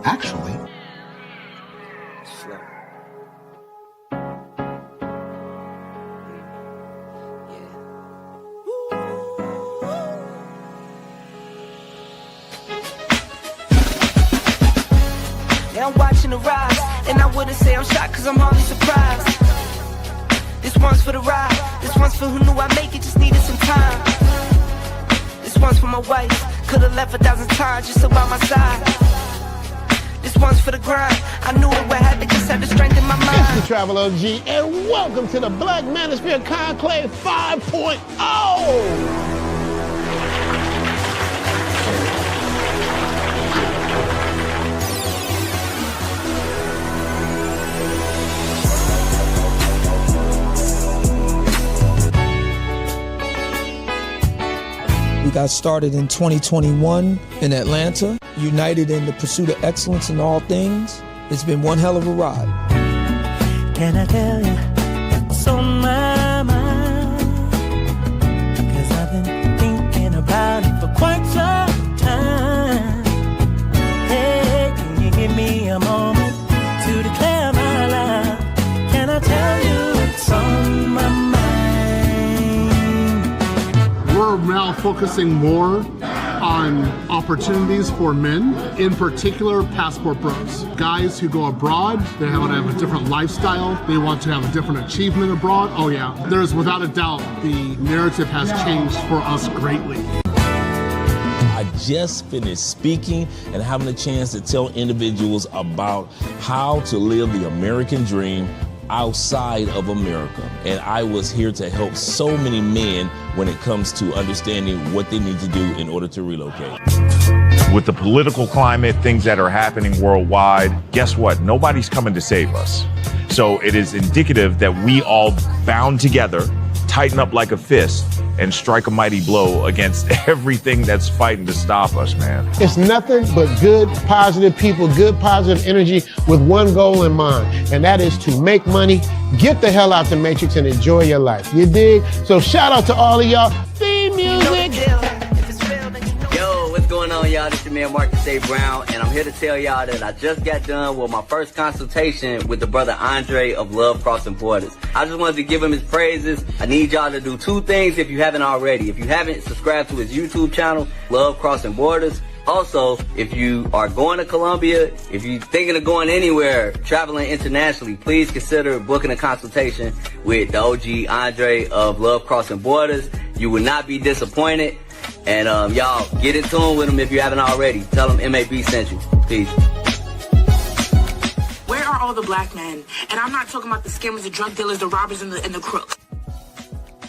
Actually, slow. Yeah, I'm watching the rise, and I wouldn't say I'm shocked, cause I'm hardly surprised. This one's for the ride, this one's for who knew I'd make it, just needed some time. This one's for my wife, could've left 1,000 times just so by my side. This one's for the grind, I knew it would happen, just had the strength in my mind. It's the Travel OG, and welcome to the Black Manosphere Conclave 5.0! We got started in 2021 in Atlanta, united in the pursuit of excellence in all things. It's been one hell of a ride. Can I tell you what's on my mind? 'Cause I've been thinking about it for quite some time. Hey, can you give me a moment to declare my love? Can I tell you what's on my mind? We're now focusing more on opportunities for men, in particular passport bros. Guys who go abroad, they want to have a different lifestyle, they want to have a different achievement abroad. Oh yeah, there's without a doubt the narrative has changed for us greatly. I just finished speaking and having a chance to tell individuals about how to live the American dream outside of America. And I was here to help so many men when it comes to understanding what they need to do in order to relocate. With the political climate, things that are happening worldwide, guess what? Nobody's coming to save us. So it is indicative that we all bound together, tighten up like a fist, and strike a mighty blow against everything that's fighting to stop us, man. It's nothing but good, positive people, good, positive energy with one goal in mind, and that is to make money, get the hell out the Matrix, and enjoy your life. You dig? So shout out to all of y'all. Theme music. Yo, what's going on, y'all? This is your man Marcus A. Brown, and I'm here to tell y'all that I just got done with my first consultation with the brother Andre of Love Crossing Borders. I just wanted to give him his praises. I need y'all to do two things if you haven't already. If you haven't, subscribe to his YouTube channel, Love Crossing Borders. Also, if you are going to Colombia, if you're thinking of going anywhere, traveling internationally, please consider booking a consultation with the OG Andre of Love Crossing Borders. You will not be disappointed. And y'all, get in tune with him if you haven't already. Tell him MAB sent you. Peace. Where are all the black men? And I'm not talking about the scammers, the drug dealers, the robbers, and the crooks.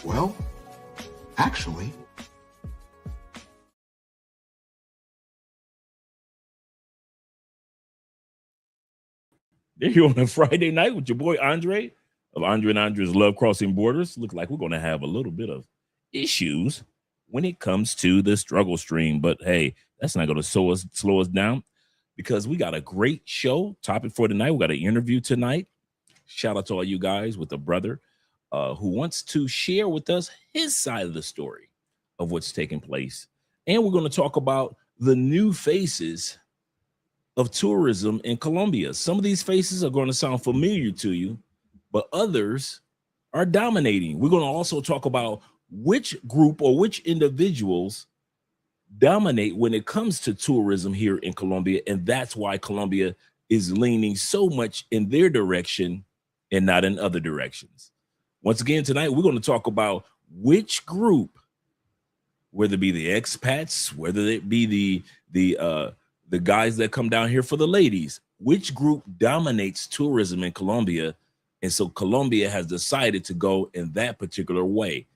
well, actually, There you on a Friday night with your boy Andre of Andre and Andre's Love Crossing Borders. Look like we're going to have a little bit of issues when it comes to the struggle stream. But hey, that's not going to slow us down because we got a great show topic for tonight. We got an interview tonight. Shout out to all you guys with a brother who wants to share with us his side of the story of what's taking place. And we're going to talk about the new faces of tourism in Colombia. Some of these faces are going to sound familiar to you, but others are dominating. We're going to also talk about which group or which individuals dominate when it comes to tourism here in Colombia, and that's why Colombia is leaning so much in their direction and not in other directions. Once again, tonight, we're going to talk about which group, whether it be the expats, whether it be the guys that come down here for the ladies, which group dominates tourism in Colombia. And so Colombia has decided to go in that particular way.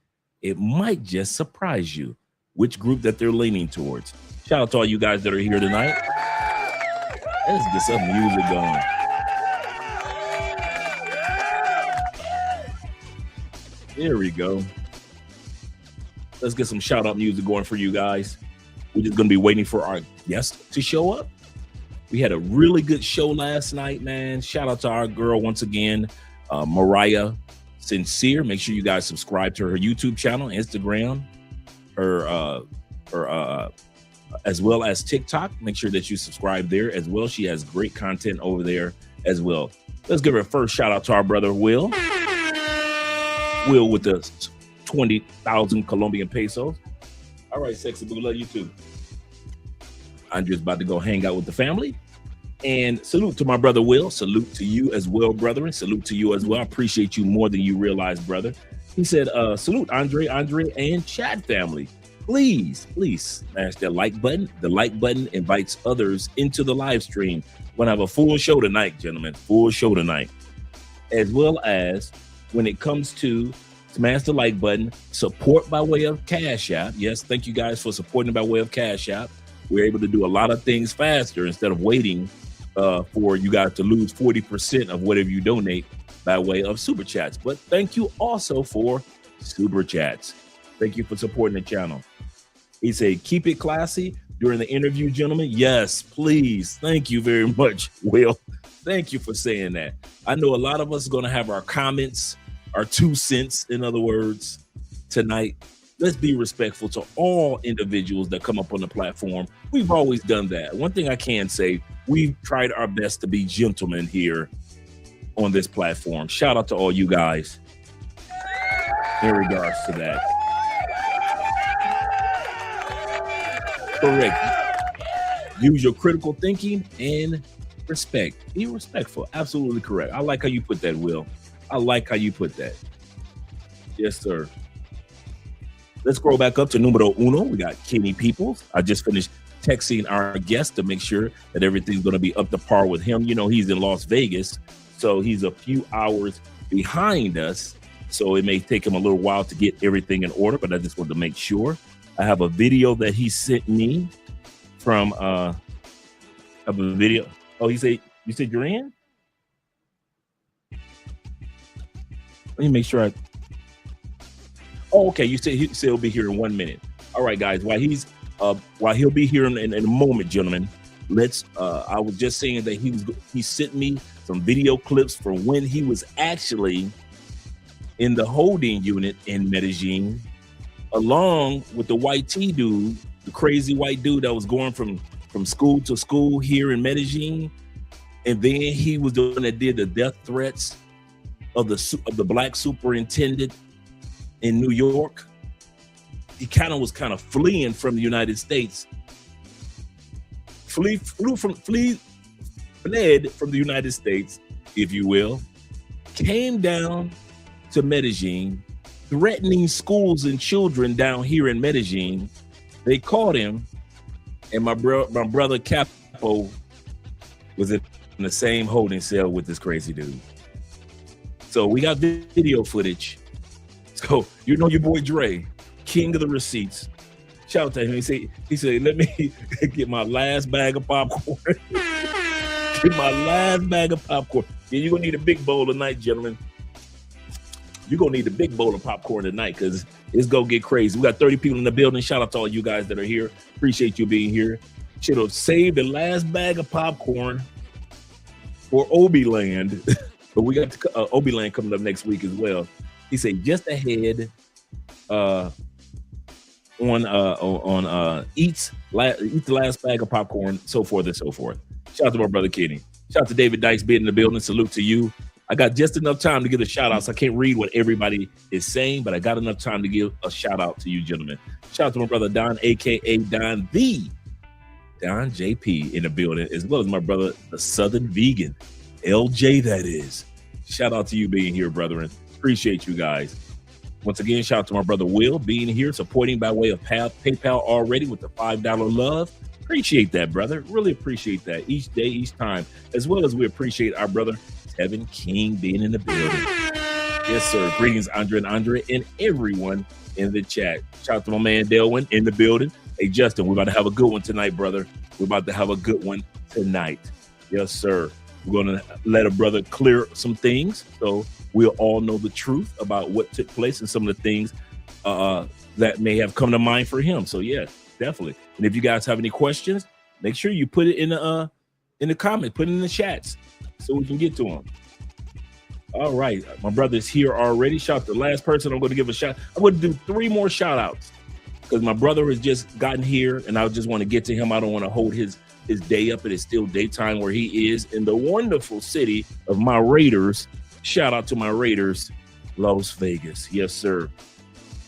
It might just surprise you which group that they're leaning towards. Shout out to all you guys that are here tonight. Let's get some music going. There we go. Let's get some shout out music going for you guys. We're just going to be waiting for our guest to show up. We had a really good show last night, man. Shout out to our girl once again, Mariah Sincere. Make sure you guys subscribe to her YouTube channel, Instagram, her as well as TikTok. Make sure that you subscribe there as well. She has great content over there as well. Let's give her a first shout out to our brother Will. Will with the 20,000 Colombian pesos. All right, sexy boo, love you too. Andre's about to go hang out with the family. And salute to my brother Will. Salute to you as well, brother. And salute to you as well. I appreciate you more than you realize, brother. He said, salute Andre, and chat family. Please smash that like button. The like button invites others into the live stream. We're going to have a full show tonight, gentlemen. Full show tonight. As well as when it comes to smash the like button, support by way of Cash App. Yes, thank you guys for supporting by way of Cash App. We're able to do a lot of things faster instead of waiting for you guys to lose 40% of whatever you donate by way of super chats. But thank you also for super chats. Thank you for supporting the channel. He said, keep it classy during the interview, gentlemen. Yes, please. Thank you very much, Will. Thank you for saying that. I know a lot of us are going to have our comments, our 2 cents, in other words, tonight. Let's be respectful to all individuals that come up on the platform. We've always done that. One thing I can say, we've tried our best to be gentlemen here on this platform. Shout out to all you guys in regards to that. Correct. Use your critical thinking and respect. Be respectful. Absolutely correct. I like how you put that, Will. I like how you put that. Yes, sir. Let's scroll back up to numero uno. We got Kenny Peoples. I just finished texting our guest to make sure that everything's going to be up to par with him. You know, he's in Las Vegas, so he's a few hours behind us. So it may take him a little while to get everything in order, but I just wanted to make sure. I have a video that he sent me from of a video. Oh, you said you're in? Let me make sure Oh, okay. You said he'll be here in 1 minute. All right, guys. While he'll be here in a moment, gentlemen, let's. I was just saying that he sent me some video clips from when he was actually in the holding unit in Medellin, along with the white T dude, the crazy white dude that was going from school to school here in Medellin, and then he was the one that did the death threats of the black superintendent in New York. He was fleeing from the United States. Fled from the United States, if you will, came down to Medellin, threatening schools and children down here in Medellin. They caught him, and my brother Capo was in the same holding cell with this crazy dude. So we got video footage. So you know your boy Dre, king of the receipts. Shout out to him. He said, let me get my last bag of popcorn. Get my last bag of popcorn. Yeah, you're gonna need a big bowl tonight, gentlemen. You're gonna need a big bowl of popcorn tonight because it's gonna get crazy. We got 30 people in the building. Shout out to all you guys that are here. Appreciate you being here. Should have saved the last bag of popcorn for Obi-Land. But we got Obi-Land coming up next week as well. He said just ahead on eats the last bag of popcorn, so forth and so forth. Shout out to my brother Kenny. Shout out to David Dykes being in the building. Salute to you. I got just enough time to give a shout out, so I can't read what everybody is saying, but I got enough time to give a shout out to you, gentlemen. Shout out to my brother Don, aka Don JP, in the building, as well as my brother, the Southern Vegan, LJ, that is. Shout out to you being here, brethren. Appreciate you guys. Once again, shout out to my brother Will being here, supporting by way of PayPal already with the $5 love. Appreciate that, brother. Really appreciate that each day, each time, as well as we appreciate our brother Kevin King being in the building. Yes, sir. Greetings, Andre, and everyone in the chat. Shout out to my man Delwyn in the building. Hey, Justin, we're about to have a good one tonight, brother. We're about to have a good one tonight. Yes, sir. We're going to let a brother clear some things so we'll all know the truth about what took place and some of the things that may have come to mind for him. So, yeah, definitely. And if you guys have any questions, make sure you put it in the comment, put it in the chats so we can get to them. All right. My brother's here already. Shout out to the last person I'm going to give a shout. I'm going to do 3 more shout outs. because my brother has just gotten here, and I just want to get to him. I don't want to hold his day up. It is still daytime where he is in the wonderful city of my Raiders. Shout out to my Raiders, Las Vegas. Yes, sir.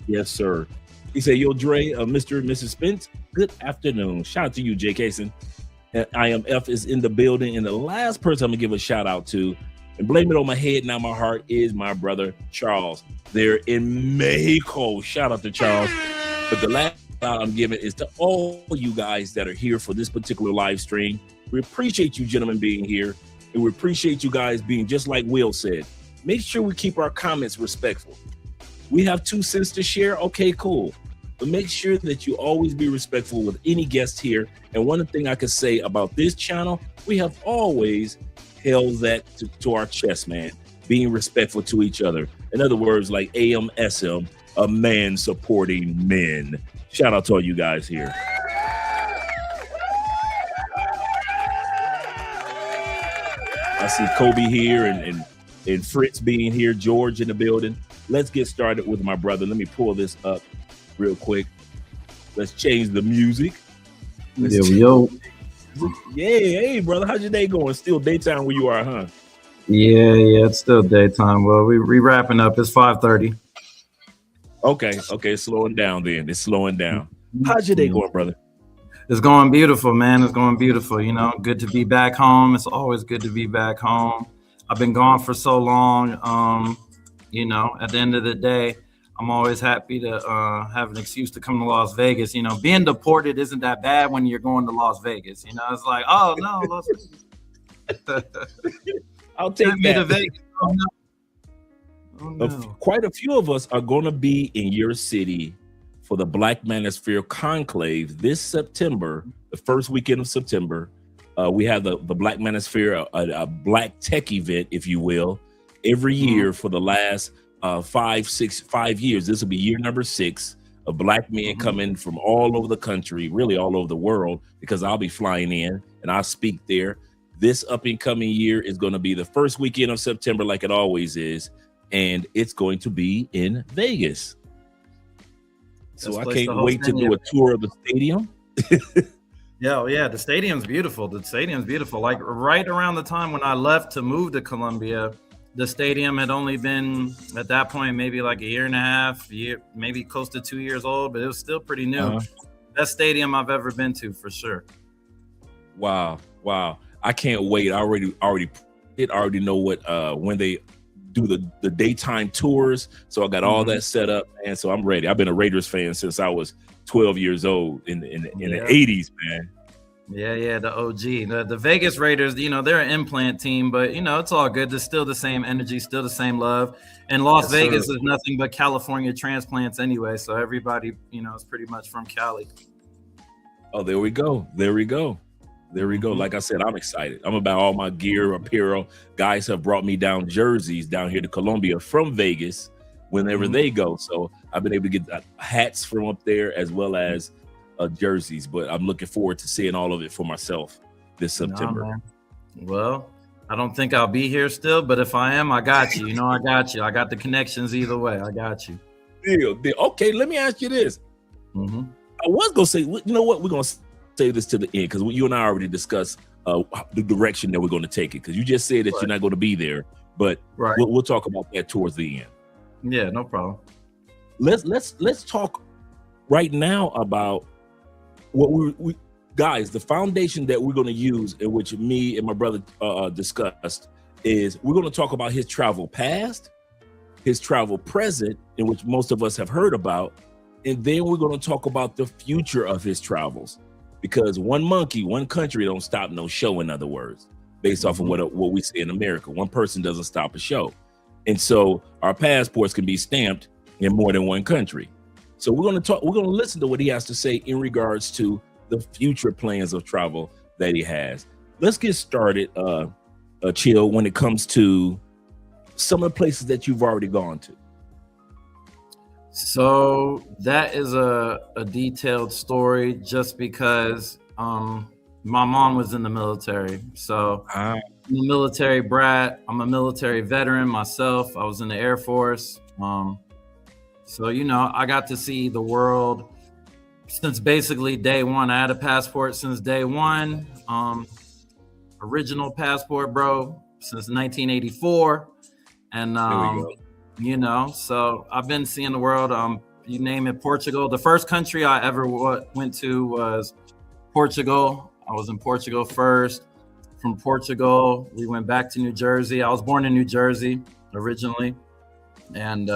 Yes, sir. He said, yo, Dre, Mr. and Mrs. Spence, good afternoon. Shout out to you, Jay Cason. And IMF is in the building. And the last person I'm going to give a shout out to, and blame it on my head, now my heart, is my brother, Charles. They're in Mexico. Shout out to Charles. But the last shout out I'm giving is to all you guys that are here for this particular live stream. We appreciate you gentlemen being here. And we appreciate you guys being, just like Will said, make sure we keep our comments respectful. We have 2 cents to share. Okay, cool. But make sure that you always be respectful with any guest here. And one thing I can say about this channel, we have always held that to our chest, man, being respectful to each other. In other words, like AMSM, a man supporting men. Shout out to all you guys here. I see Kobe here and Fritz being here, George in the building. Let's get started with my brother. Let me pull this up real quick. Let's change the music. Yo. Yeah, hey, brother. How's your day going? Still daytime where you are, huh? Yeah, it's still daytime. Well, we wrapping up. It's 5:30. Okay, slowing down then. It's slowing down. How's your day going, brother? It's going beautiful, man. It's going beautiful. You know, good to be back home. It's always good to be back home. I've been gone for so long. You know, at the end of the day, I'm always happy to have an excuse to come to Las Vegas. You know, being deported isn't that bad when you're going to Las Vegas. You know, it's like, oh no, Las Vegas. I'll take that. To Vegas. Oh, no. Oh, no. Quite a few of us are going to be in your city for the Black Manosphere Conclave this September, the first weekend of September. We have the Black Manosphere, a black tech event, if you will, every year for the last 5 years. This will be year number 6 of black men coming from all over the country, really all over the world, because I'll be flying in and I'll speak there. This up and coming year is going to be the first weekend of September, like it always is, and it's going to be in Vegas. So I can't wait to do a tour of the stadium. Yeah, the stadium's beautiful. Like right around the time when I left to move to Colombia, the stadium had only been at that point maybe like a year and a half, maybe close to 2 years old, but it was still pretty new. Best stadium I've ever been to, for sure. Wow. I can't wait. I already know what when they do the daytime tours. So I got all that set up, and so I'm ready. I've been a Raiders fan since I was 12 years old in the 80s, man. Yeah, the OG. The Vegas Raiders, you know, they're an implant team, but, you know, it's all good. There's still the same energy, still the same love. And Las Vegas is nothing but California transplants anyway, so everybody, you know, is pretty much from Cali. Oh, there we go. Like I said, I'm excited. I'm about all my gear, apparel. Guys have brought me down jerseys down here to Colombia from Vegas whenever they go. So I've been able to get hats from up there as well as jerseys, but I'm looking forward to seeing all of it for myself this September. Well, I don't think I'll be here still, but if I am, I got you. You know, I got you. I got the connections either way. I got you. Deal. Okay, let me ask you this. I was going to say, you know what? We're going to save this to the end because you and I already discussed the direction that we're going to take it, because you just said that you're not going to be there, but we'll talk about that towards the end. Yeah, no problem. Let's talk right now about what we guys, the foundation that we're going to use, in which me and my brother discussed, is we're going to talk about his travel past, his travel present, in which most of us have heard about, and then we're going to talk about the future of his travels, because one monkey, one country don't stop no show. In other words, based off of what we say in America, one person doesn't stop a show, and so our passports can be stamped in more than one country. So we're going to listen to what he has to say in regards to the future plans of travel that he has. Let's get started, Chill, when it comes to some of the places that you've already gone to. So that is a detailed story, just because my mom was in the military. So I'm a military brat. I'm a military veteran myself. I was in the Air Force. So, you know, I got to see the world Since basically day one. I had a passport since day one. Original passport, bro, since 1984. And There we go. you know, so I've been seeing the world. You name it, Portugal. The first country I ever went to was Portugal. I was in Portugal first. From Portugal, we went back to New Jersey. I was born in New Jersey originally. And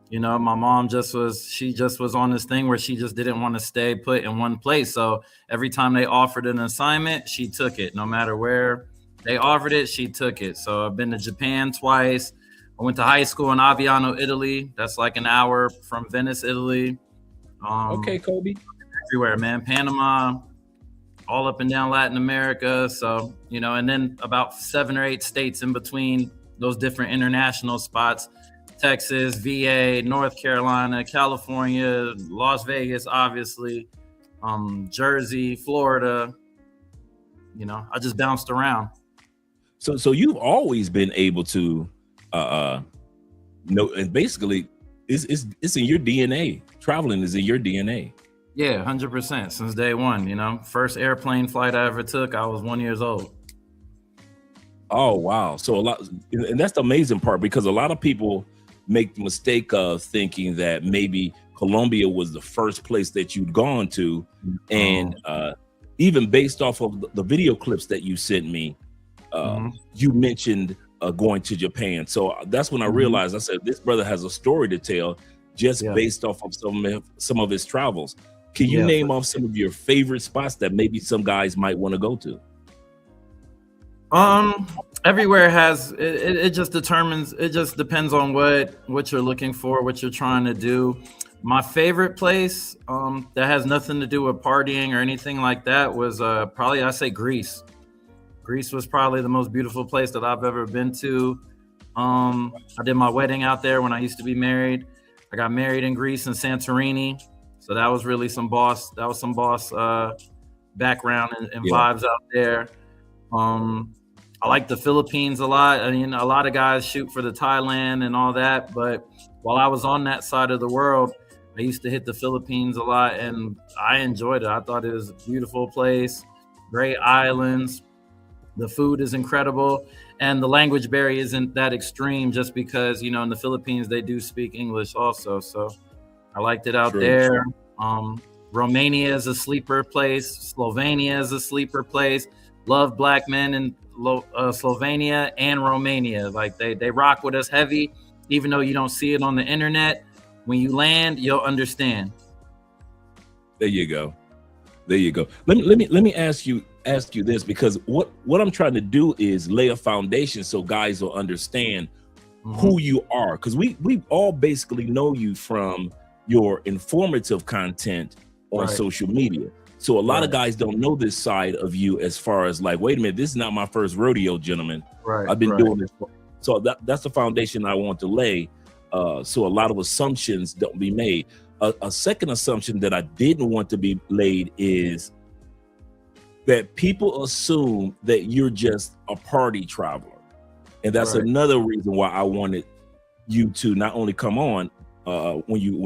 you know, my mom just was on this thing where she just didn't want to stay put in one place. So every time they offered an assignment, she took it. No matter where they offered it, she took it. So I've been to Japan twice. I went to high school in Aviano, Italy. That's like an hour from Venice, Italy. Okay, Kobe. Everywhere, man. Panama, all up and down Latin America. So, you know, and then about 7 or 8 states in between those different international spots. Texas, VA, North Carolina, California, Las Vegas, obviously, Jersey, Florida. You know, I just bounced around. So you've always been able to know, and basically it's in your DNA. Traveling is in your DNA. Yeah, 100% since day one. You know, first airplane flight I ever took, I was 1 year old. Oh wow! So a lot, and that's the amazing part, because a lot of people make the mistake of thinking that maybe Colombia was the first place that you'd gone to, and even based off of the video clips that you sent me, you mentioned going to Japan. So that's when I realized, I said, this brother has a story to tell just based off of some of his travels. Can you name off some of your favorite spots that maybe some guys might want to go to? Everywhere has it just depends on what you're looking for, what you're trying to do. My favorite place that has nothing to do with partying or anything like that was probably, I say, Greece. Greece was probably the most beautiful place that I've ever been to. I did my wedding out there when I used to be married. I got married in Greece in Santorini, so that was really some boss background and vibes out there. I like the Philippines a lot. I mean, a lot of guys shoot for the Thailand and all that, but while I was on that side of the world, I used to hit the Philippines a lot, and I enjoyed it. I thought it was a beautiful place, great islands. The food is incredible, and the language barrier isn't that extreme, just because, you know, in the Philippines, they do speak English also. So I liked it out there. Romania is a sleeper place. Slovenia is a sleeper place. Love black men in Slovenia and Romania. Like they rock with us heavy, even though you don't see it on the internet. When you land, you'll understand. There you go. There you go. Let me ask you this, because what I'm trying to do is lay a foundation so guys will understand who you are, because we all basically know you from your informative content on social media. So a lot of guys don't know this side of you, as far as like, wait a minute, this is not my first rodeo, gentlemen. I've been doing this. So that's the foundation I want to lay. So a lot of assumptions don't be made. A second assumption that I didn't want to be laid is that people assume that you're just a party traveler. And that's another reason why I wanted you to not only come on when you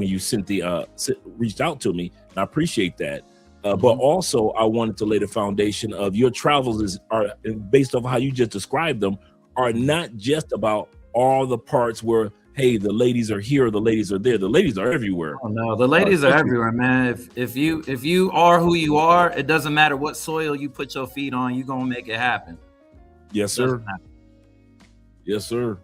reached out to me, and I appreciate that. But also I wanted to lay the foundation of your travels are based off how you just described them, are not just about all the parts where, hey, the ladies are here, the ladies are there. The ladies are everywhere. Oh no, the ladies are everywhere, man. If you are who you are, it doesn't matter what soil you put your feet on, you're gonna make it happen. Yes, sir. Yes, sir.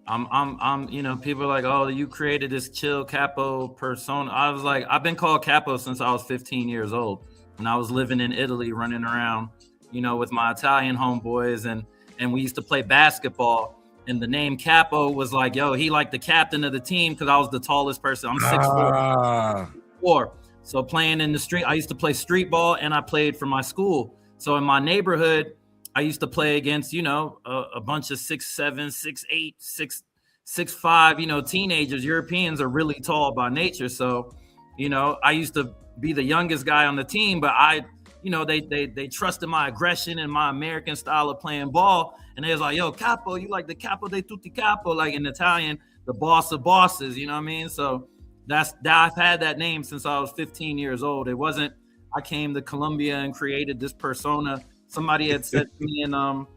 I'm you know, people are like, oh, you created this chill Capo persona. I was like, I've been called Capo since I was 15 years old, when I was living in Italy, running around, you know, with my Italian homeboys, and we used to play basketball. And the name Capo was like, yo, he like the captain of the team, because I was the tallest person. I'm 6'4". So playing in the street, I used to play street ball, and I played for my school. So in my neighborhood, I used to play against, you know, a bunch of 6'7", 6'8", 6'5", you know, teenagers. Europeans are really tall by nature. So, you know, I used to be the youngest guy on the team, but you know, they trusted my aggression and my American style of playing ball. And they was like, yo, Capo, you like the Capo de tutti capo, like in Italian, the boss of bosses, you know what I mean? So I've had that name since I was 15 years old. It wasn't I came to Colombia and created this persona. Somebody had said to me in one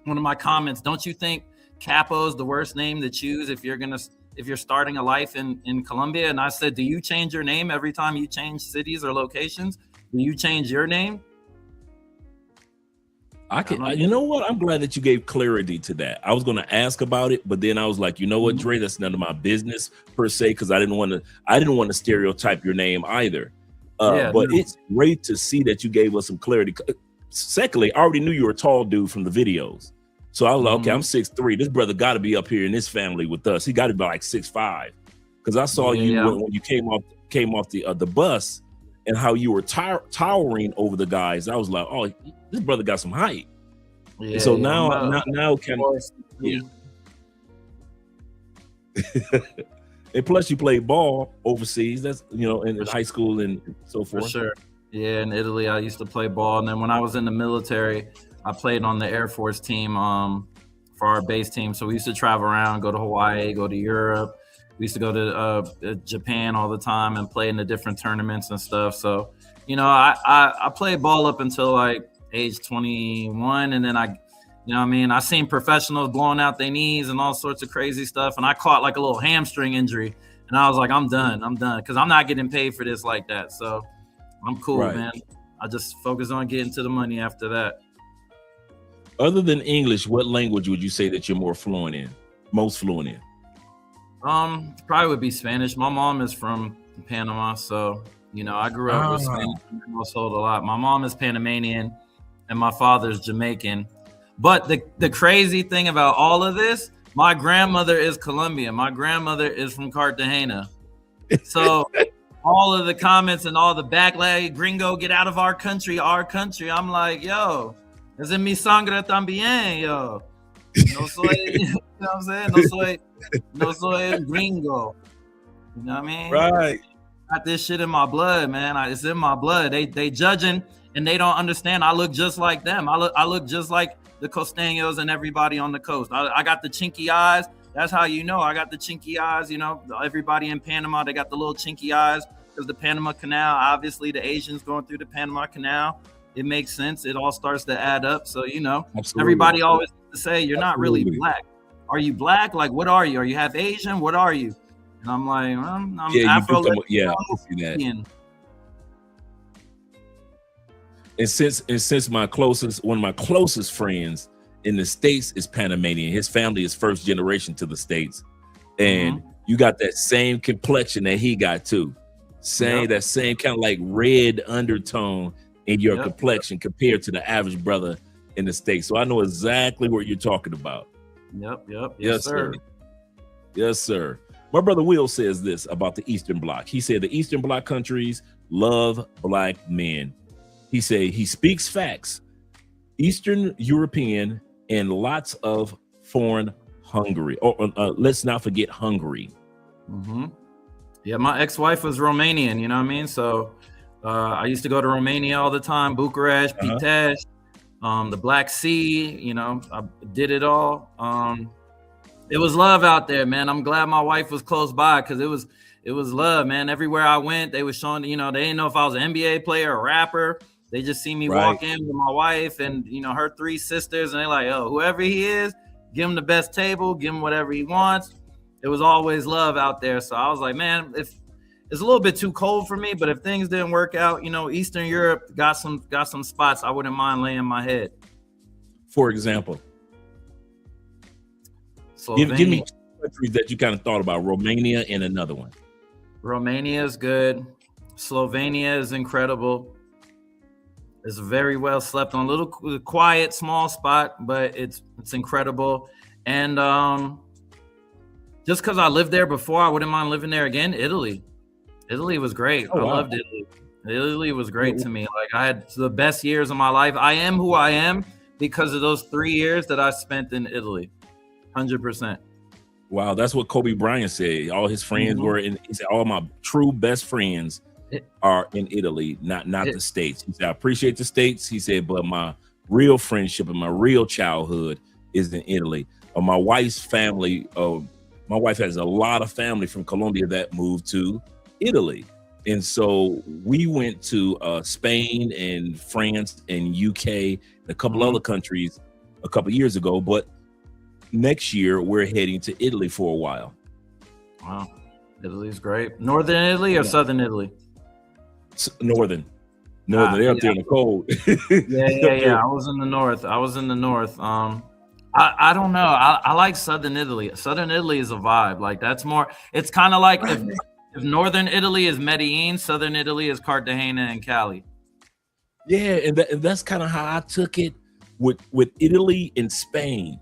of my comments, don't you think Capo is the worst name to choose if you're starting a life in Colombia? And I said, do you change your name every time you change cities or locations? Do you change your name? You know what? I'm glad that you gave clarity to that. I was going to ask about it, but then I was like, you know what, Dre, that's none of my business per se, because I didn't want to stereotype your name either. It's great to see that you gave us some clarity. Secondly, I already knew you were a tall dude from the videos. So I was like, okay, I'm 6'3". This brother got to be up here in this family with us. He got to be like 6'5", because I saw you when you came off the bus and how you were towering over the guys. I was like, oh, this brother got some height. Yeah, so now can and plus you played ball overseas. That's in high school and so forth. For sure. Yeah, in Italy I used to play ball, and then when I was in the military, I played on the Air Force team for our base team. So we used to travel around, go to Hawaii, go to Europe. We used to go to Japan all the time and play in the different tournaments and stuff. So, I played ball up until like age 21. And then I seen professionals blowing out their knees and all sorts of crazy stuff. And I caught like a little hamstring injury. And I was like, I'm done. Because I'm not getting paid for this like that. So I'm cool, man. I just focus on getting to the money after that. Other than English, what language would you say that you're most fluent in? Probably would be Spanish. My mom is from Panama, so I grew up with Spanish in my household a lot. My mom is Panamanian, and my father's Jamaican. But the crazy thing about all of this, my grandmother is Colombian. My grandmother is from Cartagena. So all of the comments and all the backlash, gringo, get out of our country. I'm like, yo, es en mi sangre también, yo. No soy, you know what I'm saying? No soy gringo. You know what I mean? Right. Got this shit in my blood, man. It's in my blood. They judging and they don't understand. I look just like them. I look just like the costeños and everybody on the coast. I got the chinky eyes. That's how you know I got the chinky eyes. Everybody in Panama, they got the little chinky eyes because the Panama Canal, obviously the Asians going through the Panama Canal. It makes sense. It all starts to add up. So, Absolutely. Everybody always say you're not really black. Are you black? Like, what are you? Are you half Asian? What are you? And I'm like, I'm Afro. I see that. And since one of my closest friends in the States is Panamanian, his family is first generation to the States, and you got that same complexion that he got too, that same kind of like red undertone in your complexion compared to the average brother in the States. So I know exactly what you're talking about. Yep. Yes, sir. Yes, sir. My brother Will says this about the Eastern Bloc. He said the Eastern Bloc countries love black men. He said he speaks facts. Eastern European and lots of foreign Hungary. Let's not forget Hungary. Yeah, my ex-wife was Romanian, you know what I mean? So I used to go to Romania all the time, Bucharest, Pitești, the Black Sea, I did it all. It was love out there, man. I'm glad my wife was close by because it was love, man. Everywhere I went, they were showing, they didn't know if I was an NBA player or rapper. They just see me walk in with my wife and, her 3 sisters, and they're like, oh, whoever he is, give him the best table, give him whatever he wants. It was always love out there. So I was like, man, if it's a little bit too cold for me, but if things didn't work out, Eastern Europe got some spots I wouldn't mind laying my head. For example, give me countries that you kind of thought about. Romania and another one. Romania is good. Slovenia is incredible. It's very well slept on, a little quiet, small spot, but it's incredible. And just because I lived there before, I wouldn't mind living there again. Italy was great. I loved Italy. Italy was great to me. Like, I had the best years of my life. I am who I am because of those 3 years that I spent in Italy. 100%. Wow, that's what Kobe Bryant said. All his friends were in. He said, all my true best friends are in Italy, not the States. He said, I appreciate the States. He said, but my real friendship and my real childhood is in Italy. My wife's family, my wife has a lot of family from Colombia that moved to Italy. And so we went to Spain and France and UK and a couple other countries a couple years ago. But next year we're heading to Italy for a while. Wow, Italy's great. Northern Italy or Southern Italy? Northern. They're up there in the cold. Yeah. I was in the north. I don't know. I like Southern Italy. Southern Italy is a vibe. Like that's more. It's kind of like if Northern Italy is Medellin, Southern Italy is Cartagena and Cali. Yeah, and that's kind of how I took it with Italy and Spain,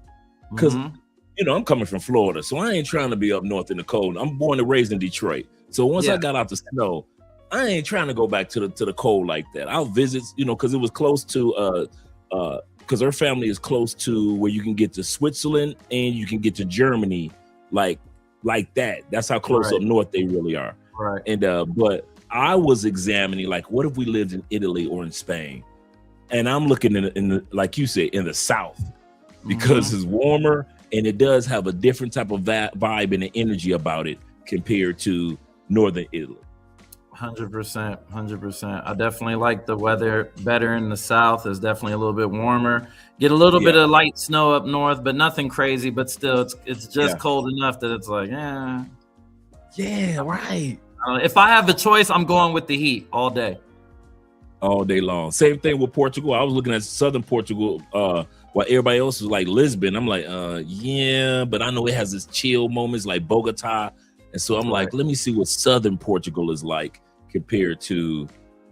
because I'm coming from Florida, so I ain't trying to be up north in the cold. I'm born and raised in Detroit, so once I got out the snow, I ain't trying to go back to the cold like that. I'll visit, because it was close to because her family is close to where you can get to Switzerland and you can get to Germany, like that. That's how close up north they really are. Right. And but I was examining, like, what if we lived in Italy or in Spain? And I'm looking in the, like you said, in the south, because it's warmer and it does have a different type of vibe and the energy about it compared to northern Italy. 100%. I definitely like the weather better in the south. It's definitely a little bit warmer. Get a little bit of light snow up north, but nothing crazy. But still, it's just cold enough that it's like, yeah, right. If I have a choice, I'm going with the heat all day long. Same thing with Portugal. I was looking at southern Portugal while everybody else was like Lisbon. I'm like, but I know it has its chill moments like Bogota. And so I'm like, let me see what southern Portugal is like compared to,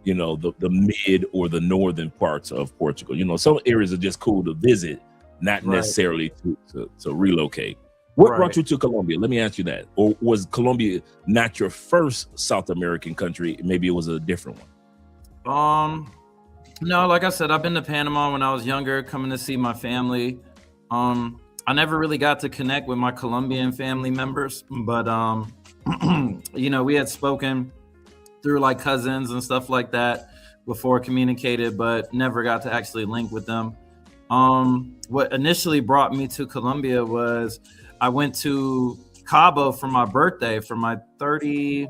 the mid or the northern parts of Portugal. Some areas are just cool to visit, not necessarily to relocate. What brought you to Colombia? Let me ask you that. Or was Colombia not your first South American country? Maybe it was a different one. No, like I said, I've been to Panama when I was younger, coming to see my family. I never really got to connect with my Colombian family members, but we had spoken through like cousins and stuff like that before, communicated, but never got to actually link with them. What initially brought me to Colombia was I went to Cabo for my birthday, for my 35th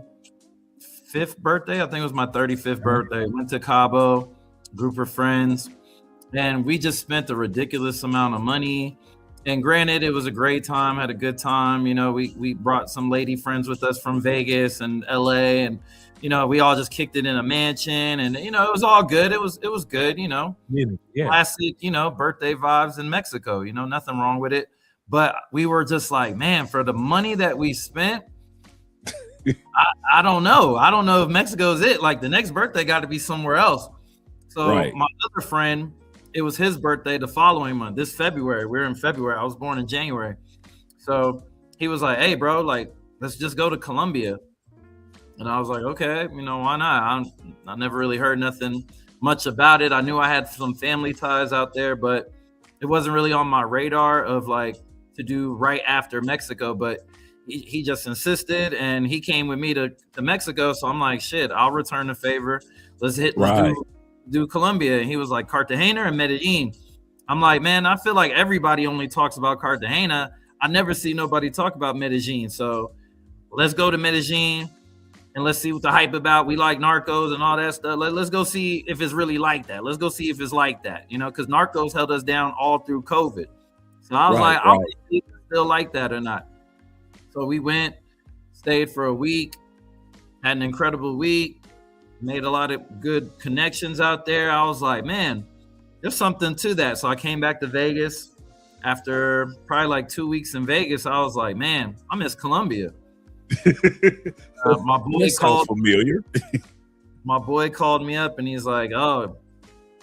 birthday. I think it was my 35th birthday. Went to Cabo, group of friends, and we just spent a ridiculous amount of money. And granted, it was a great time, had a good time. We brought some lady friends with us from Vegas and LA, and, we all just kicked it in a mansion, and, it was all good. It was good, classic, birthday vibes in Mexico, nothing wrong with it. But we were just like, man, for the money that we spent, I don't know. I don't know if Mexico is it. Like the next birthday got to be somewhere else. So my other friend, it was his birthday the following month, this February. We're in February. I was born in January. So he was like, hey, bro, like, let's just go to Colombia. And I was like, okay, why not? I never really heard nothing much about it. I knew I had some family ties out there, but it wasn't really on my radar of like to do right after Mexico. But he just insisted, and he came with me to Mexico. So I'm like, shit, I'll return the favor. Let's do Colombia. And he was like, Cartagena or Medellin? I'm like, man, I feel like everybody only talks about Cartagena. I never see nobody talk about Medellin. So let's go to Medellin and let's see what the hype about. We like Narcos and all that stuff. Let's go see if it's really like that. Let's go see if it's like that, because Narcos held us down all through COVID. So I was I'll see if it's still like that or not. So we went, stayed for a week, had an incredible week, made a lot of good connections out there. I was like, man, there's something to that. So I came back to Vegas after probably like 2 weeks in Vegas. I was like, man, I miss Colombia. My boy called familiar. My boy called me up and he's like, oh,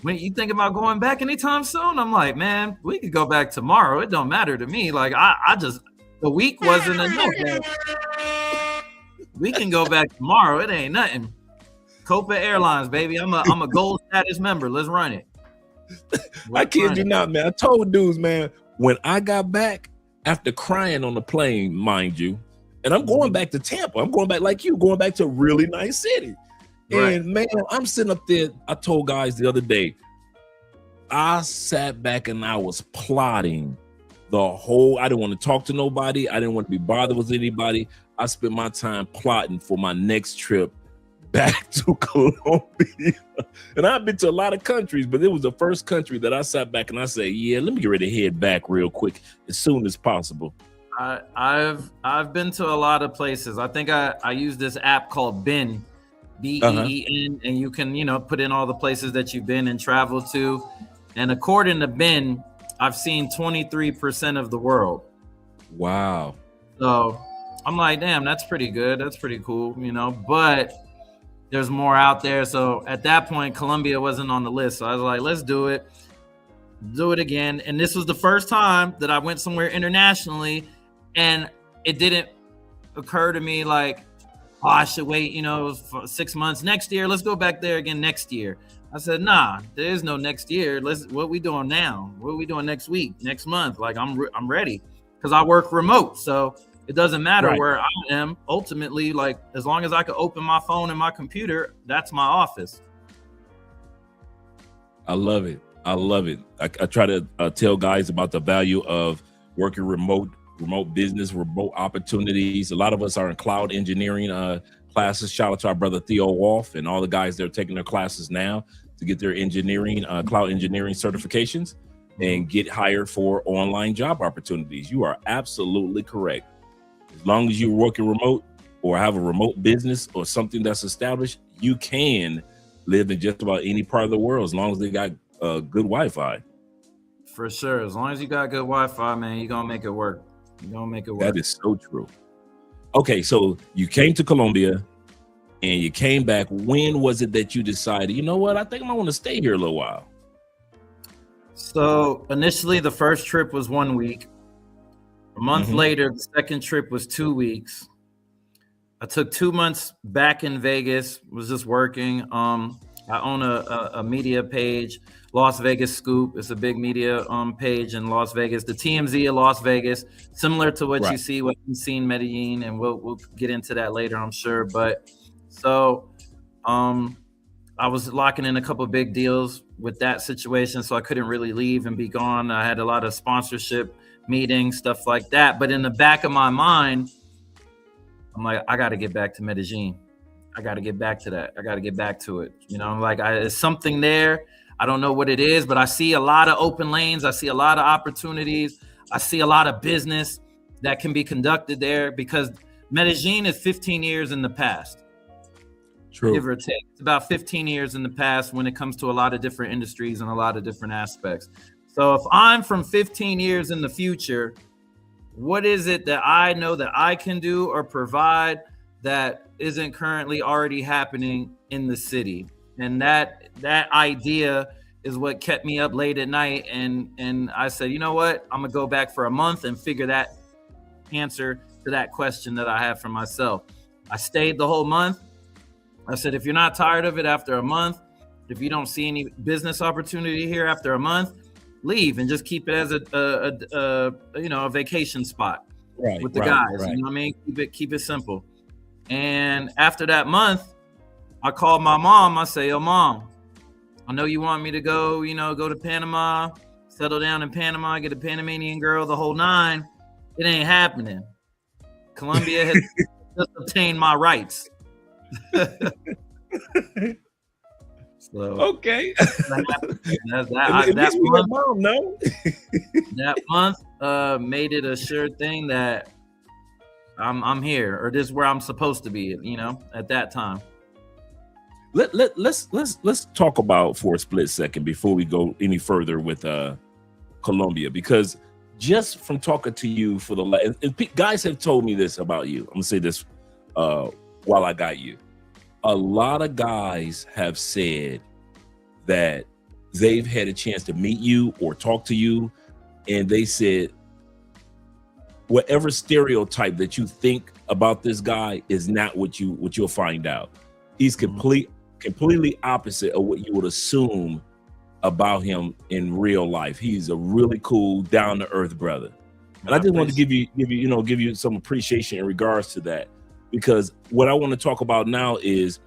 when you think about going back anytime soon? I'm like, man, we could go back tomorrow. It don't matter to me. Like I just, the week wasn't enough. We can go back tomorrow. It ain't nothing. Copa Airlines, baby. I'm a gold status member. Let's run it. I kid you not, man. I told dudes, man, when I got back after crying on the plane, mind you, and I'm going back to Tampa. I'm going back like you, going back to a really nice city. Right. And man, I'm sitting up there. I told guys the other day, I sat back and I was plotting I didn't want to talk to nobody. I didn't want to be bothered with anybody. I spent my time plotting for my next trip back to Colombia. And I've been to a lot of countries, but it was the first country that I sat back and I said, yeah, let me get ready to head back real quick as soon as possible. I've been to a lot of places. I think I use this app called BEEN, BEEN, and you can, you know, put in all the places that you've been and traveled to. And according to BEEN, I've seen 23% of the world. Wow. So I'm like, damn, that's pretty good. That's pretty cool, you know, but there's more out there. So at that point, Colombia wasn't on the list. So I was like, let's do it again. And this was the first time that I went somewhere internationally, and it didn't occur to me like, oh, I should wait, you know, for 6 months. Next year, let's go back there again next year. I said, nah, there is no next year. What we doing now? What are we doing next week, next month? Like I'm ready, because I work remote. So it doesn't matter where I am. Ultimately, like, as long as I can open my phone and my computer, that's my office. I love it. I try to tell guys about the value of working remote business, remote opportunities. A lot of us are in cloud engineering classes. Shout out to our brother Theo Wolf and all the guys that are taking their classes now to get their engineering, cloud engineering certifications and get hired for online job opportunities. You are absolutely correct. As long as you're working remote or have a remote business or something that's established, you can live in just about any part of the world as long as they got good Wi-Fi. For sure. As long as you got good Wi-Fi, man, you're going to make it work. That is so true. Okay, so you came to Colombia and you came back. When was it that you decided, you know what, I think I want to stay here a little while? So initially, the first trip was 1 week. A month later, the second trip was 2 weeks. I took 2 months back in Vegas, was just working. I own a media page, Las Vegas Scoop. It's a big media page in Las Vegas, the TMZ of Las Vegas, similar to what you see, what you see in Medellin, and we'll get into that later, I'm sure. But so I was locking in a couple of big deals with that situation, so I couldn't really leave and be gone. I had a lot of sponsorship meetings, stuff like that. But in the back of my mind, I'm like, I got to get back to Medellin. I got to get back to that. I got to get back to it. You know, I'm like, there's something there. I don't know what it is, but I see a lot of open lanes. I see a lot of opportunities. I see a lot of business that can be conducted there, because Medellin is 15 years in the past. True. Give or take. It's about 15 years in the past when it comes to a lot of different industries and a lot of different aspects. So if I'm from 15 years in the future, what is it that I know that I can do or provide that isn't currently already happening in the city? And that idea is what kept me up late at night. And I said, you know what? I'm gonna go back for a month and figure that answer to that question that I have for myself. I stayed the whole month. I said, if you're not tired of it after a month, if you don't see any business opportunity here after a month, leave and just keep it as a vacation spot with the guys. You know what I mean? Keep it simple. And after that month, I called my mom. I say, yo, Mom, I know you want me to go to Panama, settle down in Panama, get a Panamanian girl, the whole nine. It ain't happening. Colombia has just obtained my rights. So okay. That month made it a sure thing that I'm here, or this is where I'm supposed to be, at that time. Let's talk about for a split second before we go any further with Colombia, because just from talking to you for the guys have told me this about you. I'm gonna say this while I got you. A lot of guys have said that they've had a chance to meet you or talk to you, and they said whatever stereotype that you think about this guy is not what you'll find out. He's completely opposite of what you would assume about him in real life. He's a really cool, down to earth brother. And I just wanted to give you some appreciation in regards to that, because what I want to talk about now is,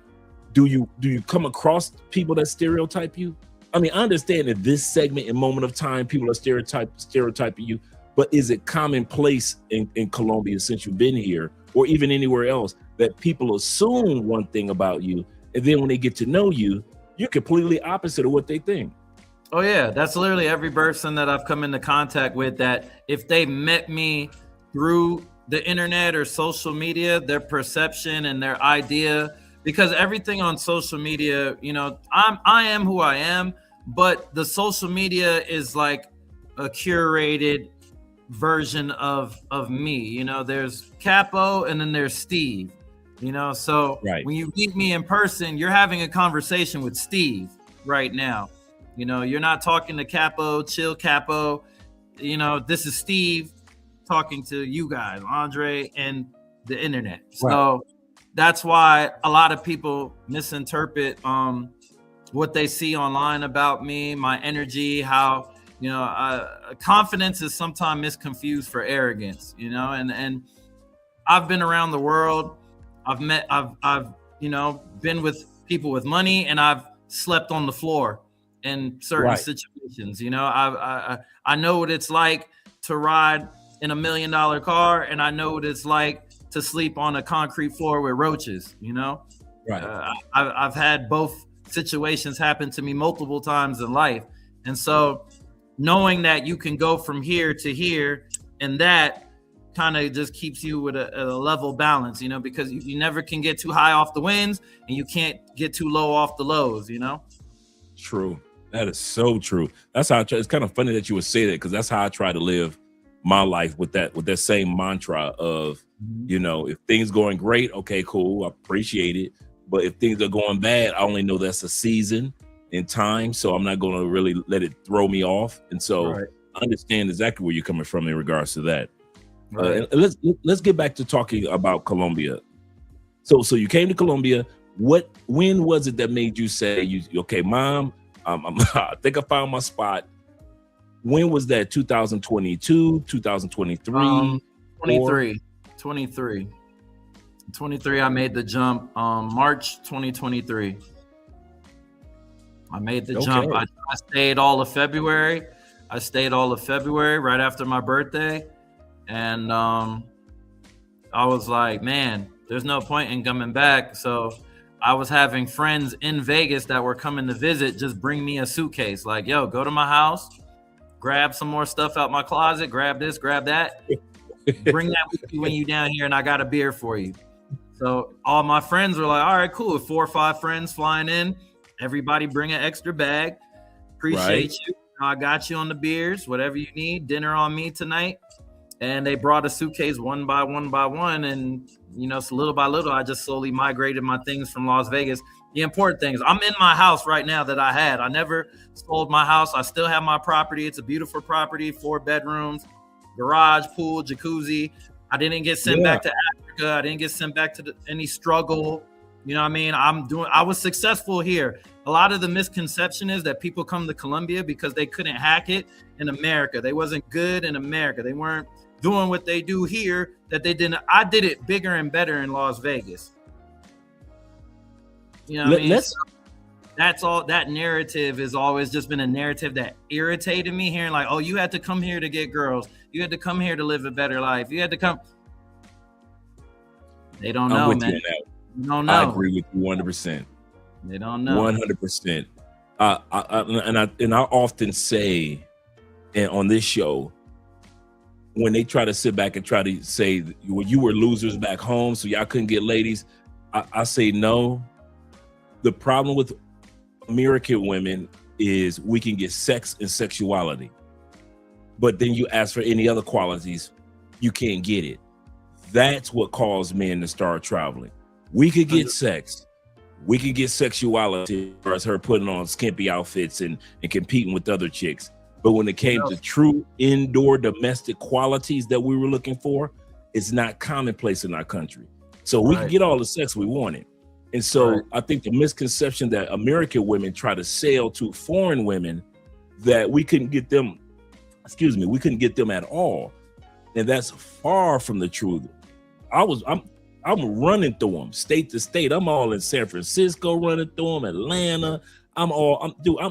do you come across people that stereotype you? I mean, I understand in this segment and moment of time, people are stereotyping you, but is it commonplace in Colombia since you've been here, or even anywhere else, that people assume one thing about you, and then when they get to know you, you're completely opposite of what they think? Oh yeah, that's literally every person that I've come into contact with, that if they met me through the internet or social media, their perception and their idea, because everything on social media, you know, I am who I am, but the social media is like a curated version of me. You know, there's Capo and then there's Steve, you know, so when you meet me in person, you're having a conversation with Steve right now. You know, you're not talking to Capo, chill Capo. You know, this is Steve talking to you guys, Andre, and the internet. So that's why a lot of people misinterpret what they see online about me, my energy, how, you know, confidence is sometimes misconfused for arrogance, you know, and I've been around the world. I've you know, been with people with money, and I've slept on the floor in certain situations. You know, I know what it's like to ride in $1 million car, and I know what it's like to sleep on a concrete floor with roaches. You know, I've had both situations happen to me multiple times in life, and so knowing that you can go from here to here, and that kind of just keeps you with a level balance, you know, because you never can get too high off the winds, and you can't get too low off the lows, you know. True. That is so true. That's how it's kind of funny that you would say that, because that's how I try to live my life, with that same mantra of, you know, if things going great, okay, cool, I appreciate it. But if things are going bad, I only know that's a season in time, so I'm not going to really let it throw me off. And so I understand exactly where you're coming from in regards to that. And let's get back to talking about Colombia. So you came to Colombia. When was it that made you say, okay, Mom, I think I found my spot? When was that? 2022, 2023? 23. I made the jump. March 2023. I made the jump. I stayed all of February. Right after my birthday. And I was like, man, there's no point in coming back. So I was having friends in Vegas that were coming to visit, just bring me a suitcase. Like, yo, go to my house, grab some more stuff out my closet, grab this, grab that. Bring that with you when you down here, and I got a beer for you. So all my friends were like, all right, cool. 4 or 5 friends flying in. Everybody bring an extra bag. Appreciate you. I got you on the beers, whatever you need. Dinner on me tonight. And they brought a suitcase one by one. And, you know, so little by little, I just slowly migrated my things from Las Vegas. The important thing is I'm in my house right now that I had. I never sold my house. I still have my property. It's a beautiful property, 4 bedrooms, garage, pool, jacuzzi. I didn't get sent back to Africa. I didn't get sent back to any struggle. You know what I mean? I was successful here. A lot of the misconception is that people come to Colombia because they couldn't hack it in America. They wasn't good in America. They weren't doing what they do here that they didn't. I did it bigger and better in Las Vegas. You know what I mean? So that's all. That narrative has always just been a narrative that irritated me, hearing like, oh, you had to come here to get girls. You had to come here to live a better life. You had to come. They don't know, man. You don't know. I agree with you 100%. They don't know. 100%. And I often say, and on this show, when they try to sit back and try to say, well, you were losers back home, so y'all couldn't get ladies, I say no. The problem with American women is we can get sex and sexuality, but then you ask for any other qualities, you can't get it. That's what caused men to start traveling. We could get sex, we could get sexuality, as her putting on skimpy outfits and competing with other chicks. But when it came to true indoor domestic qualities that we were looking for, it's not commonplace in our country. So we can get all the sex we wanted. And so I think the misconception that American women try to sell to foreign women, that we couldn't get them, we couldn't get them at all. And that's far from the truth. I'm running through them state to state. I'm all in San Francisco running through them, Atlanta. I'm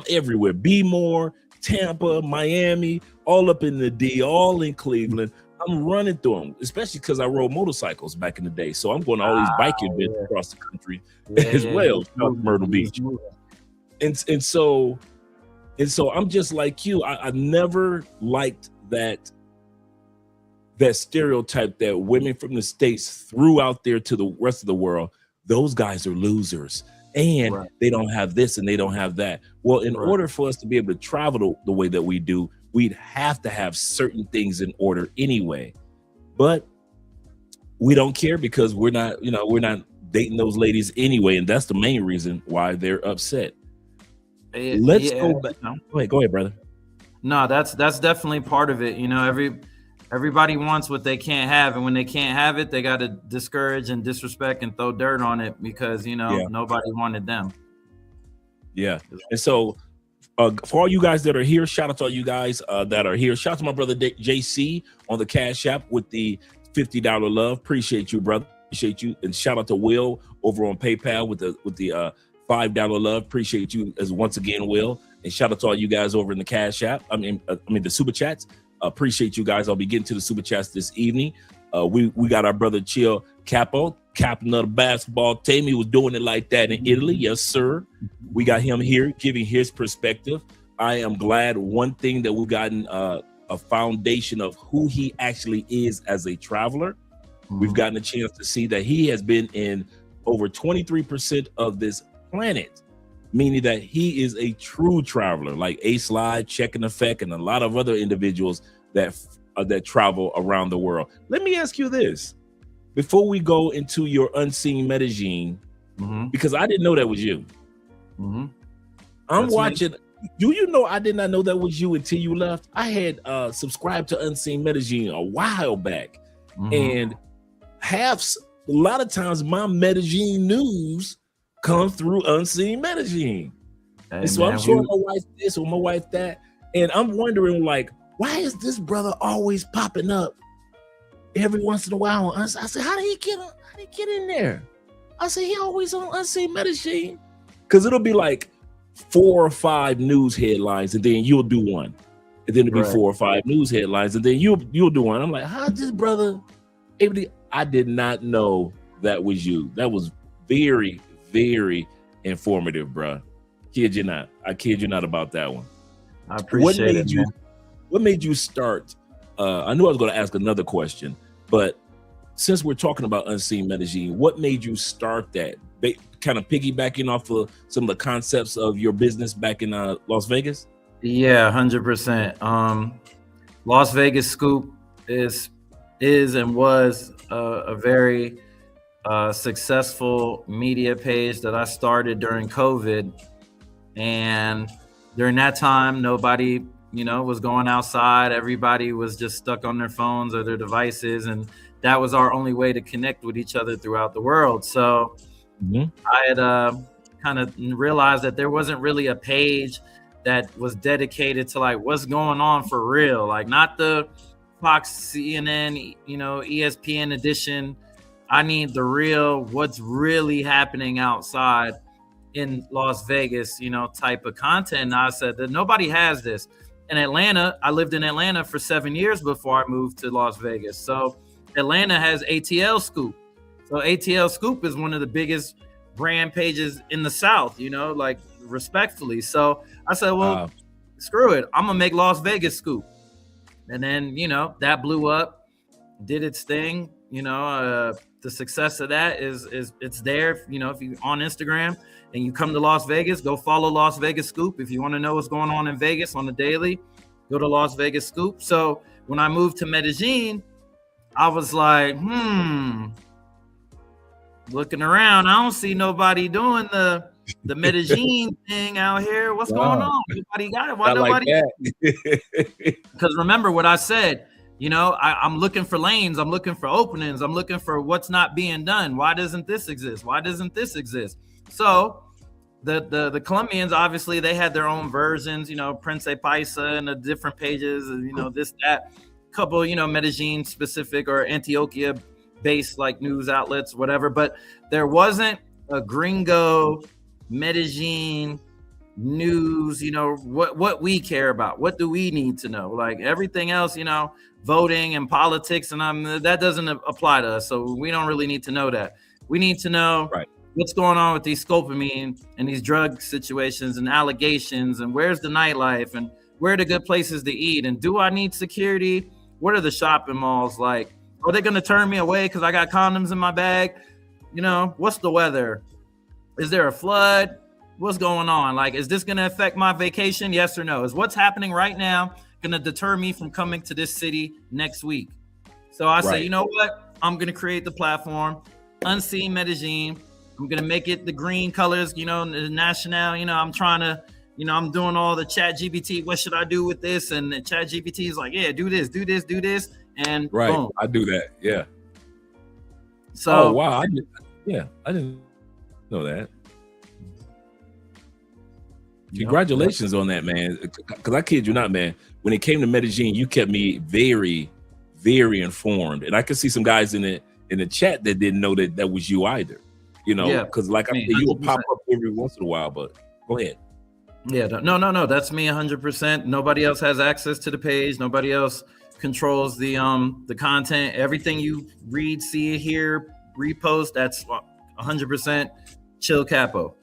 everywhere. Be more, Tampa, Miami, all up in the D, all in Cleveland. I'm running through them, especially because I rode motorcycles back in the day. So I'm going to all these bike events across the country as well, South Myrtle Beach. And so I'm just like you. I never liked that stereotype that women from the States threw out there to the rest of the world. Those guys are losers, and they don't have this and they don't have that. Well, in order for us to be able to travel the way that we do, we'd have to have certain things in order anyway. But we don't care because we're not dating those ladies anyway, and that's the main reason why they're upset. Let's go back. Go ahead, brother. No, that's definitely part of it. Everybody wants what they can't have, and when they can't have it, they got to discourage and disrespect and throw dirt on it because nobody wanted them. Yeah, and so for all you guys that are here, shout out to all you guys that are here. Shout out to my brother JC on the Cash App with the $50 love. Appreciate you, brother. Appreciate you, and shout out to Will over on PayPal with the $5 love. Appreciate you as once again, Will, and shout out to all you guys over in the Cash App. I mean the Super Chats. Appreciate you guys. I'll be getting to the Super Chats this evening. We got our brother Chill Capo, captain of the basketball team. He was doing it like that in Italy. Yes, sir. We got him here giving his perspective. I am glad one thing that we've gotten a foundation of who he actually is as a traveler. We've gotten a chance to see that he has been in over 23% of this planet, meaning that he is a true traveler, like A-Slide, Check and Effect, and a lot of other individuals that travel around the world. Let me ask you this before we go into your unseen Medellin, because I didn't know that was you. I'm That's watching. Do you know I did not know that was you until you left? I had subscribed to Unseen Medellin a while back, and a lot of times my Medellin news comes through Unseen Medellin. And so I'm showing my wife this or my wife that, and I'm wondering, like, why is this brother always popping up every once in a while? I said, how did he get in there? I said, he always on Unseen Medellin, because it'll be like 4 or 5 news headlines, and then you'll do one, and then it'll be 4 or 5 news headlines, and then you'll do one. I'm like, how's this brother able to? I did not know that was you. That was very, very informative, bro. Kid you not. I kid you not about that one. I appreciate it, man. What made you start? I knew I was going to ask another question, but since we're talking about Unseen Medellin, what made you start that? Kind of piggybacking off of some of the concepts of your business back in Las Vegas? Yeah, 100%. Las Vegas Scoop is and was a very successful media page that I started during COVID. And during that time, nobody, was going outside. Everybody was just stuck on their phones or their devices. And that was our only way to connect with each other throughout the world. So I had kind of realized that there wasn't really a page that was dedicated to like what's going on for real, like not the Fox, CNN, ESPN edition. I need the real, what's really happening outside in Las Vegas, type of content. And I said that nobody has this. In Atlanta, I lived in Atlanta for 7 years before I moved to Las Vegas. So Atlanta has ATL Scoop. So ATL Scoop is one of the biggest brand pages in the South, like respectfully. So I said, well, screw it. I'm going to make Las Vegas Scoop. And then, that blew up, did its thing. The success of that is it's there. If you on Instagram and you come to Las Vegas, go follow Las Vegas Scoop. If you want to know what's going on in Vegas on the daily, go to Las Vegas Scoop. So when I moved to Medellin, I was like, looking around, I don't see nobody doing the Medellin thing out here. What's going on? Nobody got it. Why nobody? Because remember what I said, I'm looking for lanes. I'm looking for openings. I'm looking for what's not being done. Why doesn't this exist? Why doesn't this exist? So the Colombians, obviously, they had their own versions, Prince Paisa and the different pages, this, that, couple, Medellin specific or Antioquia based like news outlets, whatever. But there wasn't a gringo Medellin news, what we care about. What do we need to know? Like everything else, voting and politics, and that doesn't apply to us. So we don't really need to know that. We need to know what's going on with these scopamine and these drug situations and allegations, and where's the nightlife, and where are the good places to eat, and do I need security? What are the shopping malls like? Are they going to turn me away because I got condoms in my bag? What's the weather? Is there a flood? What's going on? Like, is this going to affect my vacation? Yes or no? Is what's happening right now going to deter me from coming to this city next week? So I say, you know what? I'm going to create the platform, Unseen Medellin. I'm going to make it the green colors, the national, I'm trying to, I'm doing all the chat GPT. What should I do with this? And the chat GPT is like, yeah, do this. And boom. I do that. Yeah. So, wow. I didn't know that. Congratulations on that, man. Because I kid you not, man. When it came to Medellin, you kept me very, very informed. And I could see some guys in the chat that didn't know that was you either. Because like I said, you will pop up every once in a while. But go ahead. Yeah, no. That's me 100%. Nobody else has access to the page. Nobody else controls the content. Everything you read, see, hear, repost, that's 100% Chill Capo.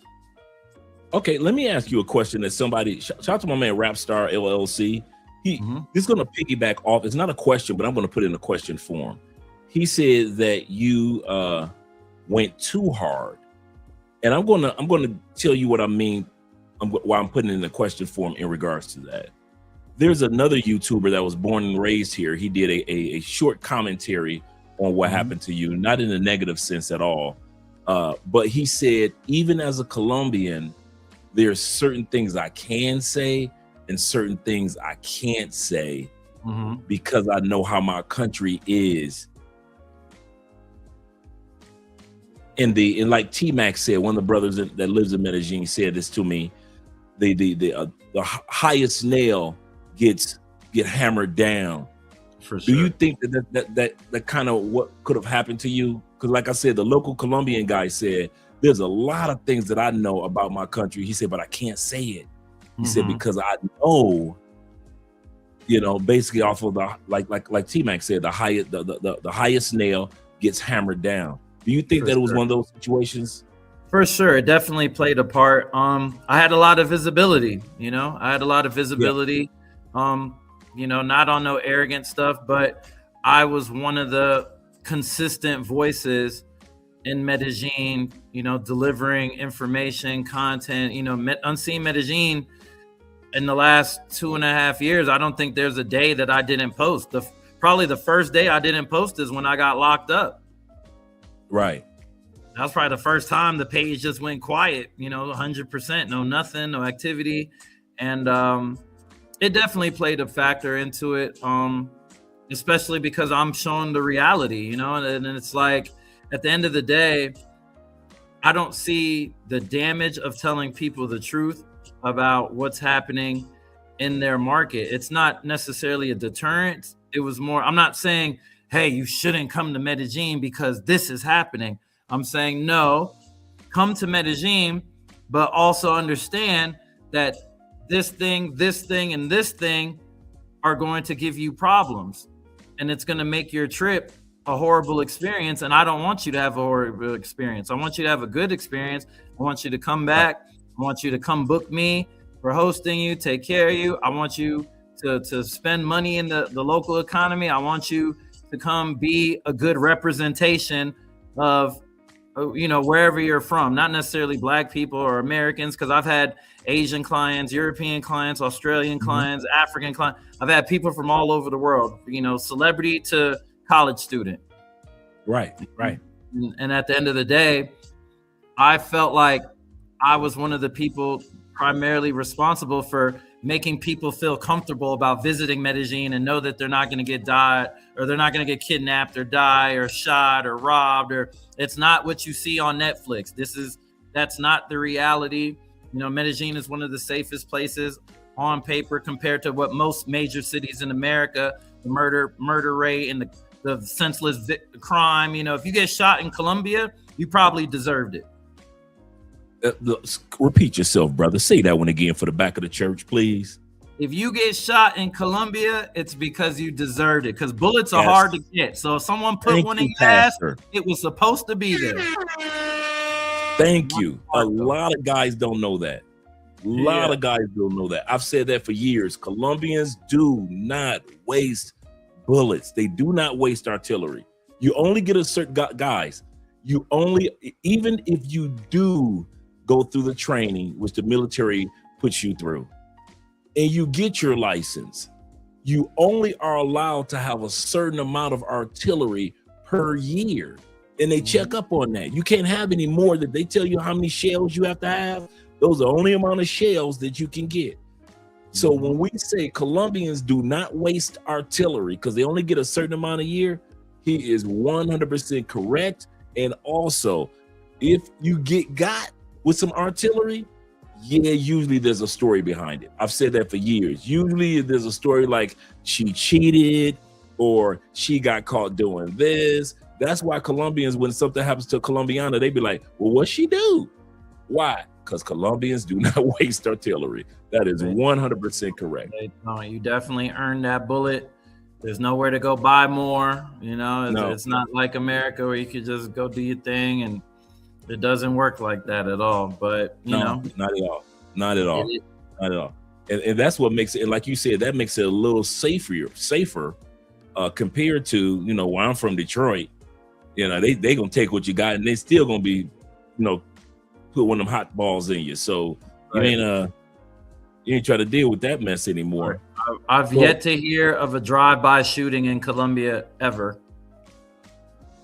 Okay, let me ask you a question that somebody, shout out to my man Rapstar LLC. This is going to piggyback off. It's not a question, but I'm going to put it in a question form. He said that you went too hard. And I'm going to tell you what I mean, why I'm putting it in a question form in regards to that. There's another YouTuber that was born and raised here. He did a short commentary on what happened to you, not in a negative sense at all. But he said, even as a Colombian, there's certain things I can say and certain things I can't say because I know how my country is. And like T-Mac said, one of the brothers that lives in Medellin said this to me, the highest nail get hammered down. For sure. Do you think that kind of what could have happened to you? Because like I said, the local Colombian guy said, there's a lot of things that I know about my country. He said, but I can't say it. He said, because I know, basically off of the, like T-Mac said, the highest nail gets hammered down. Do you think that it was one of those situations? For sure. It definitely played a part. I had a lot of visibility, I had a lot of visibility, not on no arrogant stuff, but I was one of the consistent voices in Medellin, delivering information, content, Unseen Medellin in the last 2.5 years. I don't think there's a day that I didn't post. Probably the first day I didn't post is when I got locked up. Right. That was probably the first time the page just went quiet, 100%, no nothing, no activity. And it definitely played a factor into it, especially because I'm showing the reality, and it's like, at the end of the day, I don't see the damage of telling people the truth about what's happening in their market. It's not necessarily a deterrent. It was more, I'm not saying, hey, you shouldn't come to Medellin because this is happening. I'm saying, no, come to Medellin, but also understand that this thing, and this thing are going to give you problems. And it's going to make your trip a horrible experience. And I don't want you to have a horrible experience. I want you to have a good experience. I want you to come back. I want you to come book me for hosting you, take care of you. I want you to spend money in the local economy. I want you to come be a good representation of, wherever you're from, not necessarily Black people or Americans, because I've had Asian clients, European clients, Australian clients, African clients. I've had people from all over the world, celebrity to college student. Right. And at the end of the day, I felt like I was one of the people primarily responsible for making people feel comfortable about visiting Medellin and know that they're not going to get died, or they're not going to get kidnapped or die or shot or robbed, or it's not what you see on Netflix. That's not the reality. Medellin is one of the safest places on paper compared to what most major cities in America, the murder rate and the senseless crime. If you get shot in Colombia, you probably deserved it. Repeat yourself, brother. Say that one again for the back of the church, please. If you get shot in Colombia, it's because you deserved it. Because bullets are Yes. hard to get. So if someone put Thank one you, in your ass, Pastor. it was supposed to be there. Thank you. A lot of guys don't know that. A lot of guys don't know that. I've said that for years. Colombians do not waste bullets. They do not waste artillery. You only get a certain guys. You only, even if you do go through the training, which the military puts you through, and you get your license, you only are allowed to have a certain amount of artillery per year. And they check up on that. You can't have any more. That they tell you how many shells you have to have. Those are the only amount of shells that you can get. So when we say Colombians do not waste artillery because they only get a certain amount a year, he is 100% correct. And also, if you get got with some artillery, yeah, usually there's a story behind it. I've said that for years. Usually there's a story like she cheated or she got caught doing this. That's why Colombians, when something happens to a Colombiana, they be like, well, what'd she do? Why? Because Colombians do not waste artillery. That is 100% correct. No, you definitely earned that bullet. There's nowhere to go buy more. You know, it's not like America where you could just go do your thing, and it doesn't work like that at all. But you know, not at all. Not at all. Not at all. And that's what makes it, like you said, that makes it a little safer compared to, you know, where I'm from, Detroit. You know, they gonna take what you got, and they still gonna be, you know, put one of them hot balls in you. So you ain't try to deal with that mess anymore. I've yet to hear of a drive-by shooting in Colombia ever.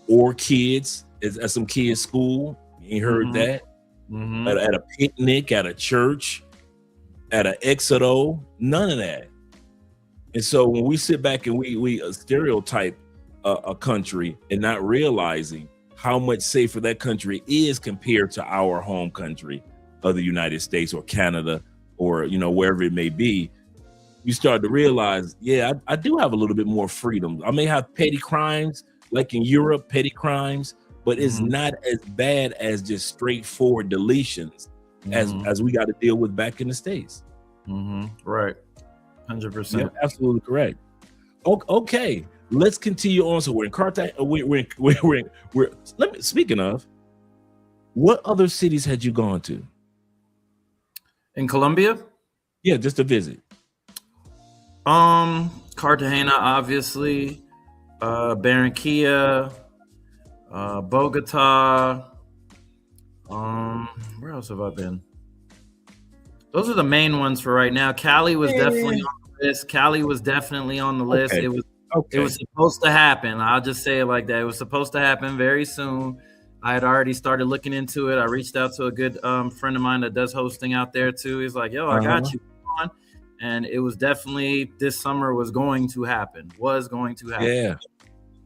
Or kids at some kids' school. You ain't heard that. At a picnic, at a church, at an exodo, none of that. And so when we sit back and we stereotype a country and not realizing how much safer that country is compared to our home country of the United States or Canada or, you know, wherever it may be, you start to realize, yeah, I do have a little bit more freedom. I may have petty crimes like in Europe, petty crimes, but it's not as bad as just straightforward deletions as we got to deal with back in the States. Right. 100%. Yeah, absolutely correct. Okay. Let's continue on. So we're in Cartagena. Speaking of, what other cities had you gone to? In Colombia? Yeah, just a visit. Cartagena, obviously. Barranquilla, Bogota. Where else have I been? Those are the main ones for right now. Cali was definitely on the list. Okay. It was supposed to happen. I'll just say it like that. It was supposed to happen very soon. I had already started looking into it. I reached out to a good friend of mine that does hosting out there too. He's like, yo, I got you on. And it was definitely this summer was going to happen.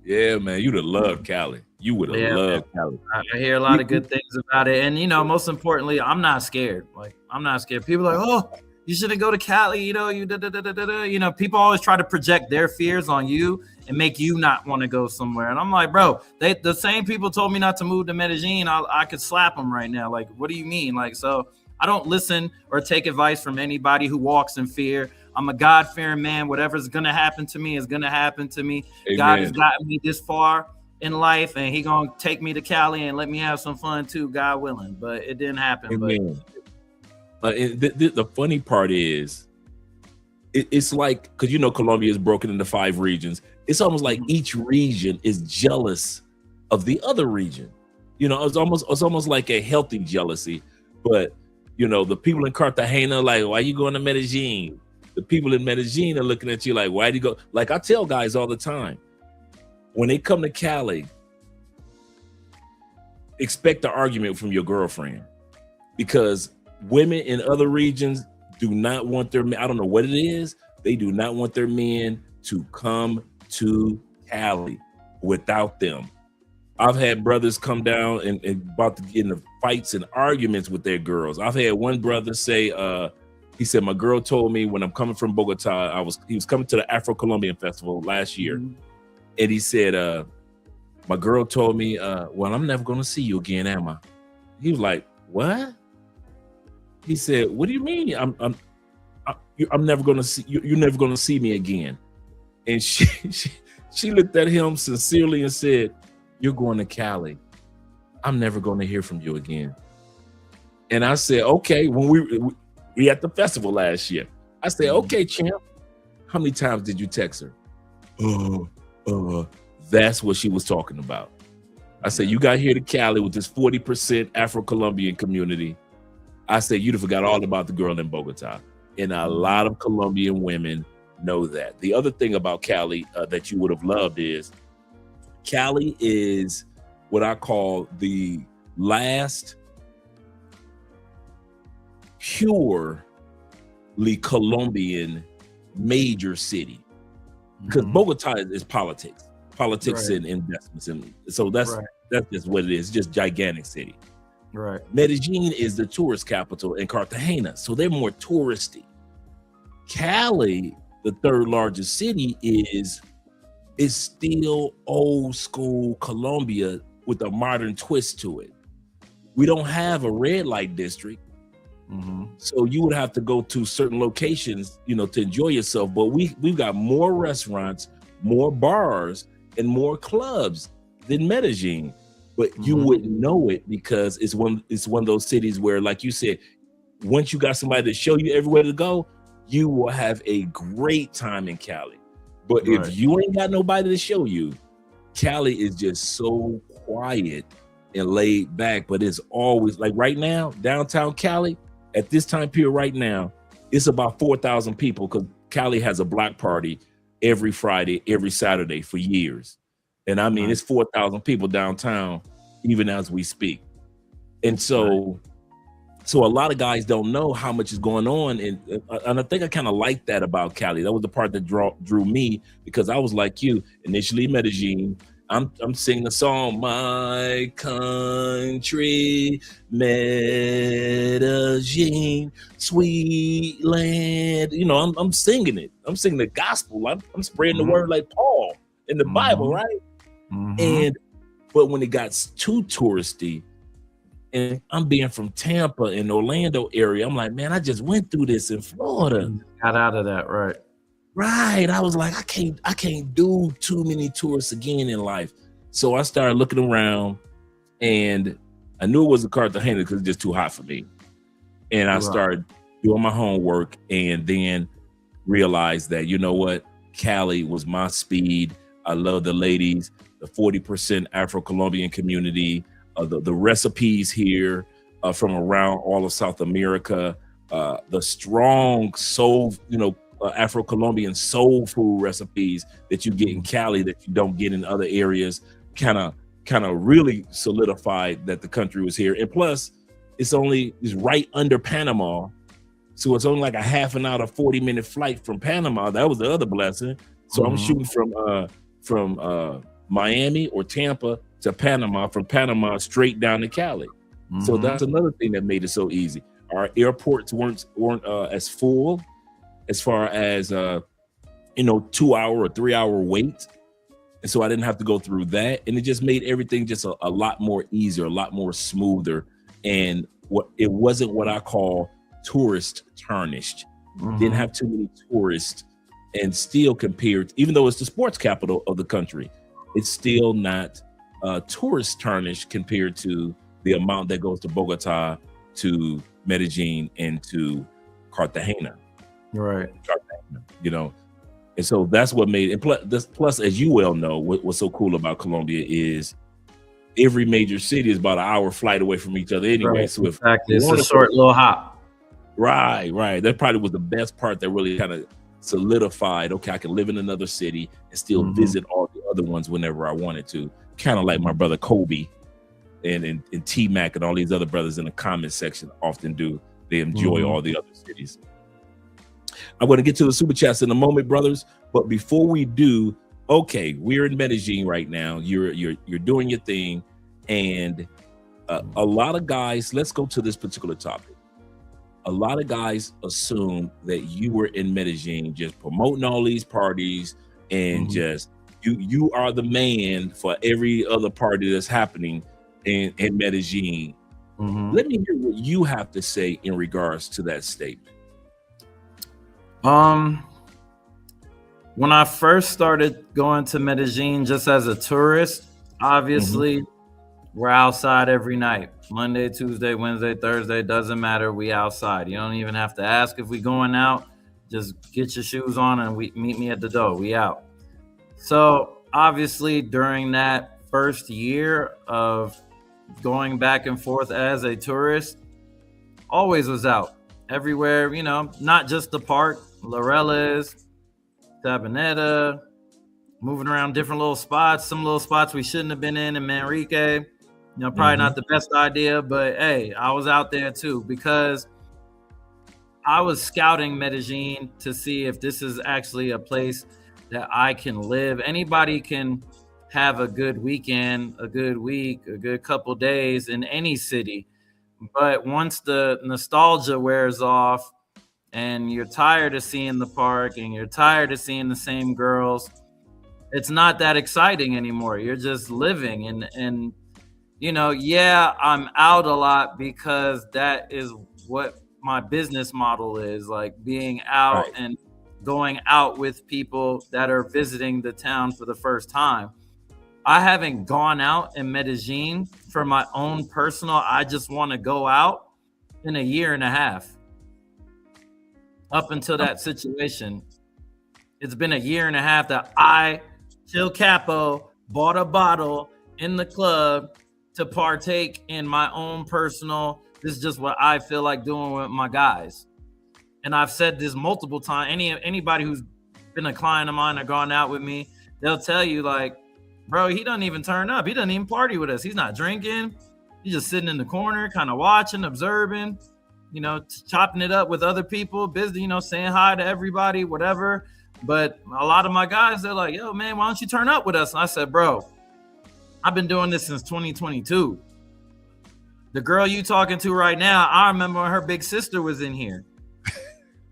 Yeah, man. You'd have loved Cali. You would have loved Cali. I hear a lot of good things about it. And, you know, most importantly, I'm not scared. I'm not scared. People are like, oh, you shouldn't go to Cali. You know, you know, people always try to project their fears on you and make you not want to go somewhere. And I'm like, bro, the same people told me not to move to Medellin. I could slap them right now. Like, what do you mean? Like, so I don't listen or take advice from anybody who walks in fear. I'm a God-fearing man. Whatever's going to happen to me is going to happen to me. Amen. God has gotten me this far in life, and he going to take me to Cali and let me have some fun too, God willing. But it didn't happen. Amen. The funny part is, it's like, because, you know, Colombia is broken into 5 regions. It's almost like each region is jealous of the other region. You know, it's almost like a healthy jealousy. But, you know, the people in Cartagena, like, why you going to Medellin? The people in Medellin are looking at you like, why do you go? Like, I tell guys all the time, when they come to Cali, expect an argument from your girlfriend, because women in other regions do not want their men, I don't know what it is, they do not want their men to come to Cali without them. I've had brothers come down and about to get into fights and arguments with their girls. I've had one brother say, he said, my girl told me when I'm coming from Bogota, he was coming to the Afro-Colombian Festival last year. And he said, my girl told me, well, I'm never going to see you again, am I? He was like, what? He said, "What do you mean? I'm never gonna see you. You're never gonna see me again." And she looked at him sincerely and said, "You're going to Cali. I'm never gonna hear from you again." And I said, "Okay." When we at the festival last year, I said, "Okay, champ. How many times did you text her?" That's what she was talking about. I said, "You got here to Cali with this 40% Afro-Colombian community." I said, "You'd have forgot all about the girl in Bogota." And a lot of Colombian women know that. The other thing about Cali that you would have loved is Cali is what I call the last purely Colombian major city, because Bogota is politics and investments, and so that's just what it is. Just gigantic city. Right. Medellin is the tourist capital, and Cartagena, so they're more touristy. Cali, the third largest city, is still old school Colombia with a modern twist to it. We don't have a red light district. So you would have to go to certain locations, to enjoy yourself. But we've got more restaurants, more bars, and more clubs than Medellin. But you wouldn't know it because it's one of those cities where, like you said, once you got somebody to show you everywhere to go, you will have a great time in Cali. But if you ain't got nobody to show you, Cali is just so quiet and laid back. But it's always like right now, downtown Cali, at this time period right now, it's about 4,000 people, because Cali has a block party every Friday, every Saturday for years. And I mean, it's 4,000 people downtown, even as we speak. And so a lot of guys don't know how much is going on. And I think I kind of like that about Cali. That was the part that drew me, because I was like you, initially Medellin. I'm singing the song, "My Country, Medellin, Sweet Land." I'm singing it. I'm singing the gospel. I'm spreading the word like Paul in the Bible, right? But when it got too touristy, and I'm being from Tampa and Orlando area, I'm like, man, I just went through this in Florida. Got out of that, right? Right. I was like, I can't do too many tourists again in life. So I started looking around, and I knew it was a Cartagena because it's just too hot for me. And I started doing my homework, and then realized that, you know what, Cali was my speed. I love the ladies, the 40% Afro-Colombian community, the recipes here from around all of South America, the strong soul, Afro-Colombian soul food recipes that you get in Cali that you don't get in other areas, kind of really solidified that the country was here. And plus, it's right under Panama, so it's only like a half an hour, 40-minute flight from Panama. That was the other blessing. So I'm shooting from Miami or Tampa to Panama, from Panama straight down to Cali. So that's another thing that made it so easy. Our airports weren't as full as far as 2 hour or 3 hour wait. And so I didn't have to go through that. And it just made everything just a lot more easier, a lot more smoother. And it wasn't what I call tourist tarnished. Didn't have too many tourists, and still compared, even though it's the sports capital of the country, it's still not tourist tarnished compared to the amount that goes to Bogota, to Medellin, and to Cartagena. Right. And so that's what made it. Plus, as you well know, what's so cool about Colombia is every major city is about an hour flight away from each other anyway. Right. So if it's a short little hop. Right. That probably was the best part that really kind of solidified, okay, I can live in another city and still visit all the other ones whenever I wanted to. Kind of like my brother Kobe and T-Mac and all these other brothers in the comment section often do. They enjoy all the other cities. I'm going to get to the super chats in a moment, brothers. But before we do, okay, we're in Medellin right now. You're doing your thing, and a lot of guys. Let's go to this particular topic. A lot of guys assume that you were in Medellin just promoting all these parties and just you are the man for every other party that's happening in Medellin. Let me hear what you have to say in regards to that statement. When I first started going to Medellin just as a tourist, obviously we're outside every night. Monday, Tuesday, Wednesday, Thursday, doesn't matter. We outside. You don't even have to ask if we going out. Just get your shoes on and meet me at the door. We out. So obviously during that first year of going back and forth as a tourist, always was out. Everywhere, you know, not just the park, Laureles, Sabaneta, moving around different little spots, some little spots we shouldn't have been in Manrique. You know, probably not the best idea, but hey, I was out there too because I was scouting Medellin to see if this is actually a place that I can live. Anybody can have a good weekend, a good week, a good couple days in any city. But once the nostalgia wears off and you're tired of seeing the park and you're tired of seeing the same girls, it's not that exciting anymore. You're just living and you know, yeah, I'm out a lot because that is what my business model is, like being out and going out with people that are visiting the town for the first time. I haven't gone out in Medellin for my own personal, I just want to go out in a year and a half. Up until that situation, it's been a year and a half that I, Chill Capo, bought a bottle in the club to partake in my own personal, this is just what I feel like doing with my guys. And I've said this multiple times. Anybody who's been a client of mine or gone out with me, they'll tell you like, bro, he doesn't even turn up. He doesn't even party with us. He's not drinking. He's just sitting in the corner, kind of watching, observing, you know, chopping it up with other people, busy, you know, saying hi to everybody, whatever. But a lot of my guys, they're like, yo, man, why don't you turn up with us? And I said, bro, I've been doing this since 2022. The girl you talking to right now, I remember when her big sister was in here.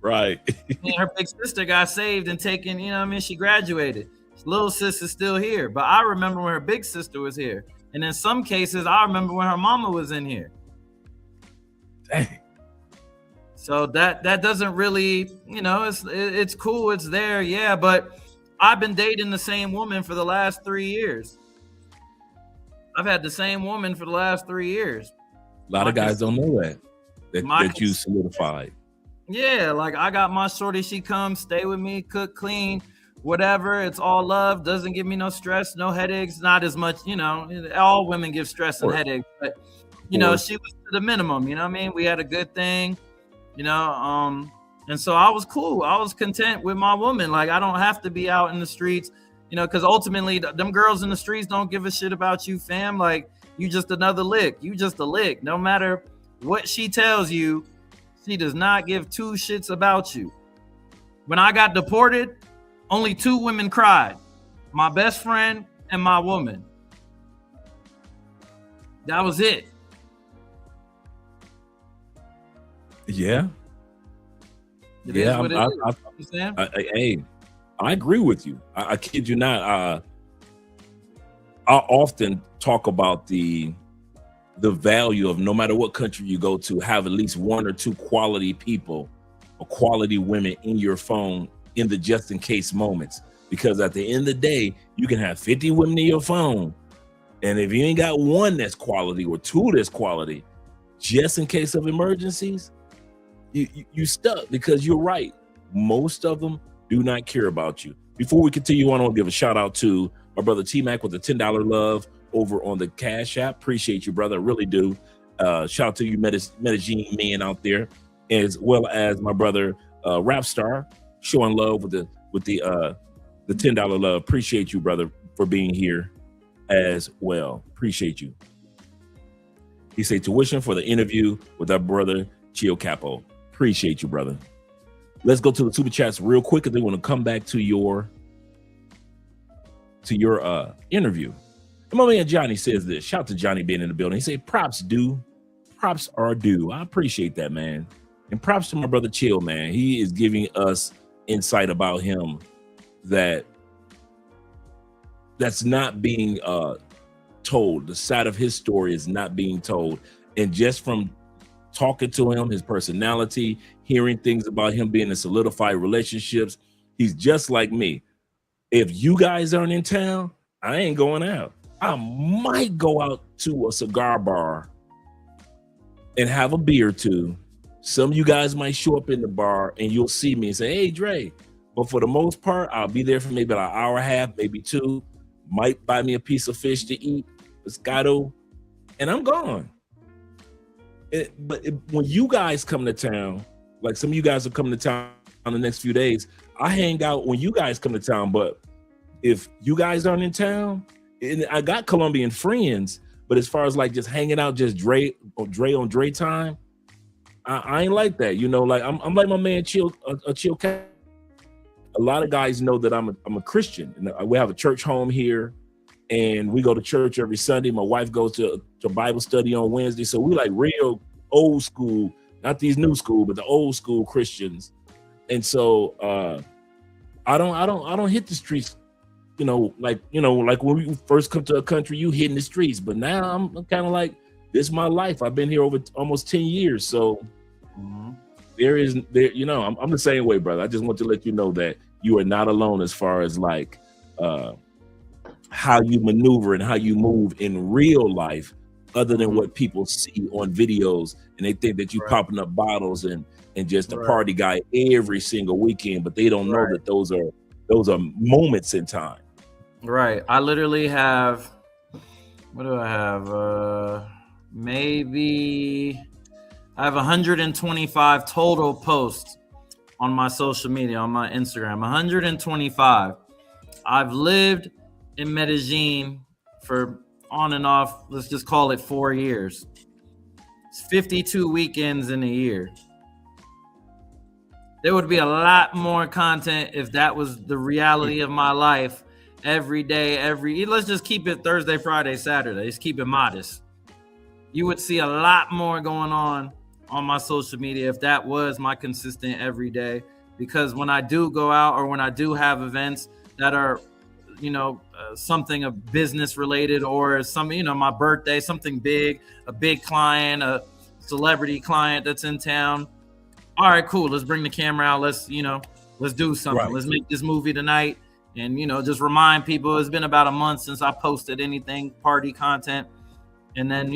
Right. And her big sister got saved and taken, you know what I mean? She graduated. Little sis is still here. But I remember when her big sister was here. And in some cases, I remember when her mama was in here. Dang. So that doesn't really, you know, it's cool. It's there. Yeah. But I've been dating the same woman for the last 3 years. I've had the same woman for the last 3 years. A lot of guys don't know that you solidified. Yeah, like I got my shorty, she comes, stay with me, cook, clean, whatever. It's all love, doesn't give me no stress, no headaches, not as much, you know, all women give stress and headaches, but you know, she was to the minimum, you know what I mean? We had a good thing, you know, and so I was cool. I was content with my woman. Like I don't have to be out in the streets, you know, because ultimately them girls in the streets don't give a shit about you, fam. Like you just another lick. You just a lick. No matter what she tells you, she does not give two shits about you. When I got deported, only 2 women cried. My best friend and my woman. That was it. Yeah. It is what it is. Hey, I agree with you. I kid you not. I often talk about the value of no matter what country you go to, have at least 1 or 2 quality people or quality women in your phone in the just in case moments. Because at the end of the day, you can have 50 women in your phone. And if you ain't got 1 that's quality or 2 that's quality, just in case of emergencies, you stuck, because you're right. Most of them do not care about you. Before we continue on, I want to give a shout out to my brother T-Mac with the $10 love over on the Cash App. Appreciate you, brother. I really do. Shout out to you, Medellin men out there, as well as my brother Rap Star, showing love with the $10 love. Appreciate you, brother, for being here as well. Appreciate you. He said tuition for the interview with our brother Chio Capo. Appreciate you, brother. Let's go to the super chats real quick, and then we're gonna come back to your interview. And my man Johnny says this. Shout out to Johnny being in the building. He said props are due. I appreciate that, man. And props to my brother Chill, man. He is giving us insight about him that's not being told. The side of his story is not being told. And just from talking to him, his personality, hearing things about him being in solidified relationships, he's just like me. If you guys aren't in town, I ain't going out. I might go out to a cigar bar and have a beer or two. Some of you guys might show up in the bar and you'll see me and say, hey, Dre. But for the most part, I'll be there for maybe about an hour and a half, maybe 2. Might buy me a piece of fish to eat, pescado, and I'm gone. When you guys come to town, like some of you guys are coming to town on the next few days, I hang out when you guys come to town. But if you guys aren't in town, and I got Colombian friends, but as far as like just hanging out, just Dre on Dre time, I ain't like that. You know, like I'm like my man Chill Cat. A lot of guys know that I'm a Christian, and we have a church home here, and we go to church every Sunday. My wife goes to Bible study on Wednesday, so we like real old school, not these new school, but the old school Christians. And so I don't hit the streets, like when we first come to a country, you hit in the streets. But now I'm kind of like, this is my life. I've been here over almost 10 years, so. Mm-hmm. I'm the same way, brother. I just want to let you know that you are not alone as far as like how you maneuver and how you move in real life, other than what people see on videos, and they think that you popping up bottles and just a party guy every single weekend, but they don't know that those are moments in time. Right. I literally have, what do I have? Maybe I have 125 total posts on my social media, on my Instagram, 125. I've lived in Medellin for on and off, let's just call it 4 years. It's 52 weekends in a year. There would be a lot more content if that was the reality of my life every day, let's just keep it Thursday, Friday, Saturday. Let's keep it modest. You would see a lot more going on my social media if that was my consistent every day. Because when I do go out or when I do have events that are, something of business related or something, my birthday, something big, a big client, a celebrity client that's in town. All right, cool. Let's bring the camera out. Let's do something. Right. Let's make this movie tonight. And, just remind people it's been about a month since I posted anything party content. And then,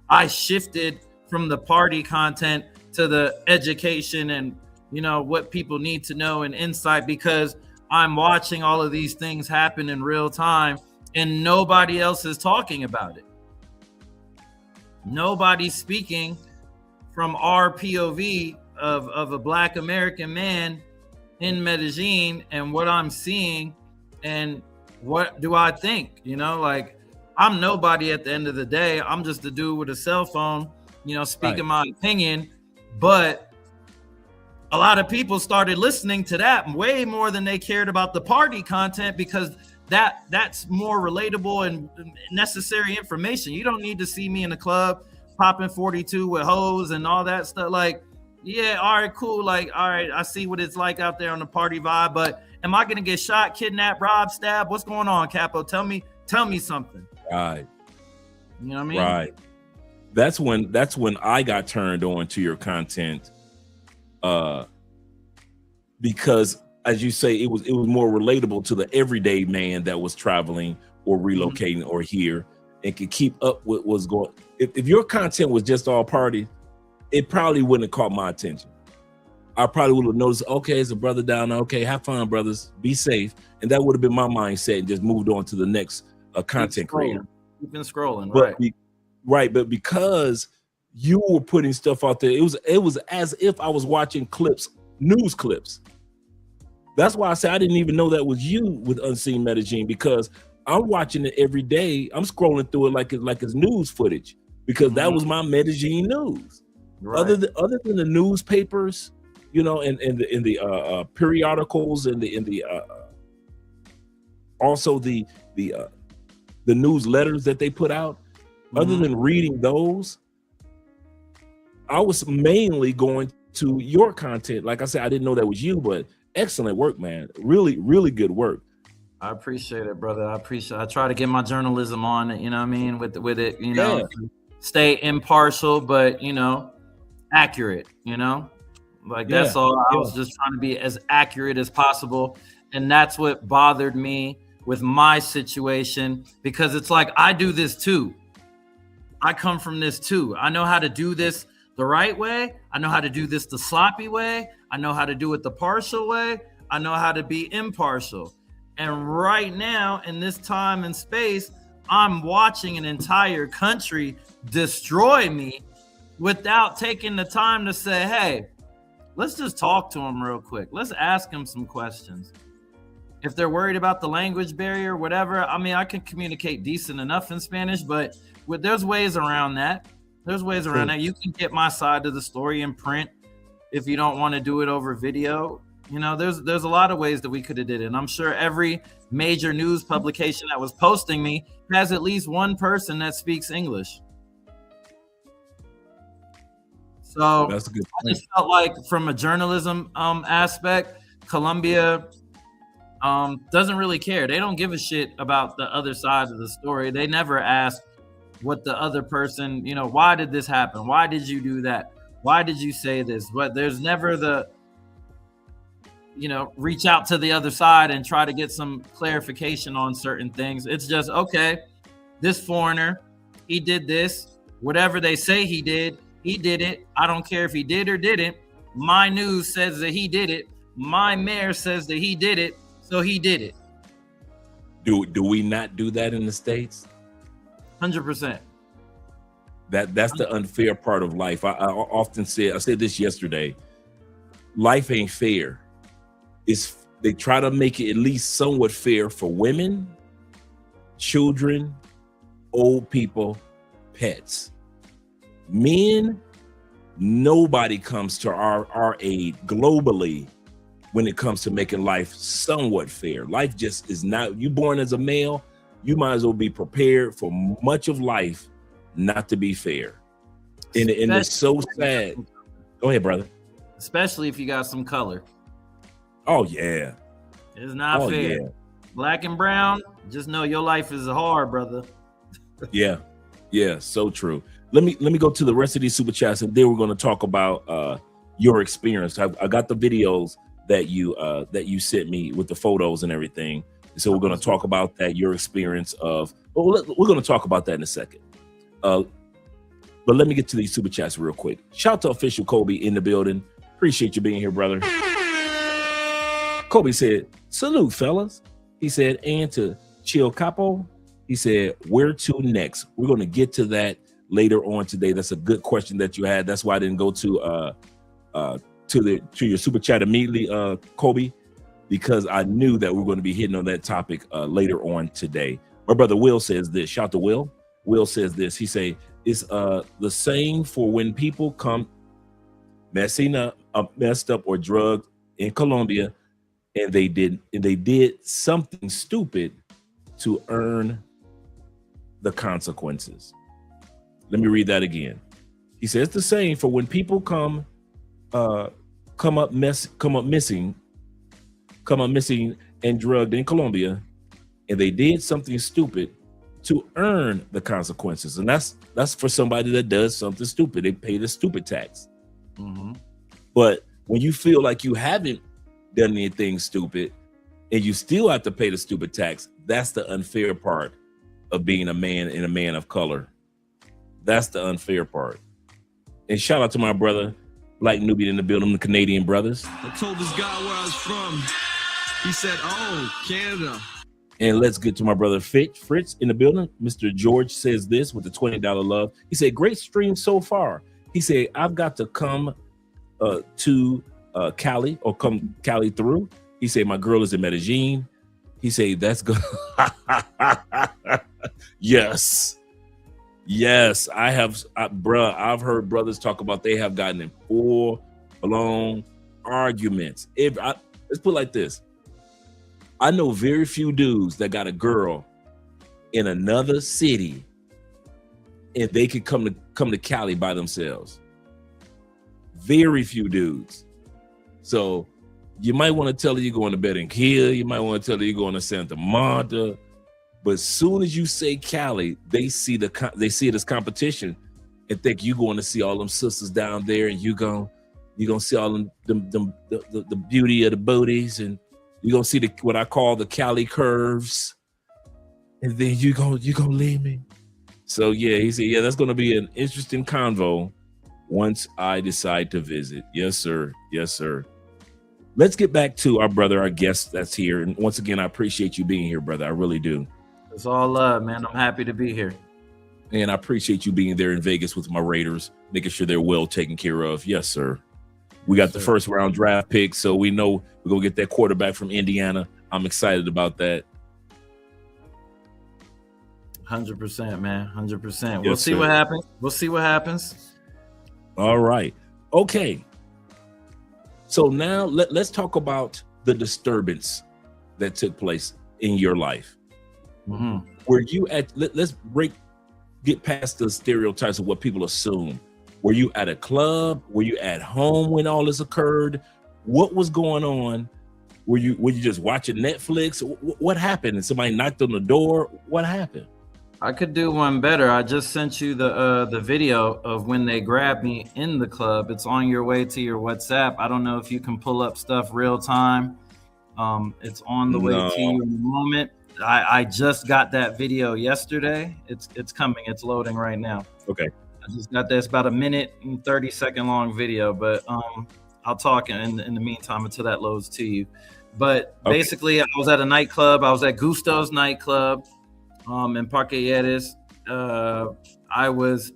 I shifted from the party content to the education and, what people need to know and insight, because I'm watching all of these things happen in real time and nobody else is talking about it. Nobody's speaking from our POV of a Black American man in Medellin and what I'm seeing and what do I think, like I'm nobody at the end of the day. I'm just a dude with a cell phone, speaking my opinion, but a lot of people started listening to that way more than they cared about the party content, because that's more relatable and necessary information. You don't need to see me in the club popping 42 with hoes and all that stuff. Like, yeah, all right, cool. Like, all right, I see what it's like out there on the party vibe, but am I gonna get shot, kidnapped, robbed, stabbed? What's going on, Capo? Tell me something. Right. You know what I mean? Right. That's when I got turned on to your content. Because as you say, it was more relatable to the everyday man that was traveling or relocating or here and could keep up with what's going. If your content was just all party, it probably wouldn't have caught my attention. I probably would have noticed, okay, it's a brother down there. Okay, have fun, brothers. Be safe. And that would have been my mindset and just moved on to the next content creator. You've been scrolling, right? But because you were putting stuff out there, it was as if I was watching news clips. That's why I say I didn't even know that was you with Unseen Medellin, because I'm watching it every day. I'm scrolling through it like it's news footage, because that was my Medellin news. Right. Other than the newspapers, and the periodicals and the also the newsletters that they put out. Other than reading those, I was mainly going to your content. Like I said, I didn't know that was you, but excellent work, man. Really, really good work. I appreciate it, brother. I try to get my journalism on it, you know what I mean? With it, stay impartial, but accurate. Like that's all. I was just trying to be as accurate as possible, and that's what bothered me with my situation, because it's like I do this too. I come from this too. I know how to do this the right way. I know how to do this the sloppy way. I know how to do it the partial way. I know how to be impartial. And right now, in this time and space, I'm watching an entire country destroy me without taking the time to say, hey, let's just talk to them real quick. Let's ask them some questions. If they're worried about the language barrier, whatever, I mean, I can communicate decent enough in Spanish, but there's ways around that. There's ways around that. You can get my side of the story in print if you don't want to do it over video. There's a lot of ways that we could have did it. And I'm sure every major news publication that was posting me has at least one person that speaks English. So that's a good point. I just felt like from a journalism aspect, Colombia doesn't really care. They don't give a shit about the other side of the story. They never ask what the other person, why did this happen? Why did you do that? Why did you say this? But there's never the, reach out to the other side and try to get some clarification on certain things. It's just, okay, this foreigner, he did this. Whatever they say he did it. I don't care if he did or didn't. My news says that he did it. My mayor says that he did it. So he did it. Do we not do that in the States? 100%. That's the unfair part of life. I often say, I said this yesterday, life ain't fair. They try to make it at least somewhat fair for women, children, old people, pets. Men, nobody comes to our aid globally when it comes to making life somewhat fair. Life just is not, you born as a male, you might as well be prepared for much of life not to be fair. And it's so sad. Go ahead, brother. Especially if you got some color. Oh, yeah. It's not fair. Yeah. Black and brown, just know your life is hard, brother. Yeah, so true. Let me go to the rest of these super chats, and then we're going to talk about your experience. I got the videos that you sent me with the photos and everything. So we're going to talk about that, your experience of. Well, we're going to talk about that in a second. But let me get to these super chats real quick. Shout out to official Kobe in the building. Appreciate you being here, brother. Kobe said, "Salute, fellas." He said, and to Chill Capo, he said, "Where to next?" We're going to get to that later on today. That's a good question that you had. That's why I didn't go to your super chat immediately, Kobe, because I knew that we were going to be hitting on that topic later on today. My brother Will says this. Shout to Will. Will says this. He say, "It's the same for when people come messed up or drugged in Colombia, and they did something stupid to earn the consequences." Let me read that again. He says the same for when people come missing and drugged in Colombia, and they did something stupid to earn the consequences. And that's for somebody that does something stupid. They pay the stupid tax. Mm-hmm. But when you feel like you haven't done anything stupid and you still have to pay the stupid tax, that's the unfair part of being a man and a man of color. That's the unfair part. And shout out to my brother, Black Nubian in the building, the Canadian brothers. I told this guy where I was from. He said, "Oh, Canada." And let's get to my brother Fritz in the building. Mr. George says this with the $20 love. He said, "Great stream so far." He said, "I've got to come to Cali or come Cali through." He said, "My girl is in Medellin." He said, "That's good." Yes, I've heard brothers talk about they have gotten in full-blown arguments. Let's put it like this. I know very few dudes that got a girl in another city and they could come to Cali by themselves. Very few dudes. So you might want to tell her you're going to Bedding Hill. You might want to tell her you're going to Santa Marta. But as soon as you say Cali, they see it as competition. and think you going to see all them sisters down there, and you gonna see all the beauty of the booties, and you gonna see what I call the Cali curves, and then you gonna leave me. So yeah, he said, yeah, that's gonna be an interesting convo once I decide to visit. Yes, sir. Yes, sir. Let's get back to our brother, our guest that's here. And once again, I appreciate you being here, brother. I really do. It's all love, man. I'm happy to be here. And I appreciate you being there in Vegas with my Raiders, making sure they're well taken care of. Yes, sir. We got the first round draft pick, so we know we're going to get that quarterback from Indiana. I'm excited about that. 100%, man. 100%. Yes, We'll see sir. what happens. We'll see what happens. All right. Okay. So now let's talk about the disturbance that took place in your life. Mm-hmm. Were you at, let's get past the stereotypes of what people assume. Were you at a club? Were you at home when all this occurred? What was going on? Were you just watching Netflix? What happened? And somebody knocked on the door? What happened? I could do one better. I just sent you the video of when they grabbed me in the club. It's on your way to your WhatsApp. I don't know if you can pull up stuff real time. It's on the way to you in a moment. I just got that video yesterday. It's coming. It's loading right now. Okay. I just got this about a minute and 30-second long video, but I'll talk in the meantime until that loads to you. But basically, I was at a nightclub. I was at Gusto's nightclub in Parque Yeres. I was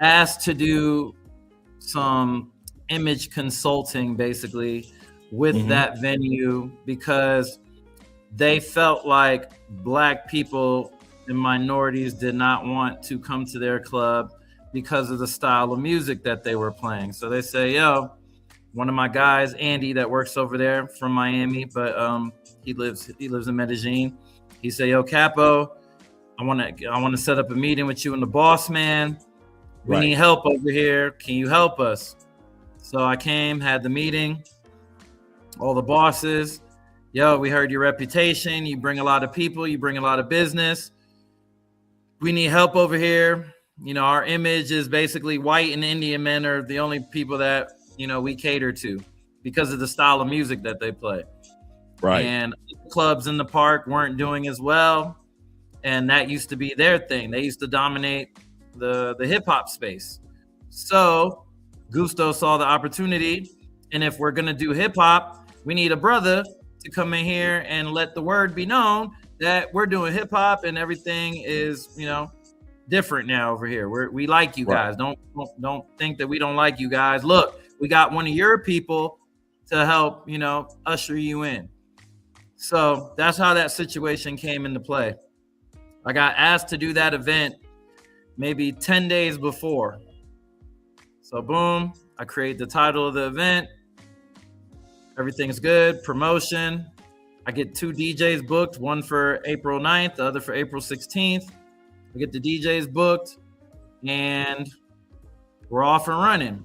asked to do some image consulting, basically, with that venue because they felt like Black people and minorities did not want to come to their club because of the style of music that they were playing. So they say, yo, one of my guys, Andy, that works over there from Miami, but he lives in Medellin. He said, yo, Capo, I want to set up a meeting with you and the boss man. We need help over here. Can you help us? So I came, had the meeting, all the bosses. Yo, we heard your reputation. You bring a lot of people. You bring a lot of business. We need help over here. You know, our image is basically white and Indian men are the only people that, you know, we cater to because of the style of music that they play. Right. And clubs in the park weren't doing as well. And that used to be their thing. They used to dominate the hip hop space. So Gusto saw the opportunity. And if we're going to do hip hop, we need a brother to come in here and let the word be known that we're doing hip hop and everything is, you know, different now over here. We like you guys. Don't think that we don't like you guys. Look, we got one of your people to help, you know, usher you in. So that's how that situation came into play. I got asked to do that event maybe 10 days before. So boom, I create the title of the event. Everything's good, promotion. I get 2 DJs booked, one for April 9th, the other for April 16th. I get the DJs booked and we're off and running.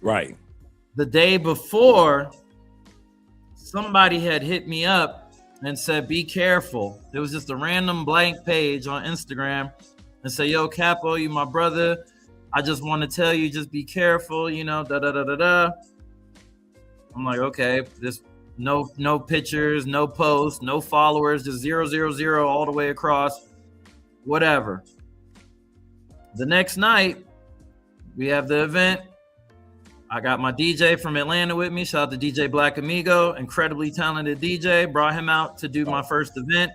Right. The day before, somebody had hit me up and said, be careful. It was just a random blank page on Instagram and say, yo, Capo, you my brother. I just want to tell you, just be careful, you know, da-da-da-da-da. I'm like, okay, this no pictures, no posts, no followers, just 000 all the way across, whatever. The next night, we have the event. I got my DJ from Atlanta with me. Shout out to DJ Black Amigo, incredibly talented DJ. Brought him out to do my first event.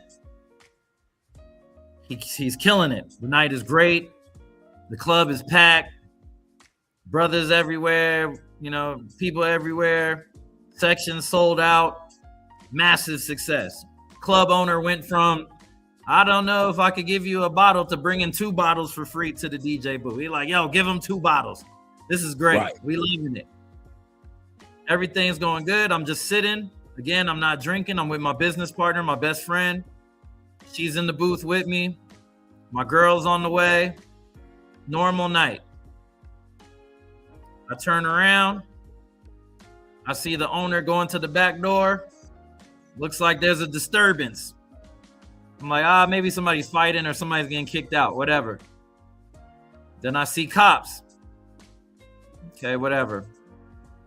He's killing it. The night is great. The club is packed. Brothers everywhere, you know, people everywhere. Sections sold out. Massive success. Club owner went from, I don't know if I could give you a bottle to bringing 2 bottles for free to the DJ booth. He like, yo, give him 2 bottles. This is great. Right. We loving it. Everything's going good. I'm just sitting. Again, I'm not drinking. I'm with my business partner, my best friend. She's in the booth with me. My girl's on the way. Normal night. I turn around. I see the owner going to the back door. Looks like there's a disturbance. I'm like, maybe somebody's fighting or somebody's getting kicked out, whatever. Then I see cops. Okay, whatever.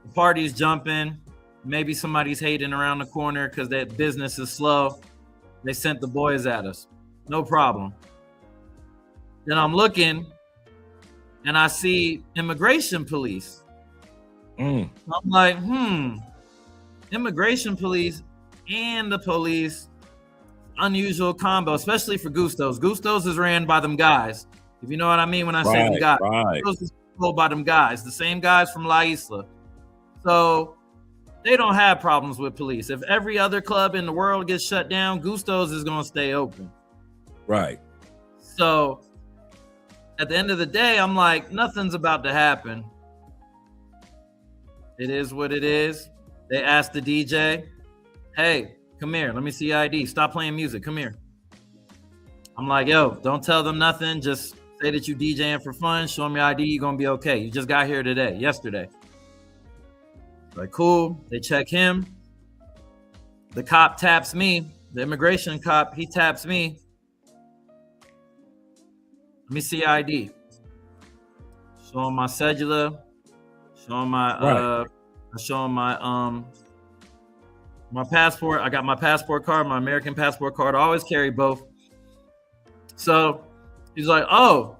The party's jumping. Maybe somebody's hating around the corner because that business is slow. They sent the boys at us. No problem. Then I'm looking and I see immigration police. I'm like, immigration police and the police, unusual combo, especially for Gustos. Gustos is ran by them guys. If you know what I mean when I say them guys. Gustos is controlled by them guys, the same guys from La Isla. So they don't have problems with police. If every other club in the world gets shut down, Gustos is going to stay open. Right. So at the end of the day, I'm like, nothing's about to happen. It is what it is. They asked the DJ, hey, come here. Let me see your ID. Stop playing music. Come here. I'm like, yo, don't tell them nothing. Just say that you DJing for fun. Show them your ID. You're going to be okay. You just got here yesterday. Like, cool. They check him. The cop taps me. The immigration cop, he taps me. Let me see your ID. Show him my cedula. Show him my my passport. I got my passport card, my American passport card. I always carry both. So he's like, oh,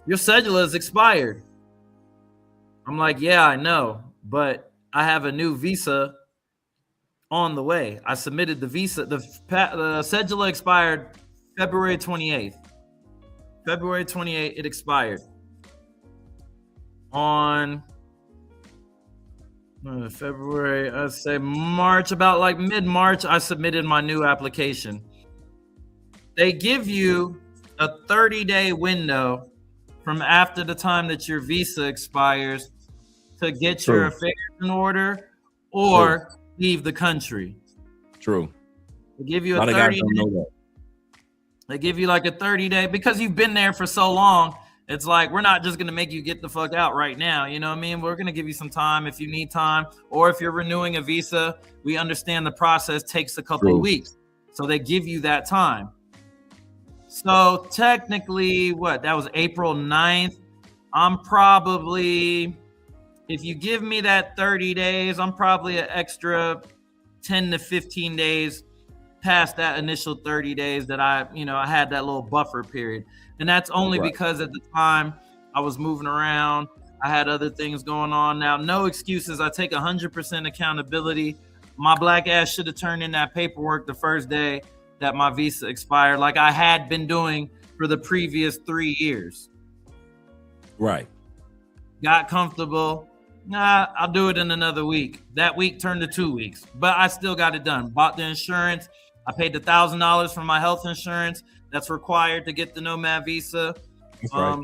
your cedula is expired. I'm like, yeah, I know, but I have a new visa on the way. I submitted the visa. The cedula expired February 28th. February 28th, it expired. On February, I'd say March, about like mid-March, I submitted my new application. They give you a 30-day window from after the time that your visa expires to get your affairs in order or leave the country. True. They give you a 30-day. They give you like a 30-day because you've been there for so long. It's like, we're not just going to make you get the fuck out right now. You know what I mean? We're going to give you some time if you need time. Or if you're renewing a visa, we understand the process takes a couple of weeks. So they give you that time. So technically, that was April 9th. I'm probably, if you give me that 30 days, I'm probably an extra 10 to 15 days past that initial 30 days that I had that little buffer period. And that's only because at the time I was moving around. I had other things going on. Now, no excuses. I take 100% accountability. My black ass should have turned in that paperwork the first day that my visa expired, like I had been doing for the previous 3 years. Right. Got comfortable. Nah, I'll do it in another week. That week turned to 2 weeks, but I still got it done. Bought the insurance. I paid the $1,000 for my health insurance that's required to get the Nomad visa. I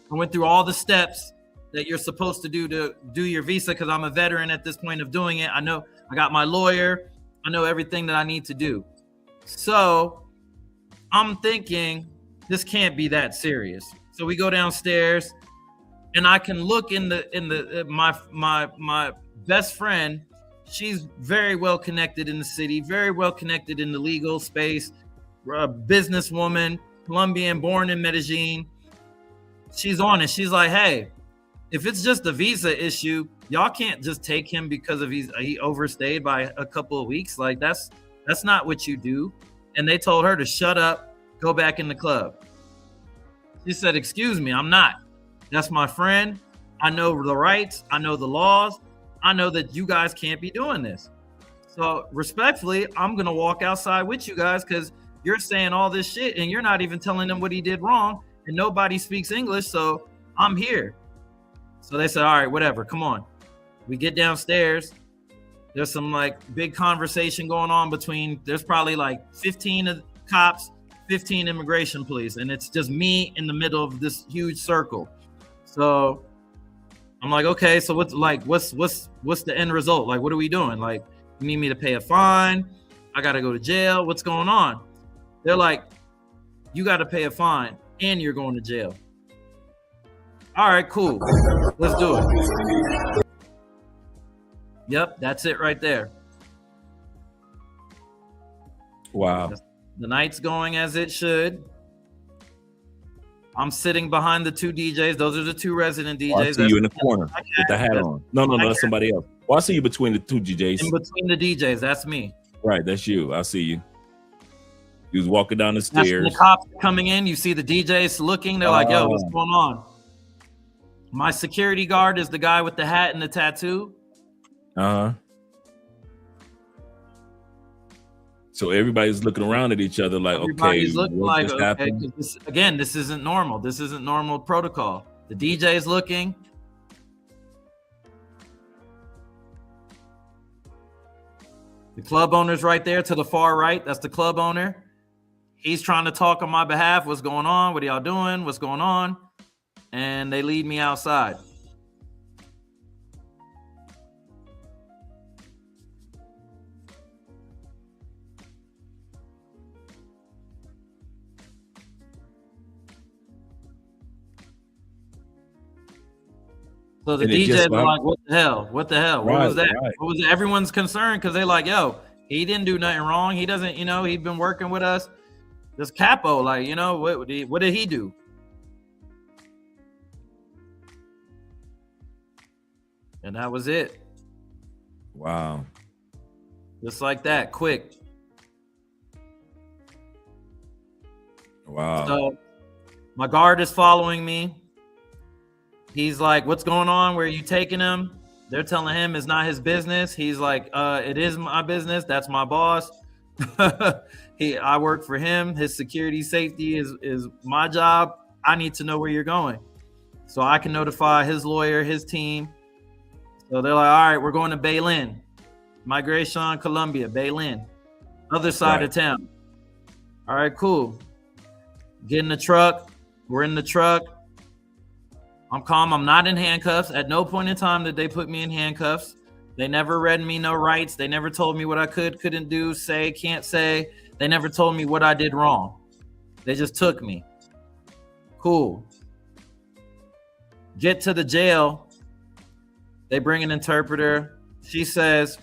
went through all the steps that you're supposed to do your visa because I'm a veteran at this point of doing it. I know I got my lawyer. I know everything that I need to do. So I'm thinking this can't be that serious. So we go downstairs and I can look in my best friend. She's very well connected in the city, very well connected in the legal space, a businesswoman, Colombian, born in Medellin. She's on it. She's like, hey, if it's just a visa issue, y'all can't just take him because of he overstayed by a couple of weeks. Like that's not what you do. And they told her to shut up, go back in the club. She said, excuse me, I'm not. That's my friend. I know the rights. I know the laws. I know that you guys can't be doing this. So respectfully, I'm going to walk outside with you guys because you're saying all this shit and you're not even telling him what he did wrong and nobody speaks English. So I'm here. So they said, all right, whatever. Come on. We get downstairs. There's some like big conversation going on there's probably like 15 cops, 15 immigration police. And it's just me in the middle of this huge circle. So I'm like, okay, so what's the end result? Like, what are we doing? Like, you need me to pay a fine? I got to go to jail. What's going on? They're like, you got to pay a fine and you're going to jail. All right, cool. Let's do it. Yep, that's it right there. Wow. The night's going as it should. I'm sitting behind the two DJs. Those are the two resident DJs. I see you in the corner with the hat on. No, that's somebody else. Well, I see you between the two DJs. In between the DJs, that's me. Right, that's you. I see you. You was walking down the stairs. The cops coming in. You see the DJs looking. They're like, yo, what's going on? My security guard is the guy with the hat and the tattoo. So everybody's looking around at each other like, everybody's okay, what just happened? This isn't normal. This isn't normal protocol. The DJ is looking. The club owner's right there to the far right. That's the club owner. He's trying to talk on my behalf. What's going on? What are y'all doing? What's going on? And they lead me outside. So the DJs were like, what the hell? What the hell? What was that? Right. What was it? Everyone's concerned because they're like, yo, he didn't do nothing wrong. He doesn't, he'd been working with us. This Capo, like, what did he do? And that was it. Wow. Just like that, quick. Wow. So my guard is following me. He's like, what's going on? Where are you taking him? They're telling him it's not his business. He's like, it is my business. That's my boss. I work for him. His security safety is my job. I need to know where you're going so I can notify his lawyer, his team. So they're like, all right, we're going to Baylin. Migration, Colombia, Baylin. Other side of town. All right, cool. Get in the truck. We're in the truck. I'm calm. I'm not in handcuffs. At no point in time did they put me in handcuffs. They never read me no rights. They never told me what I couldn't do, say, can't say. They never told me what I did wrong. They just took me. Cool. Get to the jail. They bring an interpreter. She says,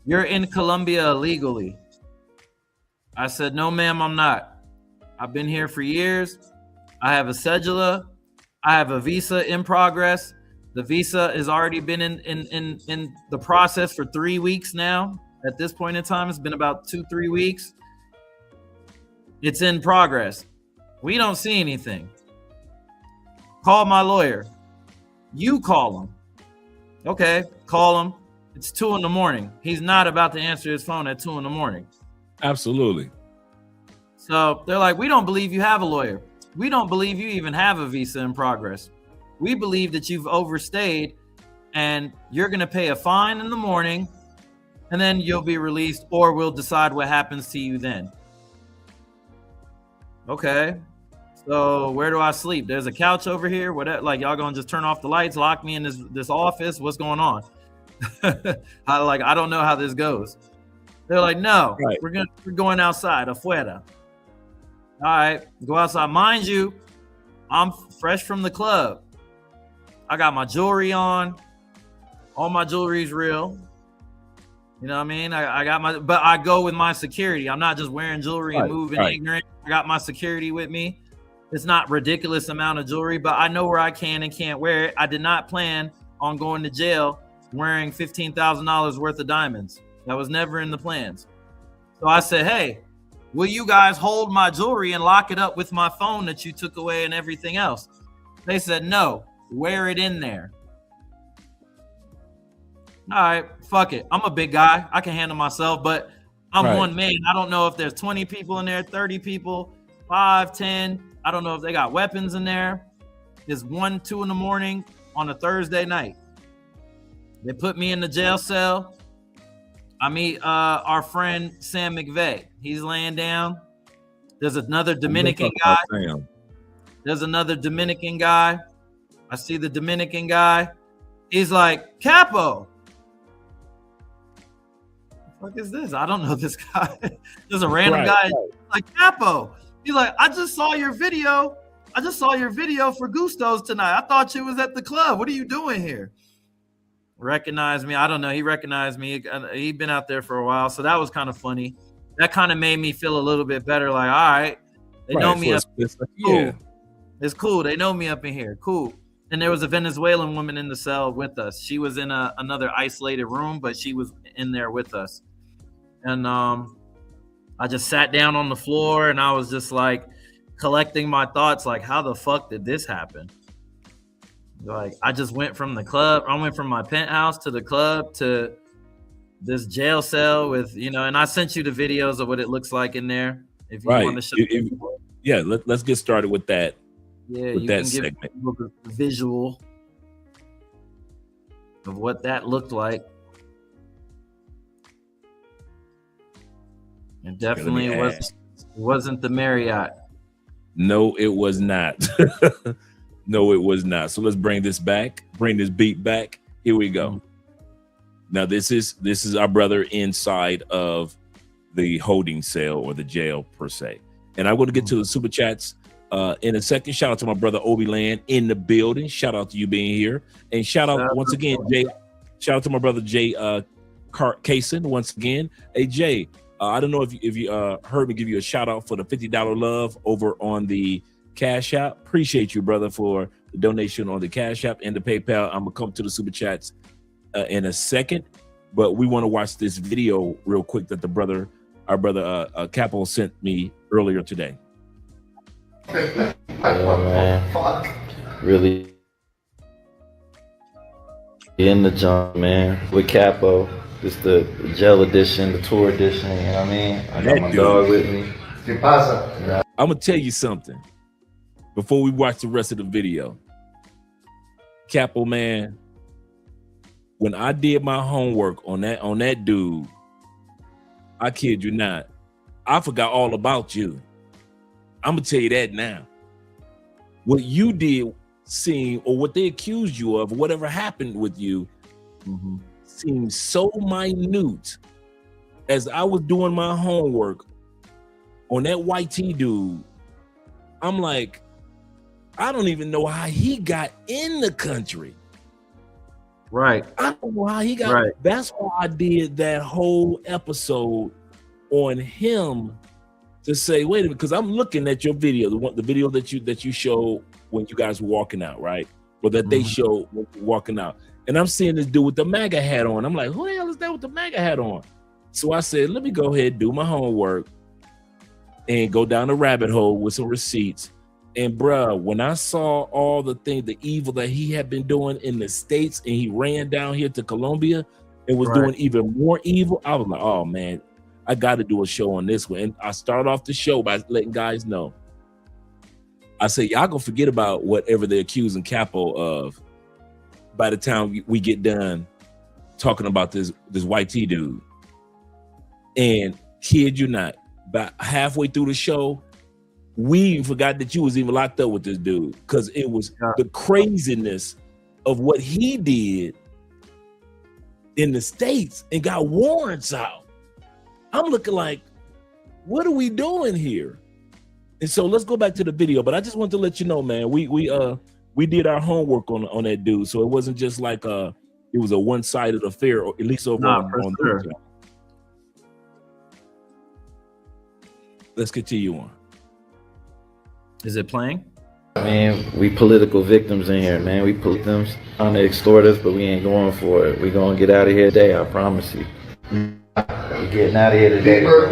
you're in Colombia illegally. I said, no, ma'am, I'm not. I've been here for years. I have a cedula. I have a visa in progress. The visa has already been in the process for 3 weeks now. At this point in time, it's been about 2-3 weeks. It's in progress. We don't see anything. Call my lawyer. You call him. Okay, call him. It's 2 a.m. He's not about to answer his phone at 2 a.m. Absolutely. So they're like, we don't believe you have a lawyer. We don't believe you even have a visa in progress. We believe that you've overstayed and you're going to pay a fine in the morning and then you'll be released, or we'll decide what happens to you then. Okay. So where do I sleep? There's a couch over here. What, like, y'all gonna just turn off the lights, lock me in this office? What's going on? I don't know how this goes. They're like, no, we're going outside, afuera. All right, go outside. Mind you, I'm fresh from the club. I got my jewelry on. All my jewelry is real. You know what I mean? I got but I go with my security. I'm not just wearing jewelry and moving ignorant. I got my security with me. It's not ridiculous amount of jewelry, but I know where I can and can't wear it. I did not plan on going to jail wearing $15,000 worth of diamonds. That was never in the plans. So I said, hey, will you guys hold my jewelry and lock it up with my phone that you took away and everything else? They said, no, wear it in there. All right, fuck it. I'm a big guy. I can handle myself, but I'm one man. I don't know if there's 20 people in there, 30 people, 5, 10. I don't know if they got weapons in there. It's 1, 2 in the morning on a Thursday night. They put me in the jail cell. I meet our friend Sam McVeigh. He's laying down. There's another Dominican guy. There's another Dominican guy. I see the Dominican guy. He's like, Capo. What the fuck is this? I don't know this guy. There's a random guy like, Capo. He's like, I just saw your video. I just saw your video for Gusto's tonight. I thought you was at the club. What are you doing here? Recognized me. I don't know. He recognized me. He'd been out there for a while. So that was kind of funny. That kind of made me feel a little bit better. Like, all right, they know me. Cool. It's cool. They know me up in here. Cool. And there was a Venezuelan woman in the cell with us. She was in another isolated room, but she was in there with us. And I just sat down on the floor and I was just like collecting my thoughts, like, how the fuck did this happen? Like, I just went from the club. I went from my penthouse to the club to this jail cell with, and I sent you the videos of what it looks like in there. If you want to show yeah, let's get started with that. Yeah, with you that can segment. give a visual of what that looked like. It definitely wasn't the Marriott. No, it was not. No, it was not. So let's bring this back. Bring this beat back. Here we go. Now this is our brother inside of the holding cell or the jail per se. And I'm going to get to the super chats in a second. Shout out to my brother Obi Land in the building. Shout out to you being here. And shout out once again, Jay. Shout out to my brother Jay Kaysen once again. Hey Jay, I don't know if you heard me give you a shout out for the $50 love over on the Cash App. Appreciate you, brother, for the donation on the Cash App and the PayPal. I'm gonna come to the super chats in a second, but we want to watch this video real quick that our brother Capo sent me earlier today. Yeah, man. Really in the jump, man, with Capo. It's the jail edition, the tour edition, you know what I mean? I got my dog with me. I'm gonna tell you something before we watch the rest of the video. Capo, man, when I did my homework on that dude, I kid you not, I forgot all about you. I'm gonna tell you that now. What you did seem, or what they accused you of, or whatever happened with you, seemed so minute. As I was doing my homework on that white tee dude, I'm like, I don't even know how he got in the country. Right. I don't know how he got. Right. That's why I did that whole episode on him, to say, wait a minute, because I'm looking at your video, the video that you showed when you guys were walking out, right? Or that they showed when you were walking out. And I'm seeing this dude with the MAGA hat on. I'm like, who the hell is that with the MAGA hat on? So I said, let me go ahead and do my homework and go down the rabbit hole with some receipts. And bruh, when I saw all the things, the evil that he had been doing in the States, and he ran down here to Colombia and was doing even more evil, I was like, oh man, I got to do a show on this one. And I started off the show by letting guys know. I said, y'all gonna forget about whatever they're accusing Capo of by the time we get done talking about this white tee dude. And kid you not, about halfway through the show, we forgot that you was even locked up with this dude, because it was the craziness of what he did in the States and got warrants out. I'm looking like, what are we doing here? And so let's go back to the video. But I just want to let you know, man, we did our homework on that dude. So it wasn't just like it was a one-sided affair, or at least over on sure. Let's continue on. Is it playing? I mean, we political victims in here, man. We victims trying to extort us, but we ain't going for it. We gonna get out of here today, I promise you. We're getting out of here today. So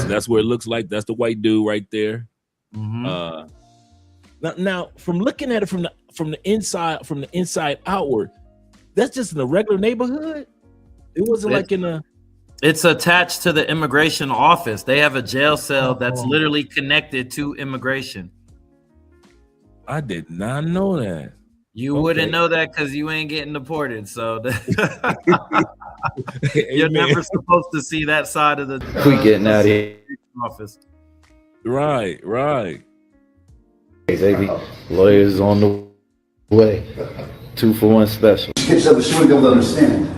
that's where it looks like. That's the white dude right there. Now, from looking at it from the inside outward, that's just in a regular neighborhood. It wasn't like in a. It's attached to the immigration office. They have a jail cell that's literally connected to immigration. I did not know that. You wouldn't know that because you ain't getting deported. So you're never supposed to see that side of the we getting out of here. Office. Right. Hey, baby, lawyers on the way. 2-for-1 special. Kids have a swing of understanding.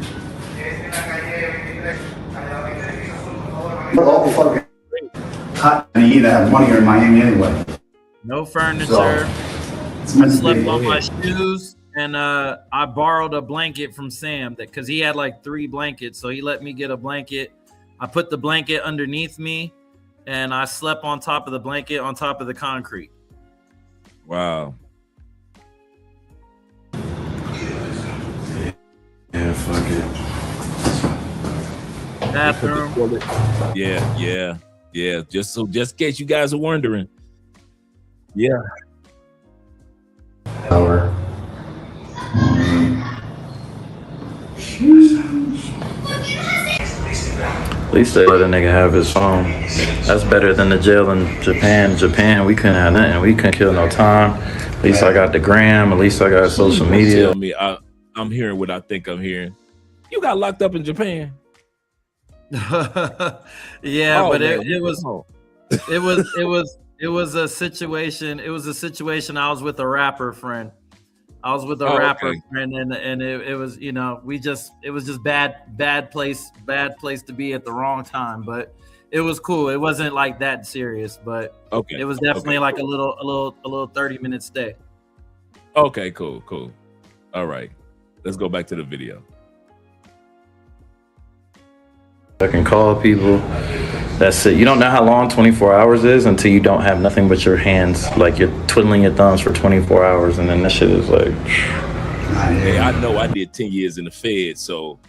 We're all fucking hot, and you either have money or in Miami anyway. No furniture. I slept on my shoes, and I borrowed a blanket from Sam because he had like 3 blankets, so he let me get a blanket. I put the blanket underneath me, and I slept on top of the blanket on top of the concrete. Wow. Yeah, fuck it. Bathroom. Yeah. Just in case you guys are wondering. Yeah. Power. At least they let a nigga have his phone. That's better than the jail in Japan. Japan, we couldn't have nothing. We couldn't kill no time. At least I got the gram. At least I got social media. Tell me, I'm hearing what I think I'm hearing. You got locked up in Japan. Yeah, Oh, but man, it was a situation. It was a situation. I was with a rapper friend. Okay. Friend, and it was, you know, it was just bad place to be at the wrong time. But it was cool. It wasn't like that serious, but Okay. it was definitely like a little 30-minute stay. Okay, cool. All right. Let's go back to the video. I can call people. That's it. You don't know how long 24 hours is until you don't have nothing but your hands. Like you're twiddling your thumbs for 24 hours, and then that shit is like. Hey, I know I did 10 years in the Fed, so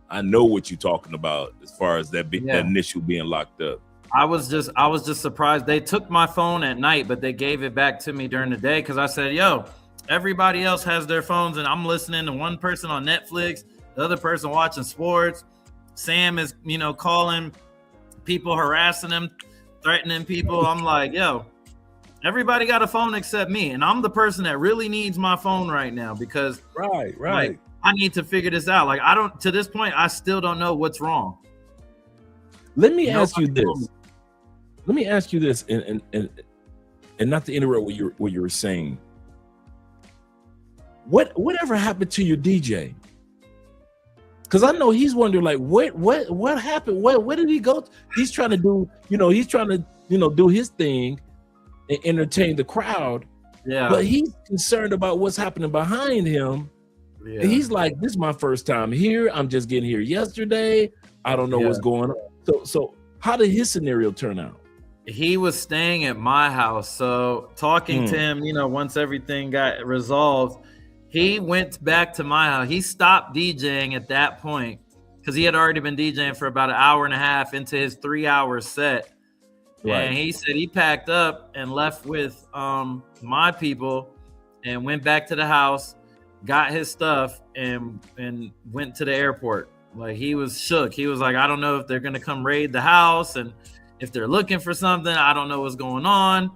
I know what you're talking about as far as that initial being locked up. I was just surprised. They took my phone at night, but they gave it back to me during the day because I said, yo, everybody else has their phones, and I'm listening to one person on Netflix, the other person watching sports. Sam is, you know, calling people, harassing them, threatening people. I'm like, yo, everybody got a phone except me. And I'm the person that really needs my phone right now because right. Like, I need to figure this out. Like, to this point, I still don't know what's wrong. Let me ask you this, and not to interrupt what you were saying. Whatever happened to your DJ? Because I know he's wondering, like, what happened? Where did he go? He's trying to do, do his thing and entertain the crowd. Yeah. But he's concerned about what's happening behind him. Yeah. And he's like, this is my first time here. I'm just getting here yesterday. I don't know what's going on. So how did his scenario turn out? He was staying at my house. So talking to him, once everything got resolved, he went back to my house. He stopped DJing at that point because he had already been DJing for about an hour and a half into his 3-hour set. Right. And he said he packed up and left with my people and went back to the house, got his stuff, and went to the airport. Like, he was shook. He was like, I don't know if they're going to come raid the house, and if they're looking for something, I don't know what's going on.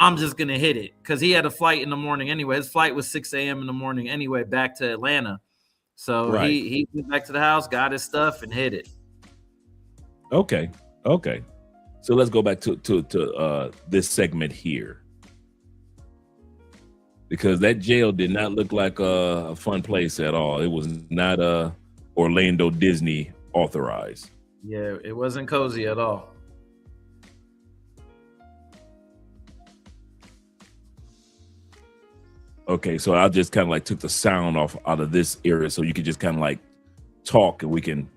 I'm just going to hit it because he had a flight in the morning anyway. His flight was 6 a.m. in the morning anyway, back to Atlanta. So he went back to the house, got his stuff, and hit it. Okay. So let's go back to this segment here. Because that jail did not look like a fun place at all. It was not Orlando Disney authorized. Yeah, it wasn't cozy at all. Okay, so I just kind of like took the sound out of this area so you could just kind of like talk and we can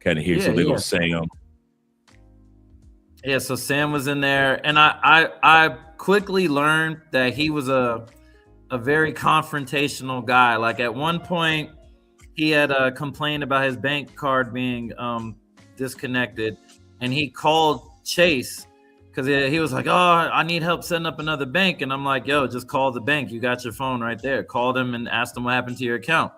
kind of hear. So they're gonna sing. Yeah, so Sam was in there, and I quickly learned that he was a very confrontational guy. Like, at one point, he had complained about his bank card being disconnected, and he called Chase because he was like, oh, I need help setting up another bank. And I'm like, yo, just call the bank. You got your phone right there. Call them and ask them what happened to your account.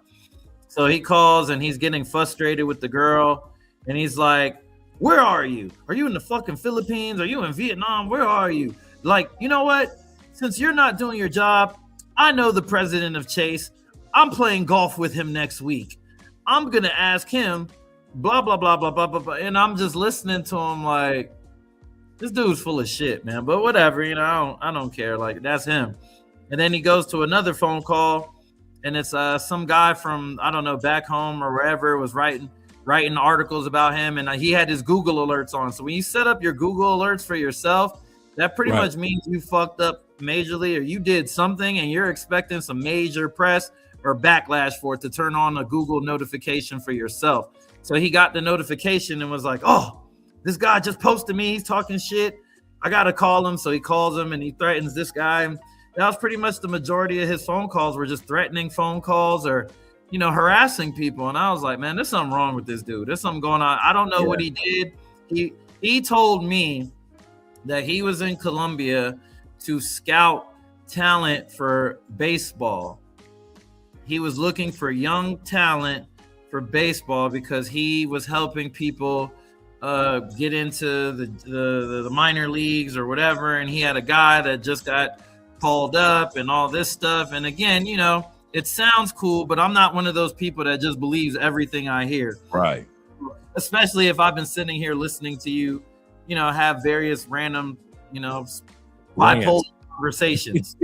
So he calls, and he's getting frustrated with the girl, and he's like, where are you? Are you in the fucking Philippines? Are you in Vietnam? Where are you? Like, you know what? Since you're not doing your job, I know the president of Chase. I'm playing golf with him next week. I'm going to ask him, blah, blah, blah, blah, blah, blah, blah. And I'm just listening to him like, this dude's full of shit, man. But whatever, I don't care. Like, that's him. And then he goes to another phone call, and it's some guy from, I don't know, back home or wherever, was writing articles about him, and he had his Google alerts on. So when you set up your Google alerts for yourself, that pretty much means you fucked up majorly, or you did something and you're expecting some major press or backlash for it to turn on a Google notification for yourself. So he got the notification and was like, oh, this guy just posted me. He's talking shit. I got to call him. So he calls him and he threatens this guy. that was pretty much the majority of his phone calls were just threatening phone calls or, you know, harassing people. And I was like, man, there's something wrong with this dude. There's something going on. I don't know what he did. He told me that he was in Colombia to scout talent for baseball. He was looking for young talent for baseball because he was helping people get into the minor leagues or whatever. And he had a guy that just got called up and all this stuff. And again, you know, it sounds cool, but I'm not one of those people that just believes everything I hear. Right. Especially if I've been sitting here listening to you, you know, have various random, you know, bipolar conversations.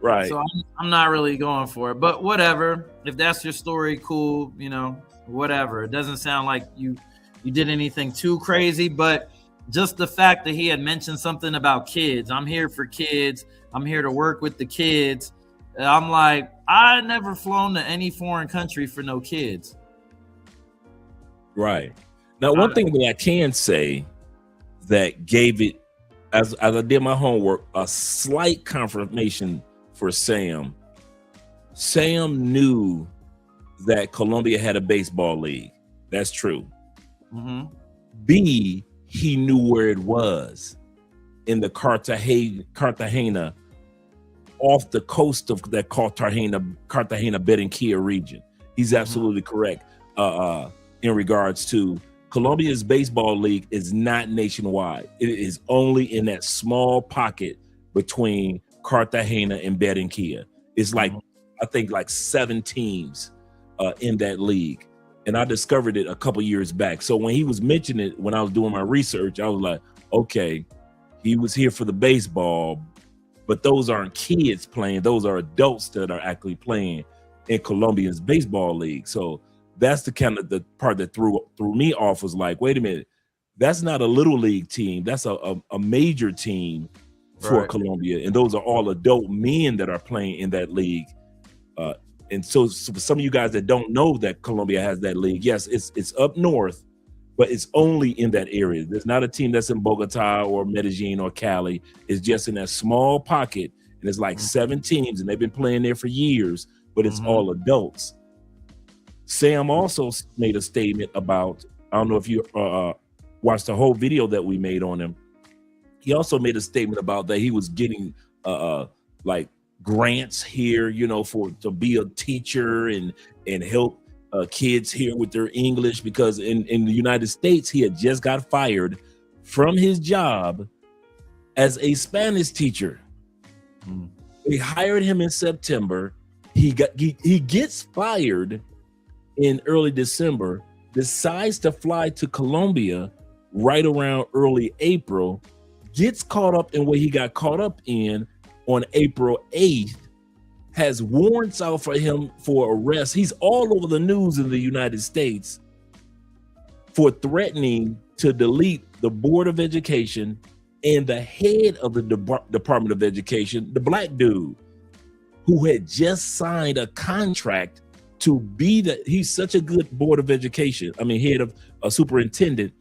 Right. So I'm not really going for it, but whatever. If that's your story, cool. You know, whatever. It doesn't sound like you did anything too crazy, but just the fact that he had mentioned something about kids. I'm here for kids. I'm here to work with the kids. I'm like, I never flown to any foreign country for no kids. Right. Now, one thing that I can say that gave it, as I did my homework, a slight confirmation for Sam. Sam knew that Colombia had a baseball league. That's true. Mm-hmm. B, he knew where it was in the Cartagena, off the coast of that Cartagena, Barranquilla region. He's absolutely correct in regards to Colombia's baseball league is not nationwide. It is only in that small pocket between Cartagena and Barranquilla. It's like, I think like 7 teams in that league. And I discovered it a couple years back. So when he was mentioning it, when I was doing my research, I was like, okay, he was here for the baseball, but those aren't kids playing. Those are adults that are actually playing in Colombia's baseball league. So that's the kind of the part that threw me off, was like, wait a minute, that's not a little league team. That's a major team for Colombia. And those are all adult men that are playing in that league. And so for some of you guys that don't know that Colombia has that league, yes, it's up north, but it's only in that area. There's not a team that's in Bogota or Medellin or Cali. It's just in that small pocket. And it's like 7 teams, and they've been playing there for years, but it's all adults. Sam also made a statement about, I don't know if you watched the whole video that we made on him. He also made a statement about that he was getting like grants here, you know, to be a teacher and help kids here with their English, because in the United States, he had just got fired from his job as a Spanish teacher. They hired him in September. He gets fired in early December, decides to fly to Colombia right around early April, gets caught up in what he got caught up in on April 8th, has warrants out for him for arrest. He's all over the news in the United States for threatening to delete the Board of Education and the head of the Department of Education, the black dude who had just signed a contract to be he's such a good Board of Education, head of a superintendent,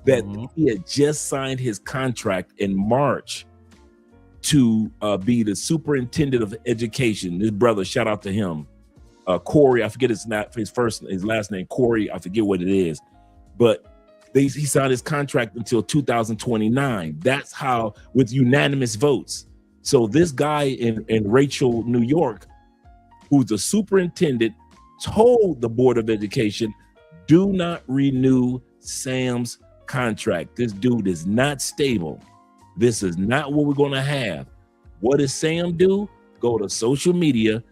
that he had just signed his contract in March to be the superintendent of education. His brother, shout out to him, Corey. I forget his last name, Corey. I forget what it is, but he signed his contract until 2029. That's how, with unanimous votes. So this guy in Rachel, New York, who's the superintendent, told the Board of Education, do not renew Sam's contract. This dude is not stable. This is not what we're going to have. What does Sam do? Go to social media,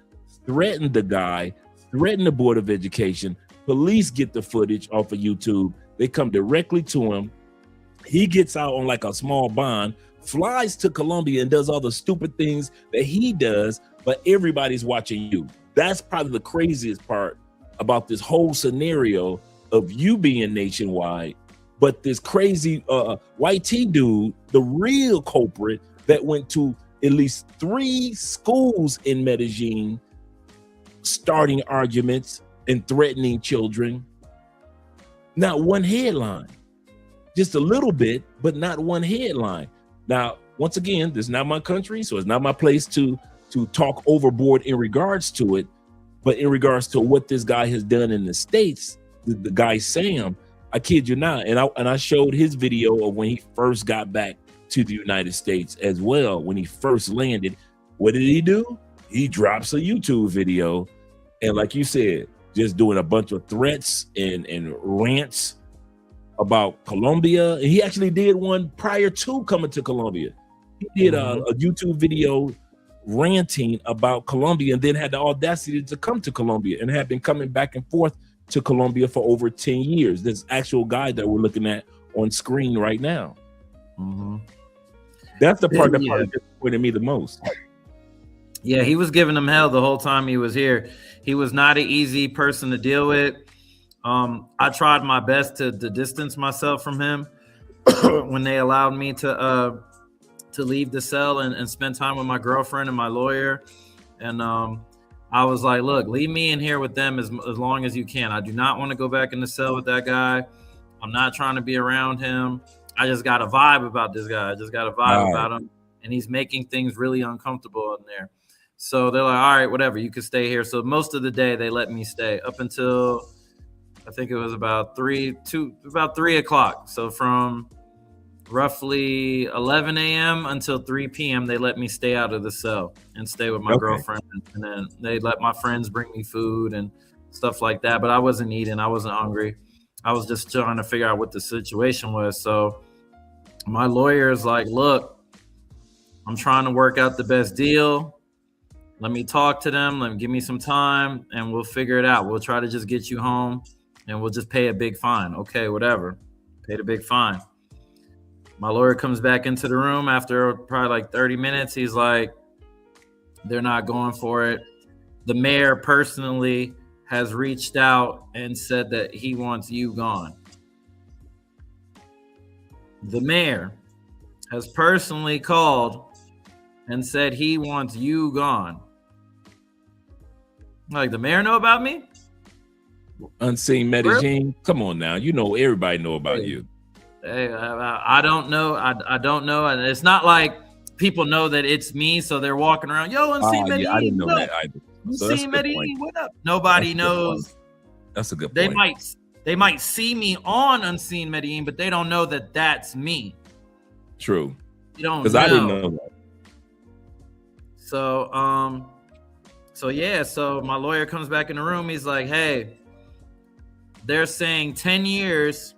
threaten the guy, threaten the Board of Education. Police get the footage off of YouTube. They come directly to him. He gets out on like a small bond, flies to Colombia and does all the stupid things that he does, but everybody's watching you. That's probably the craziest part about this whole scenario of you being nationwide. But this crazy white T dude, the real culprit that went to at least 3 schools in Medellin, starting arguments and threatening children. Not one headline, just a little bit, but not one headline. Now, once again, this is not my country, so it's not my place to talk overboard in regards to it. But in regards to what this guy has done in the States, the guy Sam, I kid you not, and I showed his video of when he first got back to the United States as well. When he first landed, what did he do? He drops a YouTube video, and like you said, just doing a bunch of threats and rants about Colombia. And he actually did one prior to coming to Colombia. He did a YouTube video ranting about Colombia, and then had the audacity to come to Colombia, and had been coming back and forth to Colombia for over 10 years. This actual guy that we're looking at on screen right now. That's the part that probably disappointed me the most. Yeah, he was giving them hell the whole time he was here. He was not an easy person to deal with. I tried my best to distance myself from him when they allowed me to leave the cell and spend time with my girlfriend and my lawyer. And I was like, look, leave me in here with them as long as you can. I do not want to go back in the cell with that guy. I'm not trying to be around him. I just got a vibe about this guy. I just got a vibe about him. And he's making things really uncomfortable in there. So they're like, all right, whatever, you can stay here. So most of the day they let me stay up until I think it was about 3 o'clock. So from roughly 11 a.m. until 3 p.m. they let me stay out of the cell and stay with my girlfriend. And then they let my friends bring me food and stuff like that. But I wasn't eating. I wasn't hungry. I was just trying to figure out what the situation was. So my lawyer is like, look, I'm trying to work out the best deal. Let me talk to them. Let me give me some time and we'll figure it out. We'll try to just get you home and we'll just pay a big fine. Okay, whatever. Pay the big fine. My lawyer comes back into the room after probably like 30 minutes. He's like, they're not going for it. The mayor personally has reached out and said that he wants you gone. The mayor has personally called and said he wants you gone. Like, the mayor know about me? Unseen Medellin. Come on now. You know, everybody know about you. Hey, I don't know. I don't know. And it's not like people know that it's me, so they're walking around, yo, Unseen Medellin. Yeah, I didn't know that either. So Unseen Medellin, what up? Nobody knows. That's a good point. They might see me on Unseen Medellin, but they don't know that that's me. True. You don't know. Because I didn't know that. So my lawyer comes back in the room. He's like, hey, they're saying 10 years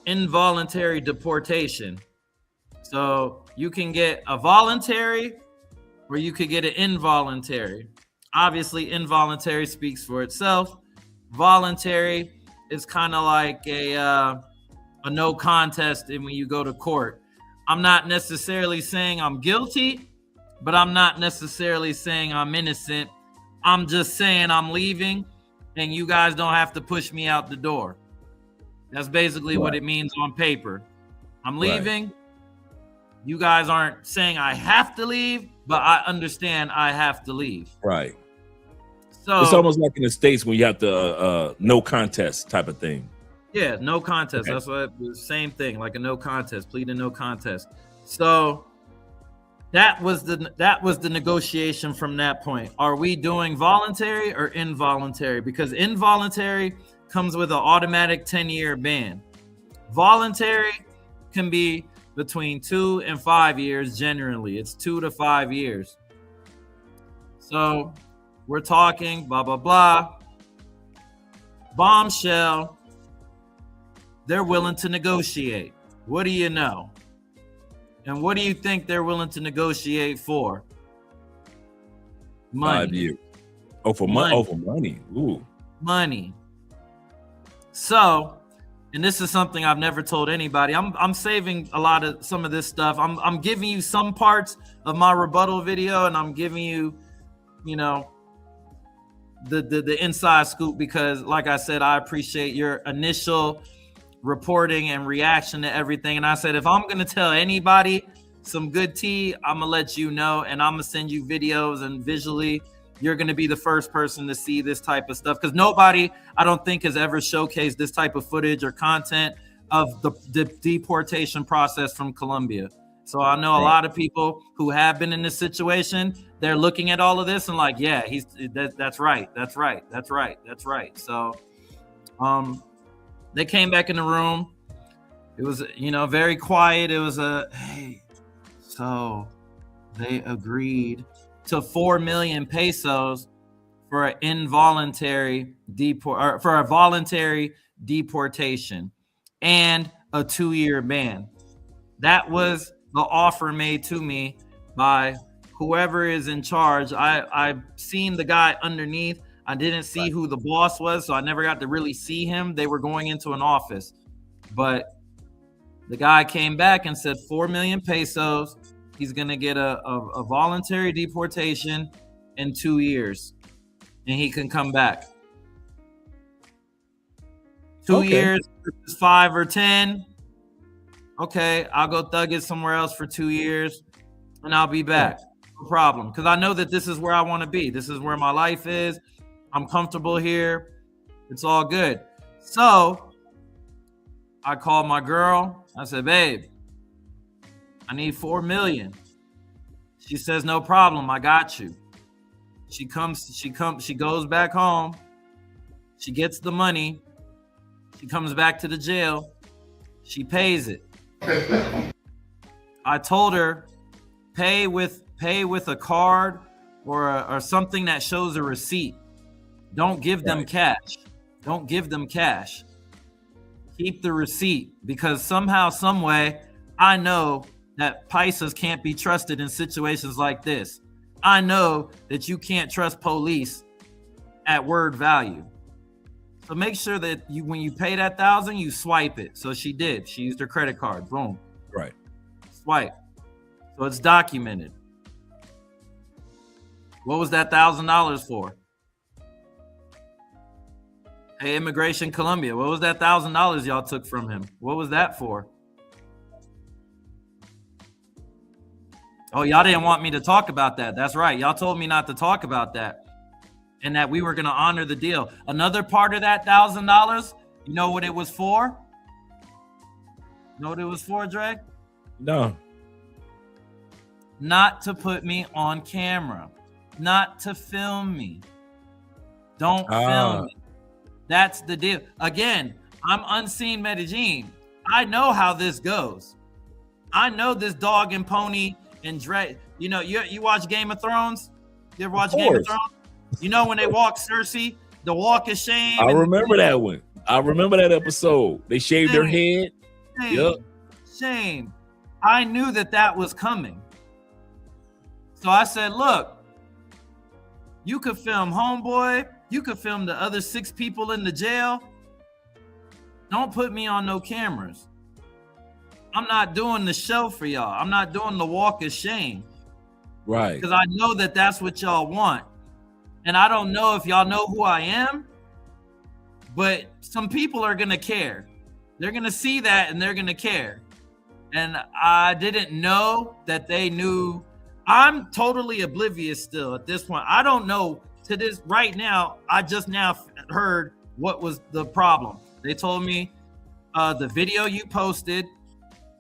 involuntary deportation. So you can get a voluntary or you could get an involuntary. Obviously, involuntary speaks for itself. Voluntary is kind of like a no contest when you go to court. I'm not necessarily saying I'm guilty, but I'm not necessarily saying I'm innocent. I'm just saying I'm leaving and you guys don't have to push me out the door. That's basically what it means on paper. I'm leaving. Right. You guys aren't saying I have to leave, but I understand I have to leave. Right. So it's almost like in the States when you have to no contest type of thing. Yeah, no contest. Okay. That's what the same thing, like a no contest, plead a no contest. So that was the negotiation from that point. Are we doing voluntary or involuntary? Because involuntary comes with an automatic 10-year ban. Voluntary can be between 2 and 5 years. Generally, it's 2 to 5 years. So we're talking blah, blah, blah. Bombshell. They're willing to negotiate. What do you know? And what do you think they're willing to negotiate for? Money. 5 years. Oh, for money. Oh, for money. Ooh. Money. So, and this is something I've never told anybody. I'm saving some of this stuff. I'm giving you some parts of my rebuttal video, and I'm giving you, the inside scoop because, like I said, I appreciate your initial reporting and reaction to everything. And I said, if I'm going to tell anybody some good tea, I'm going to let you know, and I'm going to send you videos, and visually you're going to be the first person to see this type of stuff because nobody, I don't think, has ever showcased this type of footage or content of the deportation process from Colombia. So I know a lot of people who have been in this situation, they're looking at all of this and like, yeah, that's right. So they came back in the room. It was, very quiet. It was hey, so they agreed to 4 million pesos for an involuntary for a voluntary deportation and a 2-year ban. That was the offer made to me by whoever is in charge. I've seen the guy underneath. I didn't see who the boss was, so I never got to really see him. They were going into an office, but the guy came back and said 4 million pesos. He's gonna get a voluntary deportation in 2 years, and he can come back. 2 years, 5 or 10. Okay, I'll go thug it somewhere else for 2 years, and I'll be back. No problem, because I know that this is where I want to be. This is where my life is. I'm comfortable here. It's all good. So I called my girl. I said, babe, I need 4 million. She says, no problem. I got you. She goes back home. She gets the money. She comes back to the jail. She pays it. I told her, pay with a card or something that shows a receipt. Don't give them cash. Don't give them cash. Keep the receipt, because somehow, some way, I know that paisas can't be trusted in situations like this. I know that you can't trust police at word value. So make sure that when you pay that 1,000, you swipe it. So she did. She used her credit card. Boom. Right. Swipe. So it's documented. What was that $1,000 for? Hey, Immigration Colombia, what was that $1,000 y'all took from him? What was that for? Oh, y'all didn't want me to talk about that. That's right. Y'all told me not to talk about that, and that we were going to honor the deal. Another part of that $1,000, you know what it was for? You know what it was for, Dre? No. Not to put me on camera. Not to film me. Don't film me. That's the deal. Again, I'm unseen Medellin. I know how this goes. I know this dog and pony and Dre. You know, you watch Game of Thrones? You ever watch Game of Thrones? You know when they walk Cersei, the walk of shame. I remember that one. I remember that episode. They shaved their head. Shame. Yep. Shame. I knew that was coming. So I said, look, you could film Homeboy. You could film the other 6 people in the jail. Don't put me on no cameras. I'm not doing the show for y'all. I'm not doing the walk of shame. Right. Because I know that that's what y'all want. And I don't know if y'all know who I am, but some people are going to care. They're going to see that and they're going to care. And I didn't know that they knew. I'm totally oblivious still at this point. I don't know to this right now. I just now heard what was the problem. They told me the video you posted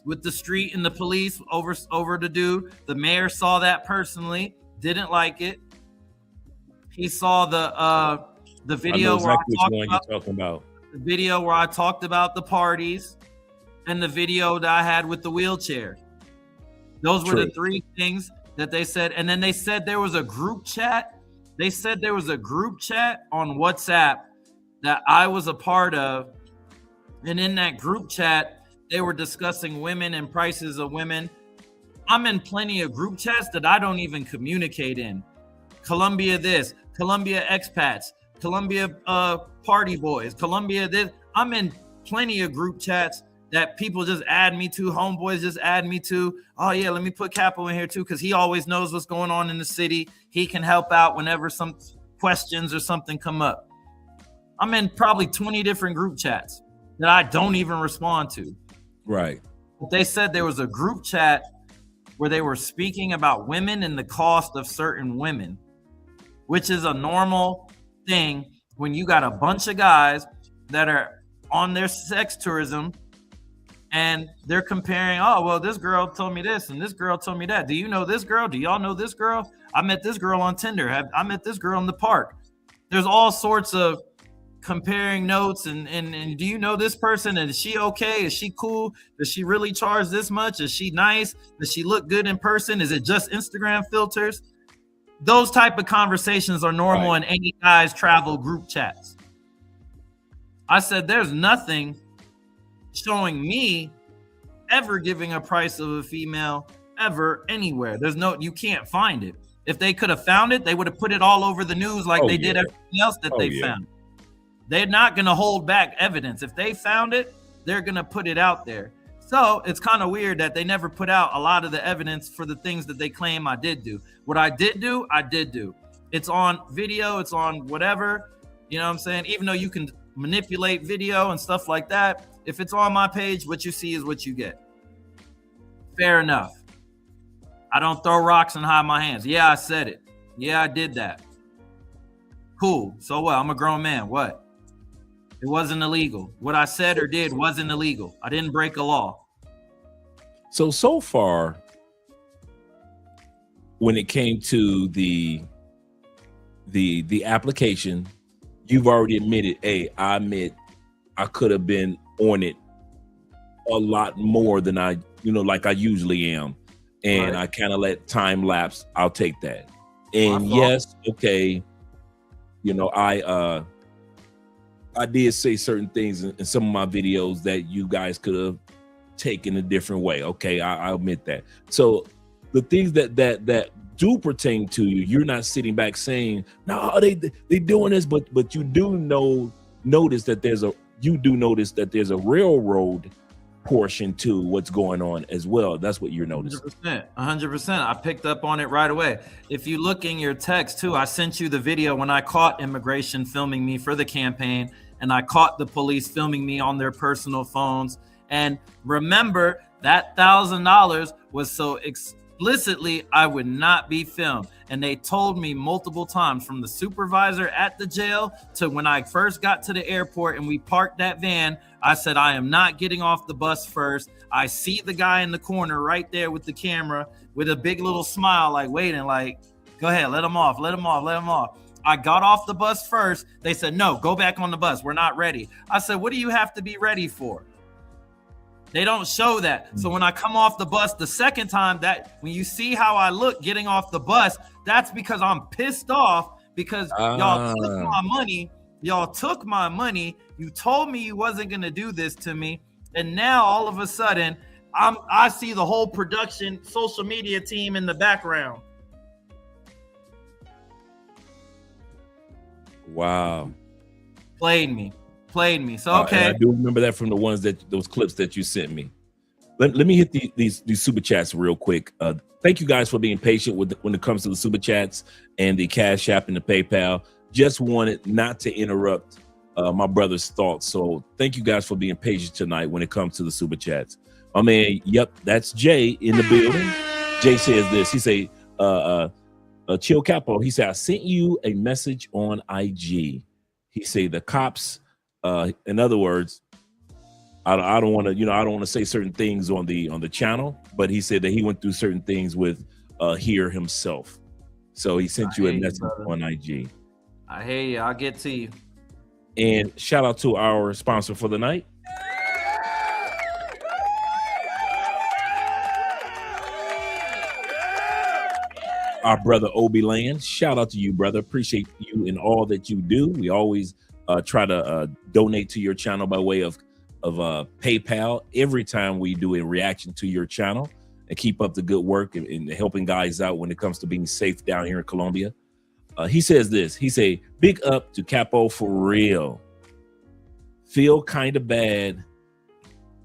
with the street and the police over the dude. The mayor saw that personally, didn't like it. He saw the video where you're talking about. The video where I talked about the parties, and the video that I had with the wheelchair. Those were the 3 things that they said. And then they said there was a group chat. They said there was a group chat on WhatsApp that I was a part of. And in that group chat, they were discussing women and prices of women. I'm in plenty of group chats that I don't even communicate in. Colombia this, Colombia expats, Colombia party boys, Colombia this. I'm in plenty of group chats that people just add me to, homeboys just add me to. Oh yeah, let me put Capo in here too, because he always knows what's going on in the city. He can help out whenever some questions or something come up. I'm in probably 20 different group chats that I don't even respond to. Right. But they said there was a group chat where they were speaking about women and the cost of certain women, which is a normal thing when you got a bunch of guys that are on their sex tourism and they're comparing, oh, well, this girl told me this and this girl told me that. Do you know this girl? Do y'all know this girl? I met this girl on Tinder. I met this girl in the park. There's all sorts of comparing notes and do you know this person? And is she okay? Is she cool? Does she really charge this much? Is she nice? Does she look good in person? Is it just Instagram filters? Those type of conversations are normal in any guy's travel group chats. I said, there's nothing showing me ever giving a price of a female ever anywhere. There's no, you can't find it. If they could have found it, they would have put it all over the news like they did everything else that they found. They're not going to hold back evidence. If they found it, they're going to put it out there. So it's kind of weird that they never put out a lot of the evidence for the things that they claim I did do. What I did do, I did do. It's on video, it's on whatever, you know what I'm saying? Even though you can manipulate video and stuff like that, if it's on my page, what you see is what you get. Fair enough. I don't throw rocks and hide my hands. Yeah, I said it. Yeah, I did that. Cool. So what? I'm a grown man. What? It wasn't illegal. What I said or did wasn't illegal. I didn't break a law. So far, when it came to the application, you've already admitted, hey, I admit I could have been on it a lot more than I usually am. And I kind of let time lapse. I'll take that. And yes, okay, I did say certain things in some of my videos that you guys could have taken a different way. Okay, I admit that. So the things that do pertain to you, you're not sitting back saying, no, they doing this, but you do notice that there's a railroad portion to what's going on as well. That's what you're noticing. 100%. I picked up on it right away. If you look in your text too, I sent you the video when I caught immigration filming me for the campaign, and I caught the police filming me on their personal phones. And remember, that $1,000 was so explicitly I would not be filmed. And they told me multiple times, from the supervisor at the jail to when I first got to the airport and we parked that van, I said, I am not getting off the bus first. I see the guy in the corner right there with the camera with a big little smile, like waiting, like, go ahead, let him off, let him off, let him off. I got off the bus first. They said, no, go back on the bus. We're not ready. I said, what do you have to be ready for? They don't show that. So when I come off the bus the second time, that when you see how I look getting off the bus, that's because I'm pissed off because y'all took my money. Y'all took my money. You told me you wasn't going to do this to me. And now all of a sudden, I see the whole production social media team in the background. Wow. Played me. So, okay. I do remember that from those clips that you sent me. Let me hit these super chats real quick. Thank you guys for being patient when it comes to the super chats and the Cash App and the PayPal. Just wanted not to interrupt my brother's thoughts. So thank you guys for being patient tonight when it comes to the super chats. I mean, yep, that's Jay in the building. Jay says this. He say, Chill Capo. He said, I sent you a message on IG. He say the cops. In other words, I don't want to say certain things on the channel, but he said that he went through certain things with here himself. So he sent you a message on IG. I hear you. I'll get to you. And shout out to our sponsor for the night. Our brother Obi Land. Shout out to you, brother. Appreciate you in all that you do. We always try to donate to your channel by way of PayPal every time we do a reaction to your channel, and keep up the good work and helping guys out when it comes to being safe down here in Colombia. He says this. He say, big up to Capo for real. Feel kind of bad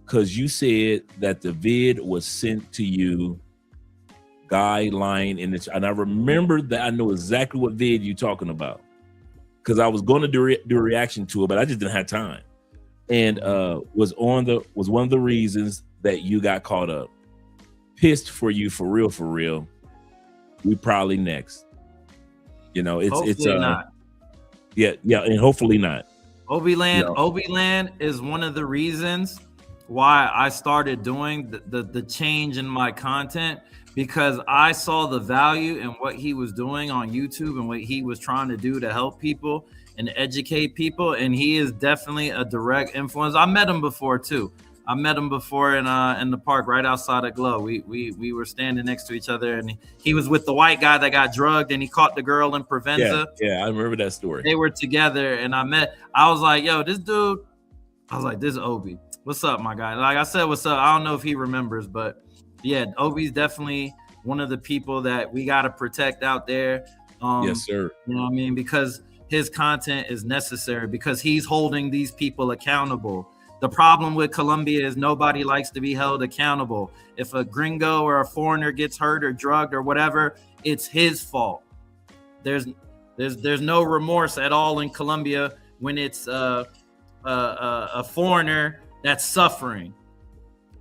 because you said that the vid was sent to you. Guy lying in it, and I remember that. I know exactly what vid you talking about because I was going to do a reaction to it, but I just didn't have time. And was one of the reasons that you got caught up. Pissed for you, for real. We probably next. It's not. Yeah, and hopefully not. Obi Land is one of the reasons why I started doing the change in my content, because I saw the value in what he was doing on YouTube and what he was trying to do to help people and educate people. And he is definitely a direct influence. I met him before too. I met him before in the park right outside of Glow. We were standing next to each other, and he was with the white guy that got drugged, and he caught the girl in Provenza. Yeah, I remember that story. They were together, and I was like, yo, this dude, I was like, this is Obi. What's up, my guy? Like I said, what's up? I don't know if he remembers, but yeah, Obi's definitely one of the people that we got to protect out there. Yes, sir. You know what I mean? Because his content is necessary, because he's holding these people accountable. The problem with Colombia is nobody likes to be held accountable. If a gringo or a foreigner gets hurt or drugged or whatever, it's his fault. There's no remorse at all in Colombia when it's a foreigner that's suffering.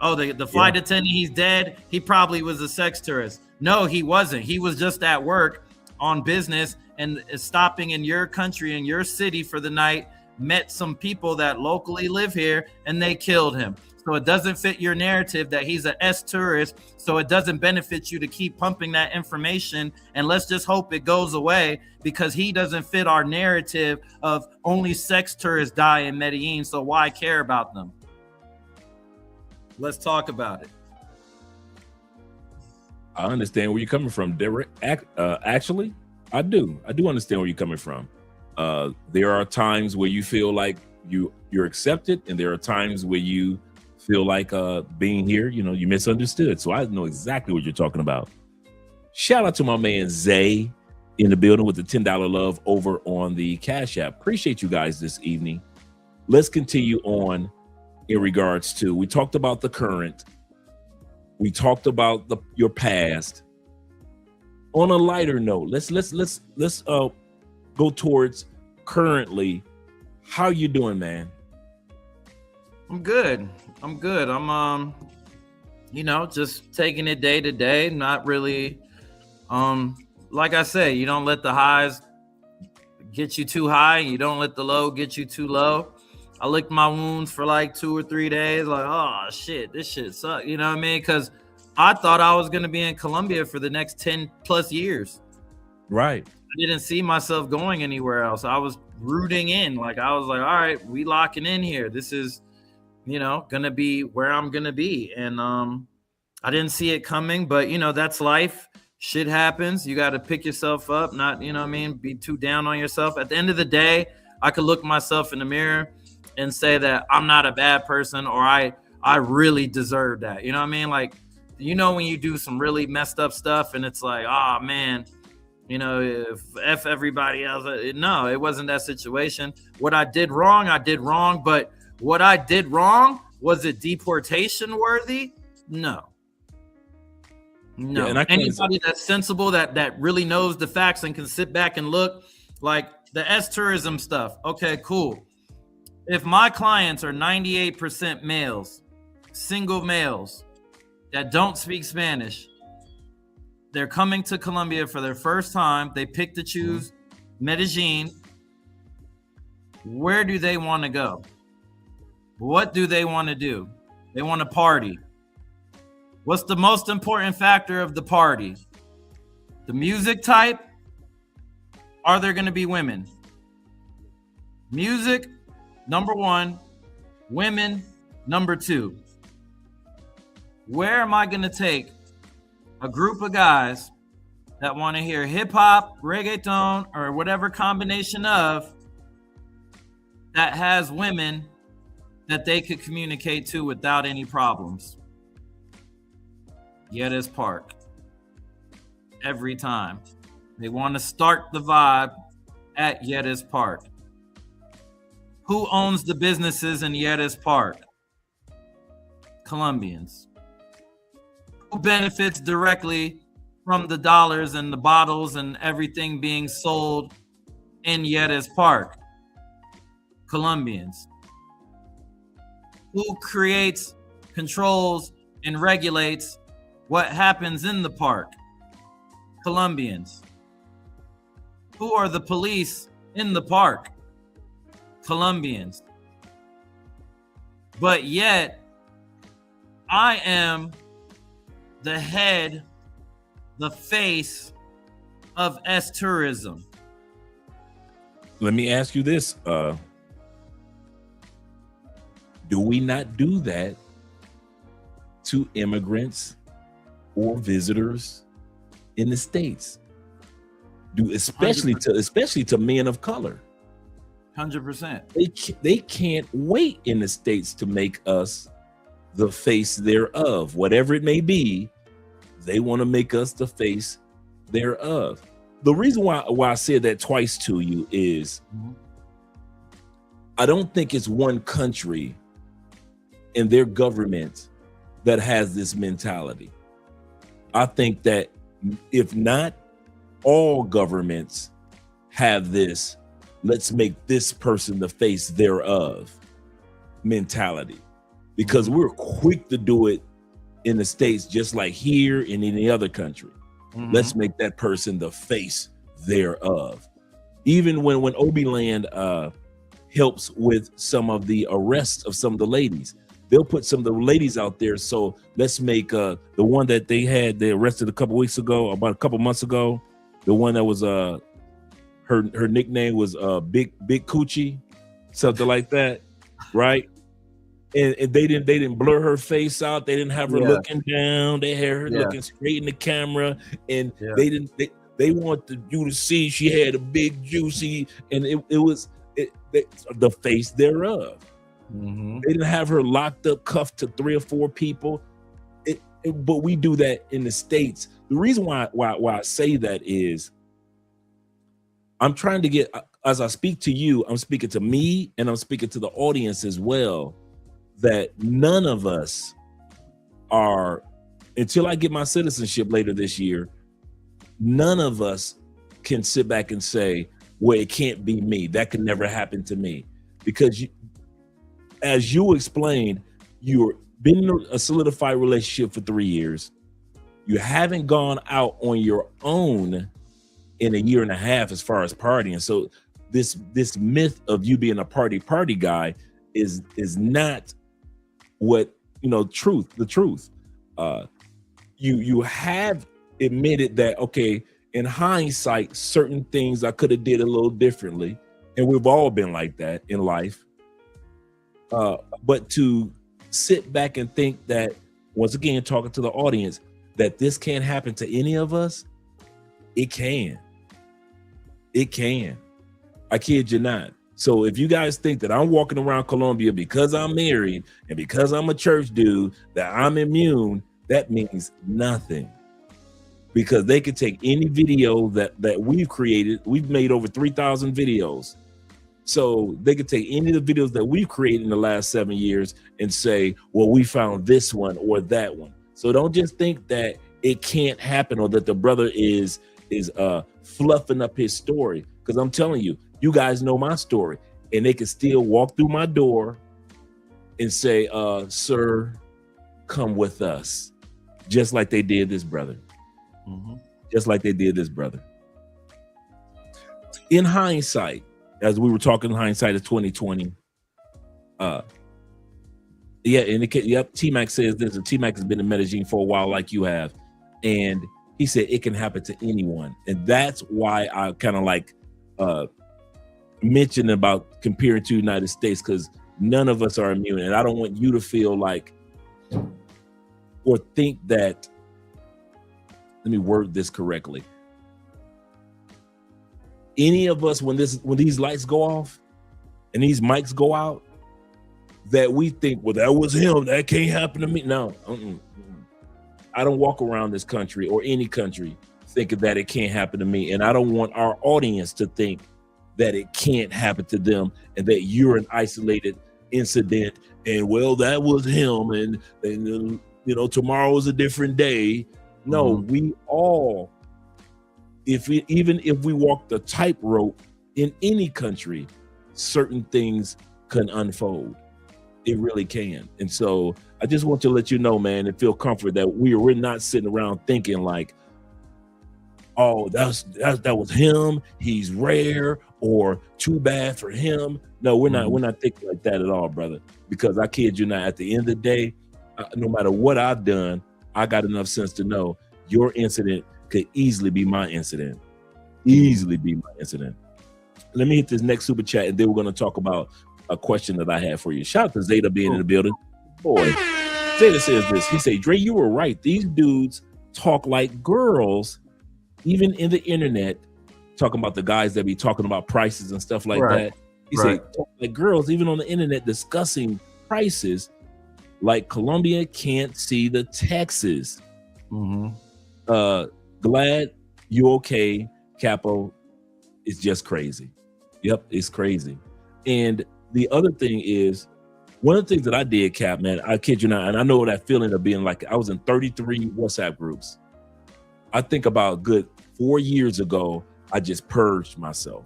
Oh, the flight attendant, he's dead. He probably was a sex tourist. No, he wasn't. He was just at work on business and stopping in your country, in your city for the night, met some people that locally live here, and they killed him. So it doesn't fit your narrative that he's a S tourist. So it doesn't benefit you to keep pumping that information. And let's just hope it goes away, because he doesn't fit our narrative of only sex tourists die in Medellin. So why care about them? Let's talk about it. I understand where you're coming from, Derek. Actually, I do understand where you're coming from. There are times where you feel like you're accepted, and there are times where you feel like being here, you misunderstood. So I know exactly what you're talking about. Shout out to my man Zay in the building with the $10 love over on the Cash App. Appreciate you guys this evening. Let's continue on in regards to, we talked about the current, we talked about your past. On a lighter note, let's go towards currently. How you doing, man? I'm good. I'm just taking it day to day. Not really, like I say, you don't let the highs get you too high. You don't let the low get you too low. I licked my wounds for like 2 or 3 days. Like, oh shit, this shit sucks. You know what I mean? Because I thought I was going to be in Colombia for the next 10 plus years. Right. I didn't see myself going anywhere else. I was rooting in. Like, I was like, all right, we locking in here. This is, going to be where I'm going to be. And I didn't see it coming, but, that's life. Shit happens. You got to pick yourself up, not, be too down on yourself. At the end of the day, I could look myself in the mirror and say that I'm not a bad person, or I really deserve that. You know what I mean? Like, when you do some really messed up stuff and it's like, oh man, if F everybody else. No, it wasn't that situation. What I did wrong, but what I did wrong, was it deportation worthy? No. Yeah, and anybody that's sensible, that really knows the facts and can sit back and look, like the S tourism stuff. Okay, cool. If my clients are 98% males, single males that don't speak Spanish, they're coming to Colombia for their first time. They pick to choose Medellin. Where do they want to go? What do they want to do? They want to party. What's the most important factor of the party? The music type? Are there going to be women? Music, number one. Women, number two. Where am I going to take a group of guys that want to hear hip hop, reggaeton, or whatever combination of that has women that they could communicate to without any problems? Yetis Park. Every time. They want to start the vibe at Yetis Park. Who owns the businesses in Yetis Park? Colombians. Who benefits directly from the dollars and the bottles and everything being sold in Yetis Park? Colombians. Who creates, controls, and regulates what happens in the park? Colombians. Who are the police in the park? Colombians. But yet, I am the head, the face of S tourism. Let me ask you this. Do we not do that to immigrants or visitors in the States? Especially to men of color. 100%. They can't wait in the States to make us the face thereof. Whatever it may be, they want to make us the face thereof. The reason why I said that twice to you is I don't think it's one country and their government that has this mentality. I think that if not all governments have this, let's make this person the face thereof mentality, because we're quick to do it in the States, just like here and in any other country. Let's make that person the face thereof. Even when Obi-Land helps with some of the arrests of some of the ladies, they'll put some of the ladies out there. So let's make the one that they arrested a couple months ago, the one that was her nickname was Big Coochie, something like that, right? And they didn't blur her face out. They didn't have her looking down. They had her looking straight in the camera, and they wanted you to see she had a big juicy, and it was the face thereof. They didn't have her locked up, cuffed to 3 or 4 people. But we do that in the States. The reason why I say that is I'm trying to get, as I speak to you, I'm speaking to me and I'm speaking to the audience as well, that none of us are, until I get my citizenship later this year, none of us can sit back and say, well, it can't be me. That could never happen to me. Because as you explained, you've been in a solidified relationship for 3 years. You haven't gone out on your own in a year and a half as far as partying. So this myth of you being a party guy is not what, the truth. You have admitted that, okay, in hindsight, certain things I could have did a little differently. And we've all been like that in life. But to sit back and think that, once again, talking to the audience, that this can't happen to any of us, it can. It can. I kid you not. So if you guys think that I'm walking around Colombia because I'm married and because I'm a church dude, that I'm immune, that means nothing. Because they could take any video that we've created. We've made over 3,000 videos. So they could take any of the videos that we've created in the last 7 years and say, well, we found this one or that one. So don't just think that it can't happen or that the brother is fluffing up his story. Because I'm telling you, you guys know my story, and they can still walk through my door and say, sir, come with us. Just like they did this brother. Just like they did this brother. In hindsight, as we were talking, hindsight of 2020. T-Mac says this, and T-Mac has been in Medellin for a while like you have. And he said it can happen to anyone. And that's why I kind of like mentioned about comparing to the United States, because none of us are immune. And I don't want you to feel like or think that, let me word this correctly. Any of us, when these lights go off and these mics go out, that we think, well, that was him, that can't happen to me. No, I don't walk around this country or any country thinking that it can't happen to me. And I don't want our audience to think that it can't happen to them and that you're an isolated incident and, well, that was him and tomorrow is a different day. No, we all, even if we walk the tightrope in any country, certain things can unfold. It really can. And so I just want to let you know, man, and feel comfort that we're not sitting around thinking like, oh, that was him, he's rare, or too bad for him. No, we're not thinking like that at all, brother. Because I kid you not, at the end of the day, no matter what I've done, I got enough sense to know your incident could easily be my incident. Easily be my incident. Let me hit this next super chat, and then we're going to talk about a question that I had for you. Shout out to Zeta being in the building. Boy, Zeta says this. He said, Dre, you were right. These dudes talk like girls, even in the internet, talking about the guys that be talking about prices and stuff like that. He said, talk like girls, even on the internet, discussing prices like Colombia can't see the taxes. Glad you okay, Capo. It's just crazy. Yep, it's crazy. And the other thing is, one of the things that I did, Cap, man, I kid you not, and I know that feeling of being like, I was in 33 WhatsApp groups. I think about good 4 years ago, I just purged myself.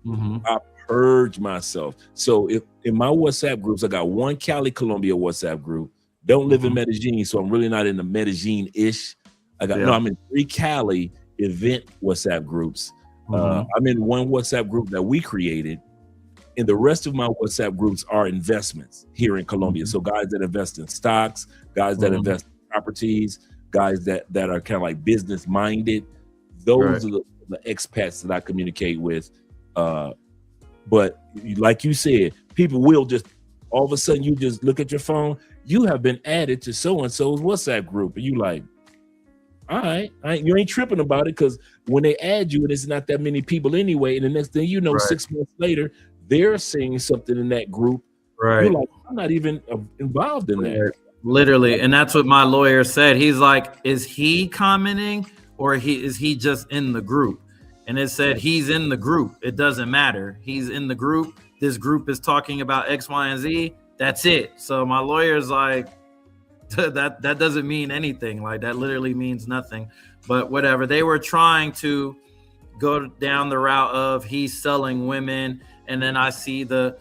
I purged myself. So if in my WhatsApp groups, I got one Cali, Colombia WhatsApp group. Don't live in Medellin, so I'm really not in the Medellin-ish. I'm in 3 Cali event WhatsApp groups. I'm in one WhatsApp group that we created, and the rest of my WhatsApp groups are investments here in Colombia. So guys that invest in stocks, guys that invest in properties, guys that are kind of like business minded. Those are the expats that I communicate with. But like you said, people will just all of a sudden you just look at your phone. You have been added to so-and-so's WhatsApp group, and you like, all right, you ain't tripping about it, because when they add you and it's not that many people anyway, and the next thing you know, 6 months later, they're saying something in that group. You're like, I'm not even involved in that. Literally, and that's what my lawyer said. He's like, is he commenting or is he just in the group? And it said he's in the group. It doesn't matter. He's in the group. This group is talking about X, Y, and Z. That's it. So my lawyer's like, that doesn't mean anything. Like, that literally means nothing. But whatever. They were trying to go down the route of he's selling women, and then I see the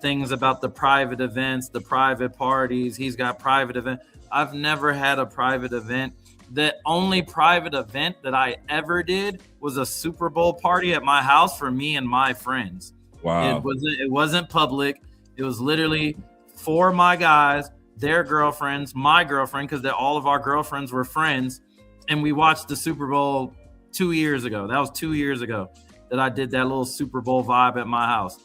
things about the private events, the private parties. He's got private event. I've never had a private event. The only private event that I ever did was a Super Bowl party at my house for me and my friends. Wow. It wasn't public. It was literally for my guys, their girlfriends, my girlfriend, because all of our girlfriends were friends. And we watched the Super Bowl 2 years ago. That was 2 years ago that I did that little Super Bowl vibe at my house.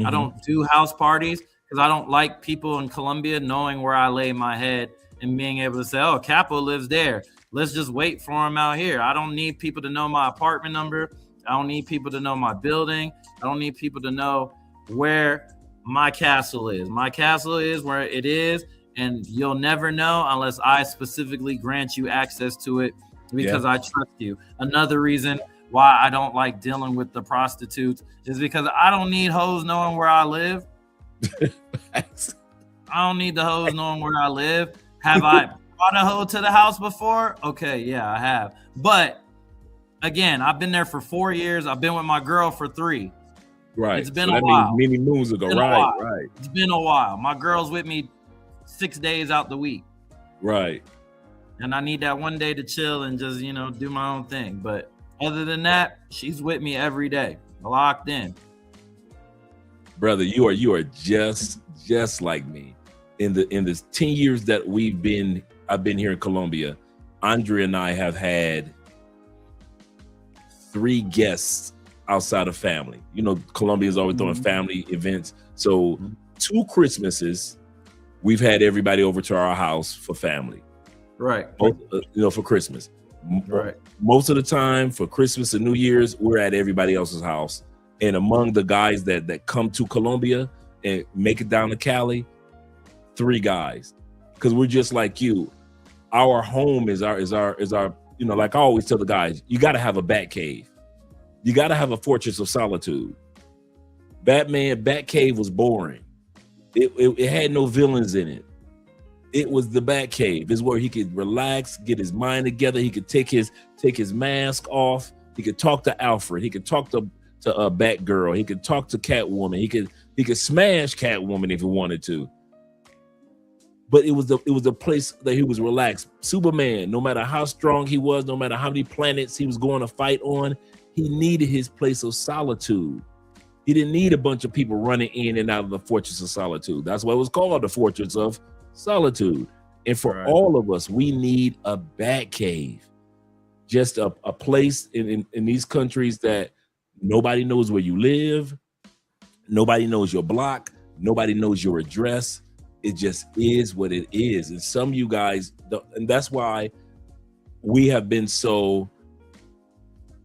I don't do house parties because I don't like people in Colombia knowing where I lay my head and being able to say, oh, Capo lives there. Let's just wait for him out here. I don't need people to know my apartment number. I don't need people to know my building. I don't need people to know where my castle is. My castle is where it is, and you'll never know unless I specifically grant you access to it because I trust you. Another reason why I don't like dealing with the prostitutes is because I don't need hoes knowing where I live. I don't need the hoes knowing where I live. Have I brought a hoe to the house before? Okay, yeah, I have. But again, I've been there for 4 years. I've been with my girl for 3. Right. It's been a while. Many moons ago. Right. It's been a while. My girl's with me 6 days out the week. Right. And I need that one day to chill and just, do my own thing. But other than that, she's with me every day, locked in. Brother, you are just like me. In this 10 years that I've been here in Colombia, Andre and I have had 3 guests outside of family. Colombia is always throwing family events. So 2 Christmases, we've had everybody over to our house for family. Right. For Christmas. Right. Most of the time for Christmas and New Year's, we're at everybody else's house. And among the guys that come to Colombia and make it down to Cali, 3 guys. Because we're just like you. Our home is our, like I always tell the guys, you got to have a bat cave. You got to have a fortress of solitude. Batcave was boring. It had no villains in it. It was the Batcave. It's where he could relax, get his mind together. He could take his mask off. He could talk to Alfred. He could talk to Batgirl. He could talk to Catwoman. He could smash Catwoman if he wanted to. But it was a place that he was relaxed. Superman, no matter how strong he was, no matter how many planets he was going to fight on, he needed his place of solitude. He didn't need a bunch of people running in and out of the Fortress of Solitude. That's why it was called the Fortress of Solitude. And for all of us, we need a bat cave, just a place in these countries that nobody knows where you live, nobody knows your block, nobody knows your address. It just is what it is. And some of you guys, and that's why we have been so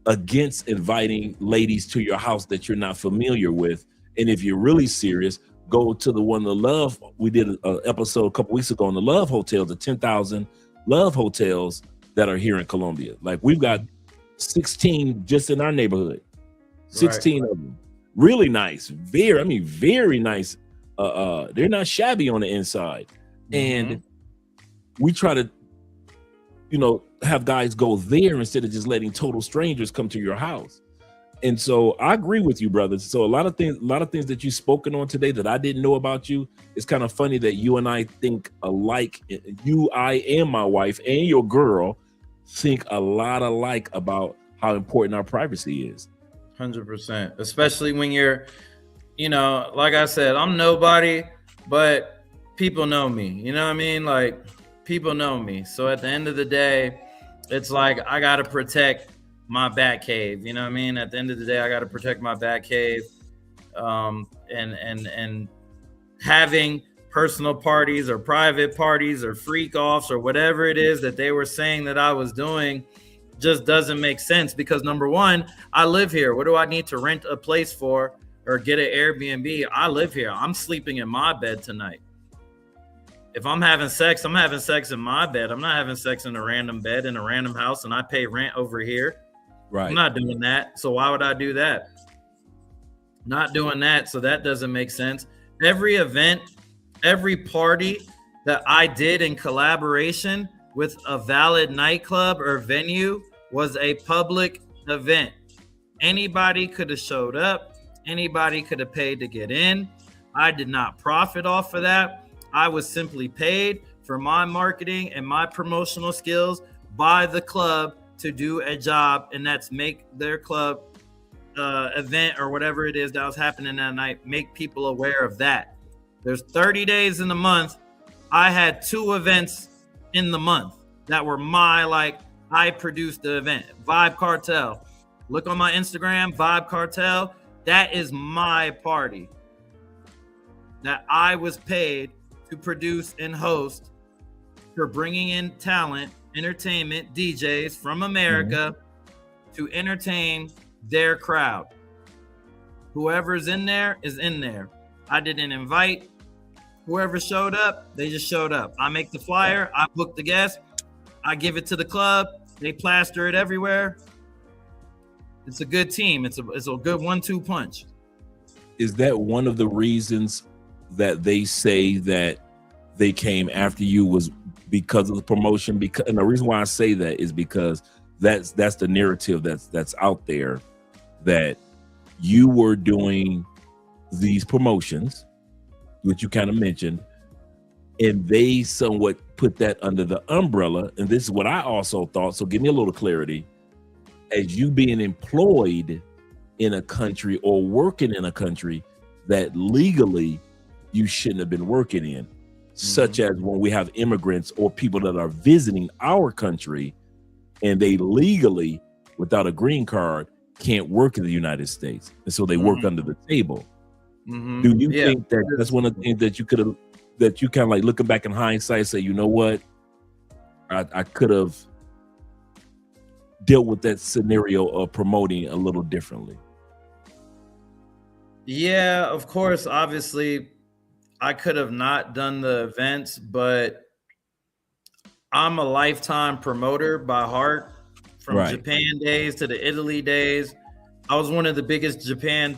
against inviting ladies to your house that you're not familiar with. And if you're really serious, go to the Love. We did an episode a couple weeks ago on the Love Hotels, the 10,000 Love Hotels that are here in Colombia. Like we've got 16 just in our neighborhood, 16 of them. Really nice, very nice. They're not shabby on the inside. And we try to, have guys go there instead of just letting total strangers come to your house. And so I agree with you, brothers. So a lot of things that you've spoken on today that I didn't know about you. It's kind of funny that you and I think alike. I and my wife and your girl think a lot alike about how important our privacy is. 100%, especially when you're, like I said, I'm nobody, but people know me. You know what I mean? Like people know me. So at the end of the day, it's like I got to protect my bat cave. You know what I mean? At the end of the day, I got to protect my bat cave. And having personal parties or private parties or freak offs or whatever it is that they were saying that I was doing just doesn't make sense, because number one, I live here. What do I need to rent a place for or get an Airbnb? I live here. I'm sleeping in my bed tonight. If I'm having sex, I'm having sex in my bed. I'm not having sex in a random bed in a random house and I pay rent over here. Right. I'm not doing that. So why would I do that? Not doing that. So that doesn't make sense. Every event, every party that I did in collaboration with a valid nightclub or venue was a public event. Anybody could have showed up. Anybody could have paid to get in. I did not profit off of that. I was simply paid for my marketing and my promotional skills by the club to do a job, and that's make their club event or whatever it is that was happening that night, make people aware of that. There's 30 days in the month. I had 2 events in the month that were I produced the event. Vibe Cartel. Look on my Instagram, Vibe Cartel. That is my party that I was paid to produce and host, for bringing in talent, entertainment, DJs from America to entertain their crowd. Whoever's in there is in there. I didn't invite. Whoever showed up, they just showed up. I make the flyer, I book the guest, I give it to the club, they plaster it everywhere. It's a good team. It's a good 1-2 punch. Is that one of the reasons that they say that they came after you was because of the promotion? And the reason why I say that is because that's the narrative that's out there, that you were doing these promotions, which you kind of mentioned, and they somewhat put that under the umbrella. And this is what I also thought. So give me a little clarity. As you being employed in a country or working in a country that legally you shouldn't have been working in, such as when we have immigrants or people that are visiting our country and they legally, without a green card, can't work in the United States. And so they work under the table. Do you think that that's one of the things that you could have, that you kind of like looking back in hindsight, say, you know what, I could have dealt with that scenario of promoting a little differently? Yeah, of course. Obviously, I could have not done the events, but I'm a lifetime promoter by heart. From Japan days to the Italy days, I was one of the biggest Japan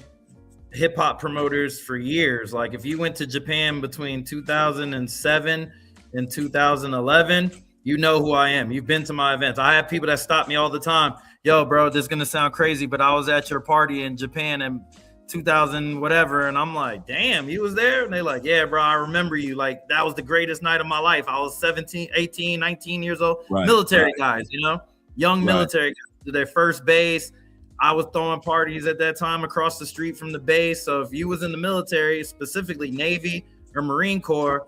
hip hop promoters for years. Like if you went to Japan between 2007 and 2011, you know who I am. You've been to my events. I have people that stop me all the time. Yo, bro, this is going to sound crazy, but I was at your party in Japan in 2000 whatever. And I'm like, damn, you was there? And they're like, yeah, bro, I remember you. Like that was the greatest night of my life. I was 17, 18, 19 years old. Military guys, you know, young military guys to their first base. I was throwing parties at that time across the street from the base. So if you was in the military, specifically Navy or Marine Corps,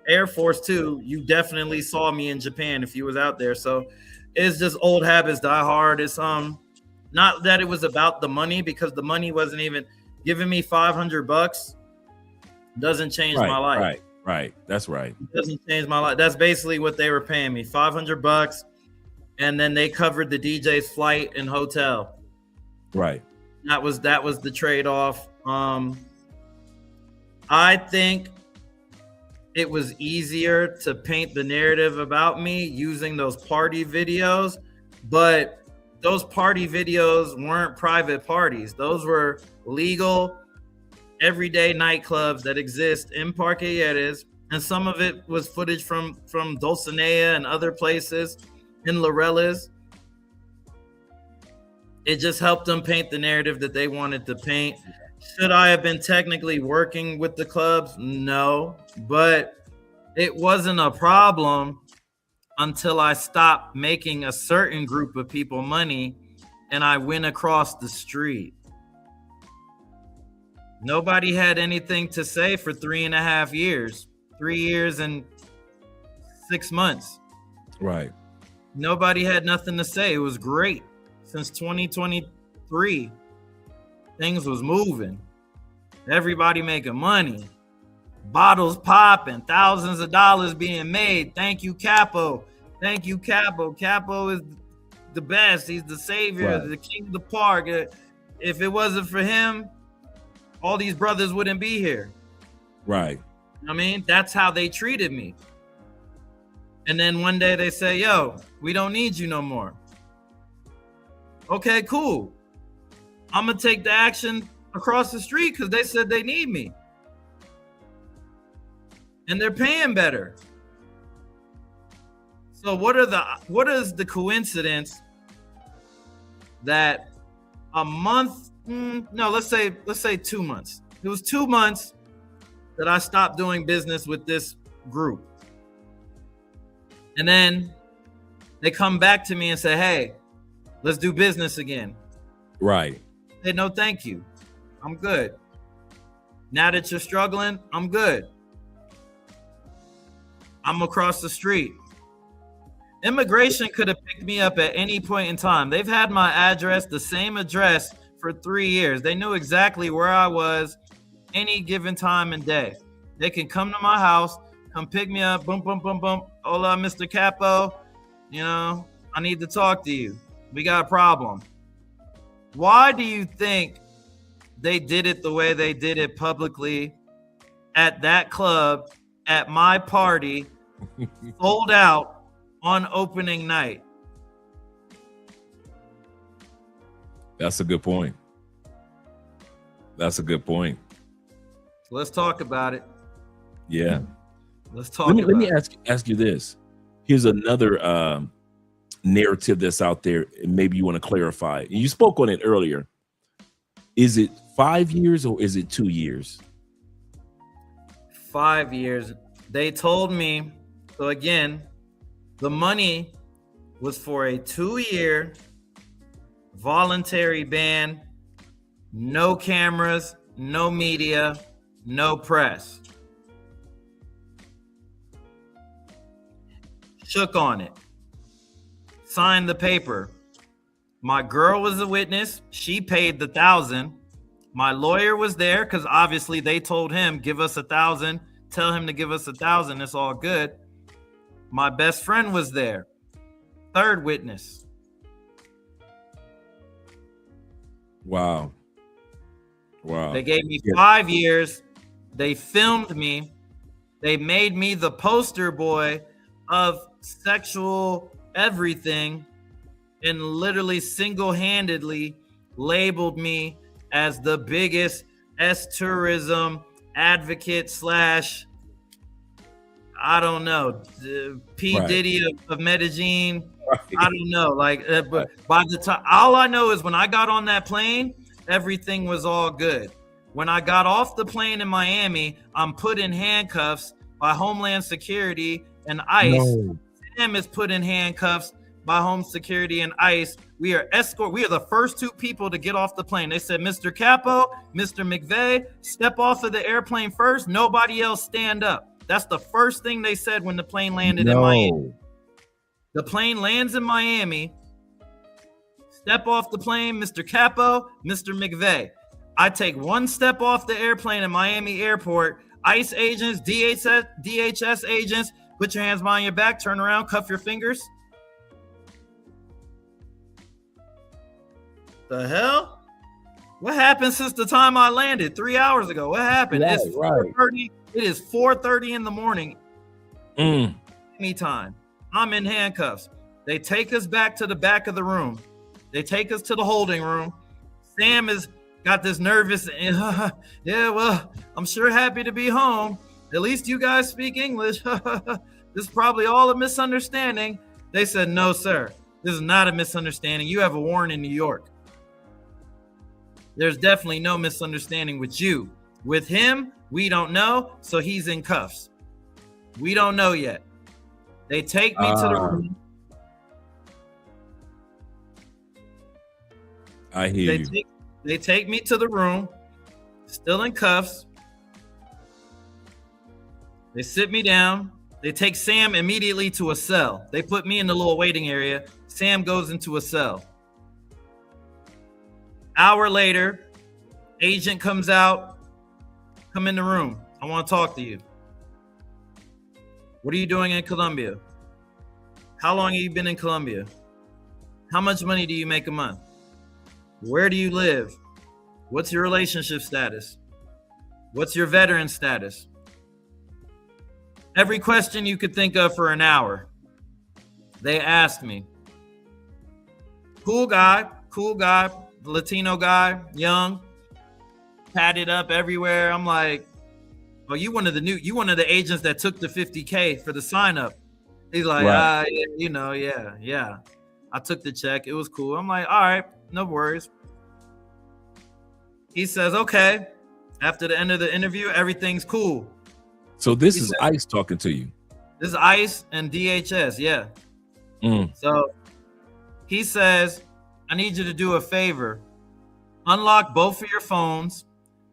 Air Force too. You definitely saw me in Japan if you was out there. So it's just old habits die hard. It's not that it was about the money, because the money wasn't even giving me $500. Doesn't change my life. Right. That's right. It doesn't change my life. That's basically what they were paying me, $500, and then they covered the DJ's flight and hotel. Right. That was the trade-off. I think it was easier to paint the narrative about me using those party videos, but those party videos weren't private parties. Those were legal, everyday nightclubs that exist in Parqueyeres, and some of it was footage from Dulcinea and other places in Laureles. It just helped them paint the narrative that they wanted to paint. Should I have been technically working with the clubs? No, but it wasn't a problem until I stopped making a certain group of people money and I went across the street. Nobody had anything to say for 3.5 years, 3 years and 6 months. Right. Nobody had nothing to say. It was great. Since 2023, things was moving. Everybody making money. Bottles popping, thousands of dollars being made. Thank you, Capo. Thank you, Capo. Capo is the best. He's the savior, the king of the park. If it wasn't for him, all these brothers wouldn't be here. Right. I mean, that's how they treated me. And then one day they say, yo, we don't need you no more. Okay, cool. I'm going to take the action across the street because they said they need me. And they're paying better. So what is the coincidence that a month, let's say 2 months. It was 2 months that I stopped doing business with this group. And then they come back to me and say, hey, let's do business again. Right. I said, no, thank you. I'm good. Now that you're struggling, I'm good. I'm across the street. Immigration could have picked me up at any point in time. They've had my address, the same address, for 3 years. They knew exactly where I was any given time and day. They can come to my house, come pick me up, boom, boom, boom, boom. Hola, Mr. Capo. I need to talk to you. We got a problem. Why do you think they did it the way they did it publicly at that club, at my party, sold out on opening night? That's a good point. Let's talk about it. Yeah. Let's talk about it. Let me ask you this. Here's another narrative that's out there, and maybe you want to clarify. You spoke on it earlier. Is it 5 years or is it 2 years? 5 years. They told me, so again, the money was for a 2-year voluntary ban, no cameras, no media, no press. Shook on it. Signed the paper. My girl was a witness. She paid the $1,000. My lawyer was there because obviously they told him, give us $1,000. Tell him to give us $1,000. It's all good. My best friend was there. Third witness. Wow. They gave me 5 years. They filmed me. They made me the poster boy of sexual everything and literally single-handedly labeled me as the biggest tourism advocate / I don't know, P. Diddy of Medellin. I don't know. But by the time, all I know is when I got on that plane, everything was all good. When I got off the plane in Miami, I'm put in handcuffs by Homeland Security and ICE. No. Sam is put in handcuffs by Home Security and ICE. We are the first 2 people to get off the plane. They said, Mr. Capo, Mr. McVeigh, step off of the airplane first. Nobody else stand up. That's the first thing they said when the plane landed in Miami. The plane lands in Miami. Step off the plane, Mr. Capo, Mr. McVeigh. I take one step off the airplane in Miami airport. ICE agents, DHS agents, put your hands behind your back, turn around, cuff your fingers. The hell? What happened since the time I landed 3 hours ago? What happened? Right, It's 4:30. It is 4:30 in the morning. Me time. I'm in handcuffs. They take us back to the back of the room. They take us to the holding room. Sam has got this nervous, yeah, well, I'm sure happy to be home. At least you guys speak English. This is probably all a misunderstanding. They said, no, sir. This is not a misunderstanding. You have a warrant in New York. There's definitely no misunderstanding with you. With him, we don't know, so he's in cuffs. We don't know yet. They take me to the room. I hear you. They take me to the room, still in cuffs. They sit me down. They take Sam immediately to a cell. They put me in the little waiting area. Sam goes into a cell. Hour later, agent comes out. Come in the room. I want to talk to you. What are you doing in Colombia? How long have you been in Colombia? How much money do you make a month? Where do you live? What's your relationship status? What's your veteran status? Every question you could think of for an hour. They asked me. Cool guy, Latino guy, young, tatted up everywhere. I'm like, oh, you one of the agents that took the $50K for the sign up. He's like, right. Yeah. I took the check. It was cool. I'm like, all right, no worries. He says, okay. After the end of the interview, everything's cool. So this is ICE talking to you. This is ICE and DHS, yeah. So he says, I need you to do a favor. Unlock both of your phones,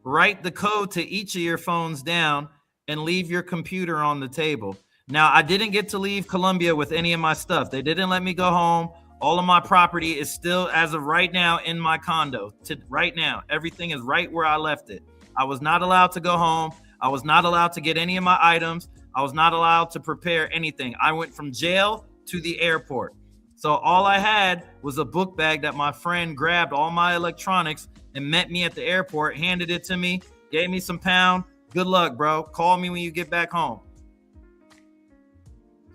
write the code to each of your phones down, and leave your computer on the table. Now, I didn't get to leave Colombia with any of my stuff. They didn't let me go home. All of my property is still, as of right now, in my condo. Right now, everything is right where I left it. I was not allowed to go home. I was not allowed to get any of my items. I was not allowed to prepare anything. I went from jail to the airport. So all I had was a book bag that my friend grabbed all my electronics and met me at the airport, handed it to me, gave me some pound. Good luck, bro. Call me when you get back home.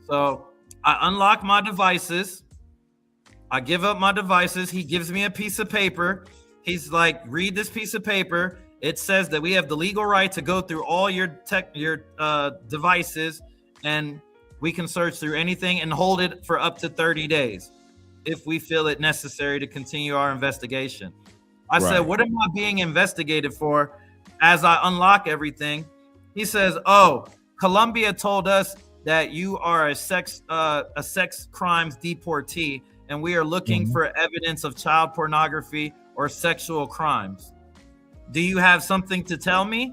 So I unlock my devices. I give up my devices. He gives me a piece of paper. He's like, read this piece of paper. It says that we have the legal right to go through all your devices, and we can search through anything and hold it for up to 30 days if we feel it necessary to continue our investigation. I said, what am I being investigated for? As I unlock everything, he says, oh, Colombia told us that you are a sex crimes deportee, and we are looking for evidence of child pornography or sexual crimes. Do you have something to tell me?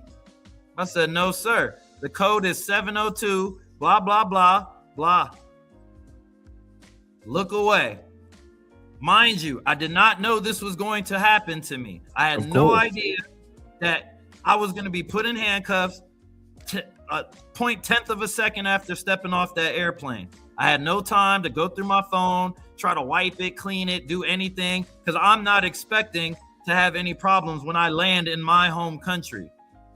I said, no, sir. The code is 702, blah, blah, blah, blah. Look away. Mind you, I did not know this was going to happen to me. I had no idea that I was going to be put in handcuffs 0.1 of a second after stepping off that airplane. I had no time to go through my phone, try to wipe it, clean it, do anything, because I'm not expecting to have any problems when I land in my home country.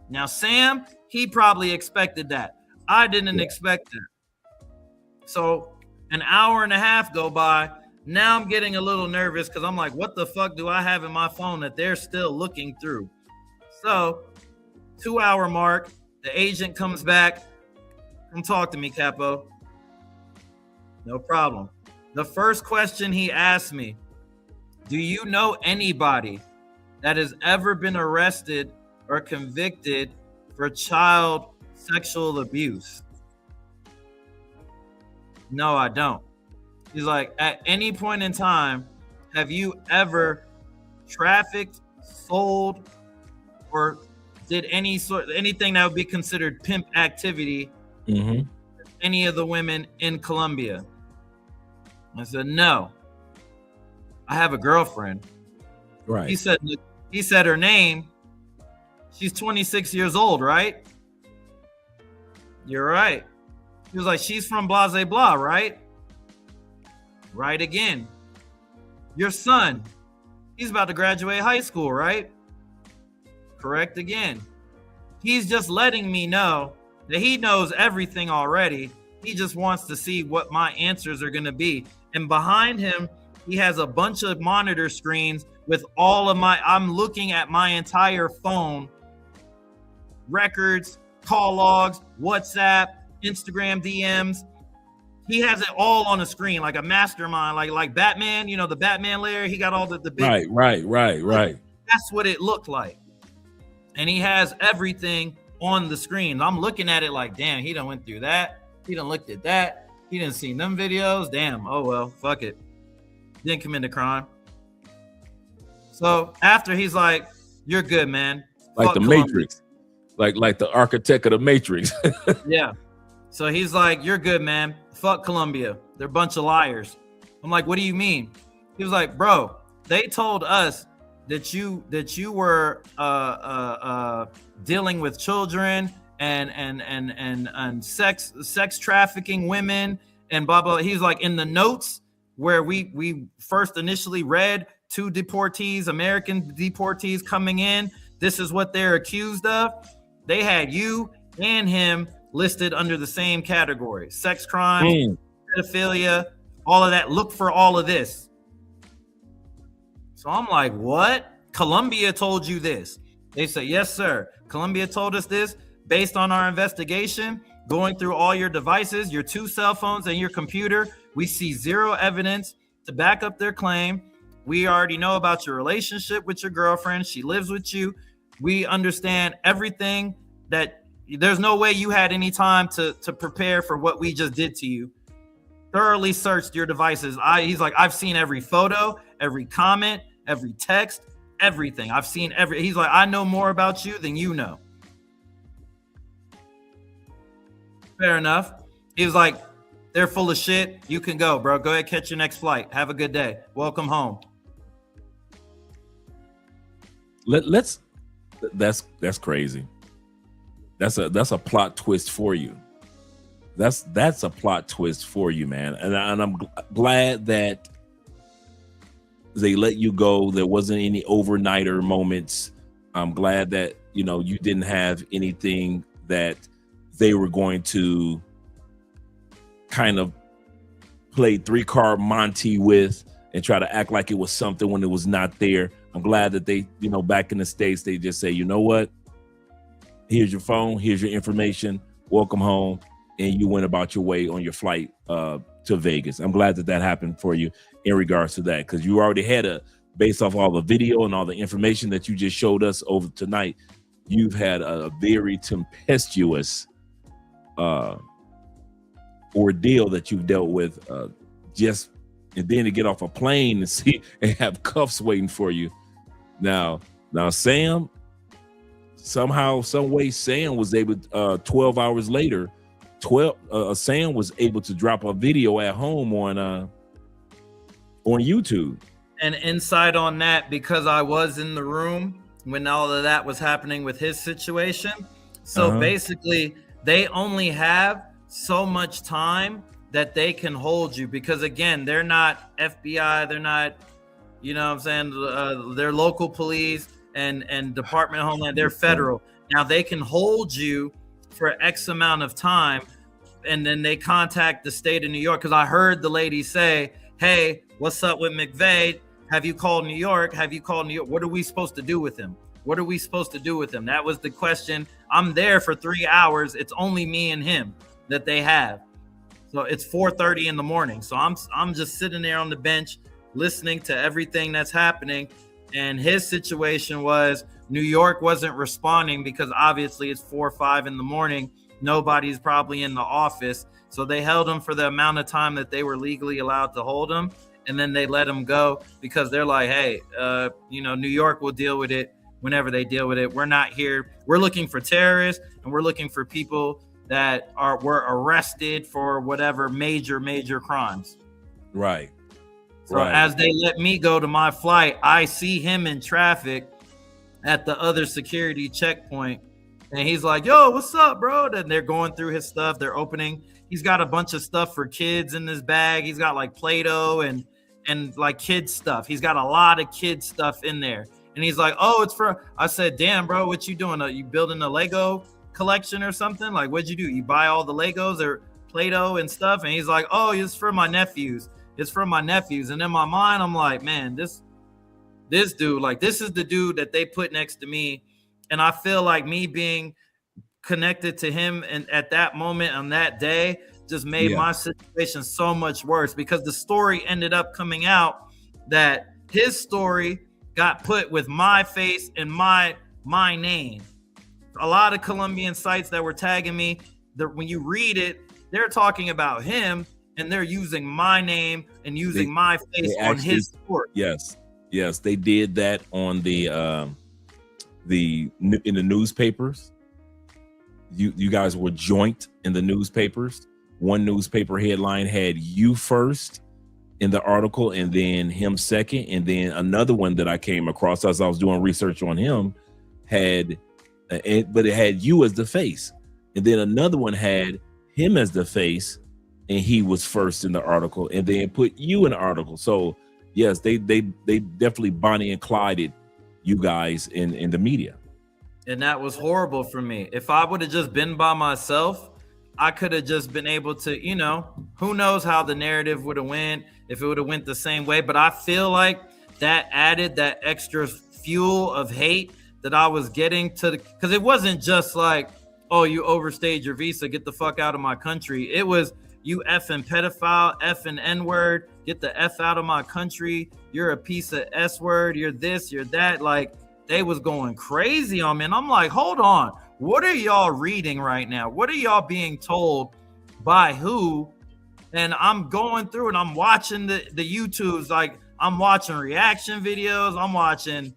Now, Sam, he probably expected that. I didn't expect that. So an hour and a half go by. Now I'm getting a little nervous because I'm like, what the fuck do I have in my phone that they're still looking through? So 2 hour mark, the agent comes back. Come talk to me, Capo. No problem. The first question he asked me, do you know anybody that has ever been arrested or convicted for child sexual abuse? No, I don't. He's like, at any point in time, have you ever trafficked, sold, or did anything that would be considered pimp activity Mm-hmm. Any of the women in Colombia? I said, no. I have a girlfriend. Right. He said her name. She's 26 years old, right? You're right. He was like, she's from blah, blah, blah, right? Right again. Your son, he's about to graduate high school, right? Correct again. He's just letting me know that he knows everything already. He just wants to see what my answers are going to be. And behind him, he has a bunch of monitor screens with all of I'm looking at my entire phone, records, call logs, WhatsApp, Instagram DMs. He has it all on the screen like a mastermind, like Batman, you know, the Batman layer. He got all the big. Right. That's what it looked like. And he has everything on the screen. I'm looking at it like, damn, he done went through that. He done looked at that. He done seen them videos. Damn. Oh, well, fuck it. Didn't commit a crime. So after he's like, you're good, man. Like Fuck the Colombia. Matrix. Like the architect of the Matrix. Yeah. So he's like, you're good, man. Fuck Colombia. They're a bunch of liars. I'm like, what do you mean? He was like, bro, they told us that you were dealing with children and sex trafficking women and blah blah. He's like, in the notes where we first initially read 2 deportees, American deportees coming in, this is what they're accused of. They had you and him listed under the same category: sex crimes, pedophilia, all of that. Look for all of this. So I'm like, what? Colombia told you this? They say, yes, sir. Colombia told us this based on our investigation, going through all your devices, your 2 cell phones and your computer. We see 0 evidence to back up their claim. We already know about your relationship with your girlfriend. She lives with you. We understand everything that there's no way you had any time to prepare for what we just did to you. Thoroughly searched your devices. He's like, I've seen every photo, every comment, every text, everything. I've seen he's like, I know more about you than you know. Fair enough. He was like, they're full of shit. You can go, bro. Go ahead, catch your next flight. Have a good day. Welcome home. That's crazy. That's a plot twist for you. That's a plot twist for you, man. And I'm glad that they let you go. There wasn't any overnighter moments. I'm glad that, you know, you didn't have anything that they were going to kind of play 3-card Monte with and try to act like it was something when it was not there. I'm glad that they, you know, back in the States, they just say, you know what? Here's your phone. Here's your information. Welcome home. And you went about your way on your flight to Vegas. I'm glad that happened for you in regards to that, because you already had based off all the video and all the information that you just showed us over tonight, you've had a very tempestuous ordeal that you've dealt with, and then to get off a plane and see and have cuffs waiting for you. Now Sam, somehow, some way, Sam was able 12 hours later. Sam was able to drop a video at home on YouTube. And insight on that, because I was in the room when all of that was happening with his situation. So basically, they only have so much time that they can hold you, because again, they're not FBI, they're not, you know what I'm saying, they're local police and Department of Homeland, they're federal. Now they can hold you for X amount of time, and then they contact the state of New York. Because I heard the lady say, hey, what's up with McVeigh? Have you called New York? Have you called New York? What are we supposed to do with him? What are we supposed to do with him? That was the question. I'm there for 3 hours. It's only me and him that they have. So it's 4:30 in the morning. So I'm just sitting there on the bench listening to everything that's happening. And his situation was New York wasn't responding because obviously it's 4 or 5 in the morning. Nobody's probably in the office. So they held him for the amount of time that they were legally allowed to hold him. And then they let him go because they're like, hey, New York will deal with it whenever they deal with it. We're not here. We're looking for terrorists, and we're looking for people that were arrested for whatever major crimes. Right. So as they let me go to my flight, I see him in traffic at the other security checkpoint. And he's like, yo, what's up, bro? Then they're going through his stuff. They're opening. He's got a bunch of stuff for kids in his bag. He's got like Play-Doh and like kids stuff. He's got a lot of kids stuff in there. And he's like, oh, it's for, I said, damn, bro, what you doing? Are you building a Lego collection or something? Like, what'd you do? You buy all the Legos or Play-Doh and stuff? And he's like, oh, it's for my nephews. It's for my nephews. And in my mind, I'm like, man, this dude, like, this is the dude that they put next to me. And I feel like me being connected to him and at that moment on that day just made my situation so much worse, because the story ended up coming out that his story got put with my face and my name. A lot of Colombian sites that were tagging me, when you read it, they're talking about him and they're using my name and using my face on his story. Yes, they did that on in the newspapers. You guys were joint in the newspapers. One newspaper headline had you first in the article and then him second, and then another one that I came across as I was doing research on him had but it had you as the face, and then another one had him as the face and he was first in the article, and then put you in the article. So yes, they definitely Bonnie and Clyde you guys in the media. And that was horrible for me. If I would have just been by myself, I could have just been able to, who knows how the narrative would have went, if it would have went the same way. But I feel like that added that extra fuel of hate that I was getting because it wasn't just like, oh, you overstayed your visa, get the fuck out of my country. It was, you effing pedophile, effing N-word, get the F out of my country. You're a piece of S-word. You're this, you're that. Like, they was going crazy on me. And I'm like, hold on. What are y'all reading right now? What are y'all being told by who? And I'm going through and I'm watching the YouTubes. Like, I'm watching reaction videos. I'm watching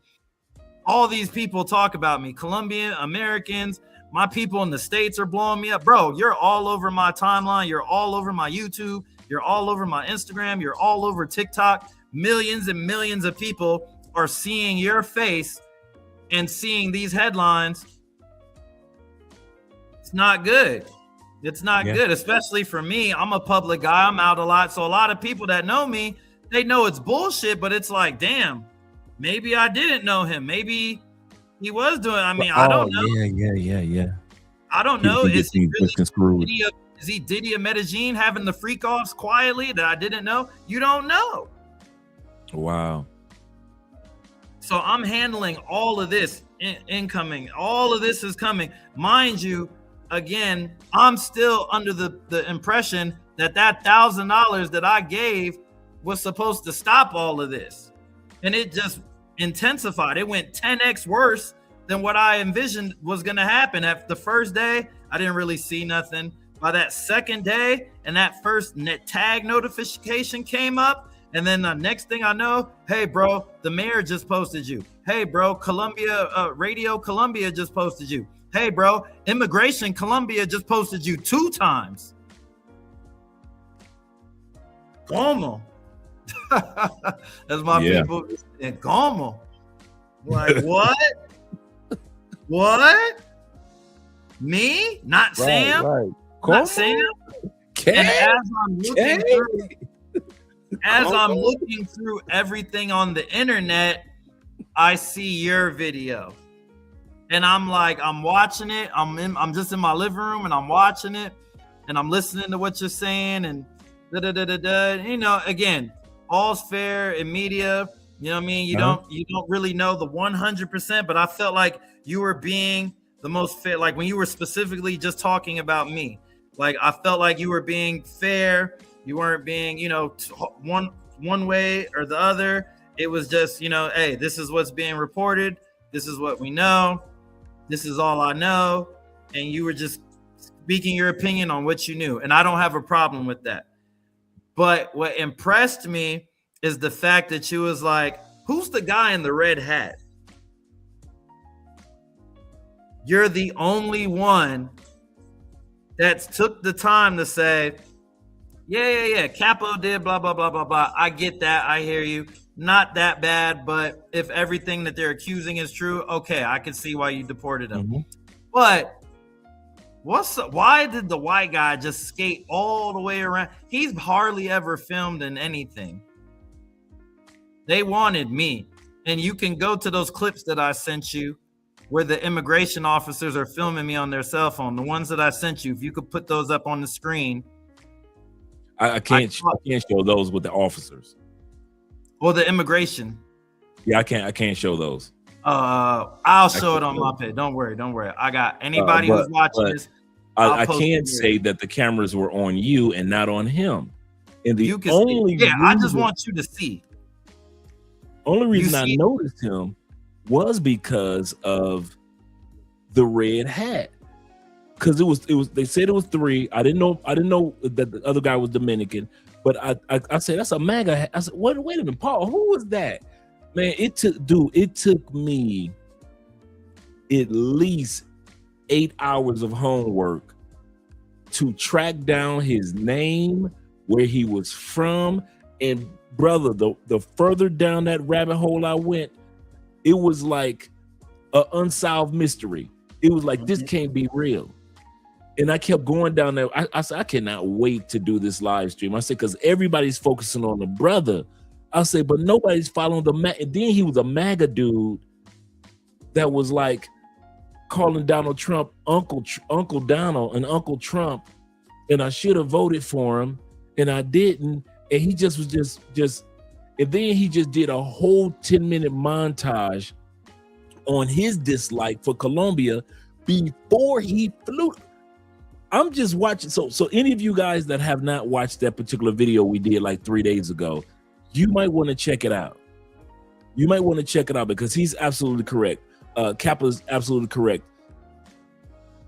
all these people talk about me. Colombian, Americans, my people in the States are blowing me up. Bro, you're all over my timeline. You're all over my YouTube. You're all over my Instagram. You're all over TikTok. Millions and millions of people are seeing your face and seeing these headlines. It's not good. It's not good, especially for me. I'm a public guy. I'm out a lot. So a lot of people that know me, they know it's bullshit, but it's like, damn, maybe I didn't know him. Maybe he was doing, I mean, I don't know. Yeah. I don't know. Is he really Diddy of Medellin having the freak offs quietly that I didn't know? You don't know. Wow. So I'm handling all of this incoming. All of this is coming. Mind you, again, I'm still under the impression that $1,000 that I gave was supposed to stop all of this. And it just intensified. It went 10x worse than what I envisioned was going to happen. At the first day, I didn't really see nothing. By that second day, and that first net tag notification came up, and then the next thing I know, hey, bro, the mayor just posted you. Hey, bro, Radio Colombia just posted you. Hey, bro, Immigration Colombia just posted you 2 times. Como? That's my people. And como? Like, what? What? Me? Not Sam? Right. Not Sam? And as I'm looking through everything on the internet, I see your video. And I'm like, I'm watching it. I'm just in my living room and I'm watching it and I'm listening to what you're saying and again, all's fair in media. You know what I mean? You don't really know the 100%, but I felt like you were being the most fair. Like when you were specifically just talking about me, like I felt like you were being fair. You weren't being, one way or the other. It was just, hey, this is what's being reported. This is what we know. This is all I know. And you were just speaking your opinion on what you knew. And I don't have a problem with that. But what impressed me is the fact that you was like, who's the guy in the red hat? You're the only one that took the time to say, yeah, Capo did blah, blah, blah, blah, blah. I get that. I hear you. Not that bad, but if everything that they're accusing is true, okay, I can see why you deported him. Mm-hmm. But why did the white guy just skate all the way around? He's hardly ever filmed in anything. They wanted me. And you can go to those clips that I sent you where the immigration officers are filming me on their cell phone. The ones that I sent you, if you could put those up on the screen. I can't show those with the officers. Or the immigration. Yeah, I can't show those. I'll show it on my page. Don't worry. I got anybody who's watching this. I can't say that the cameras were on you and not on him. And the only I just want you to see. Only reason I noticed him was because of the red hat. Because it was they said it was 3. I didn't know that the other guy was Dominican, but I said that's a MAGA hat. I said, wait a minute, Paul, who was that? Man, it took me at least 8 hours of homework to track down his name, where he was from, and brother, the further down that rabbit hole I went, it was like an unsolved mystery. It was like, this can't be real. And I kept going down there. I said, I cannot wait to do this live stream. I said, because everybody's focusing on the brother. I said, but nobody's following the MAGA. And then he was a MAGA dude that was like calling Donald Trump Uncle Donald and Uncle Trump. And I should have voted for him, and I didn't. And he just was just, and then he just did a whole 10-minute montage on his dislike for Colombia before he flew. I'm just watching. So any of you guys that have not watched that particular video we did like 3 days ago, you might want to check it out. You might want to check it out because he's absolutely correct. Capo is absolutely correct.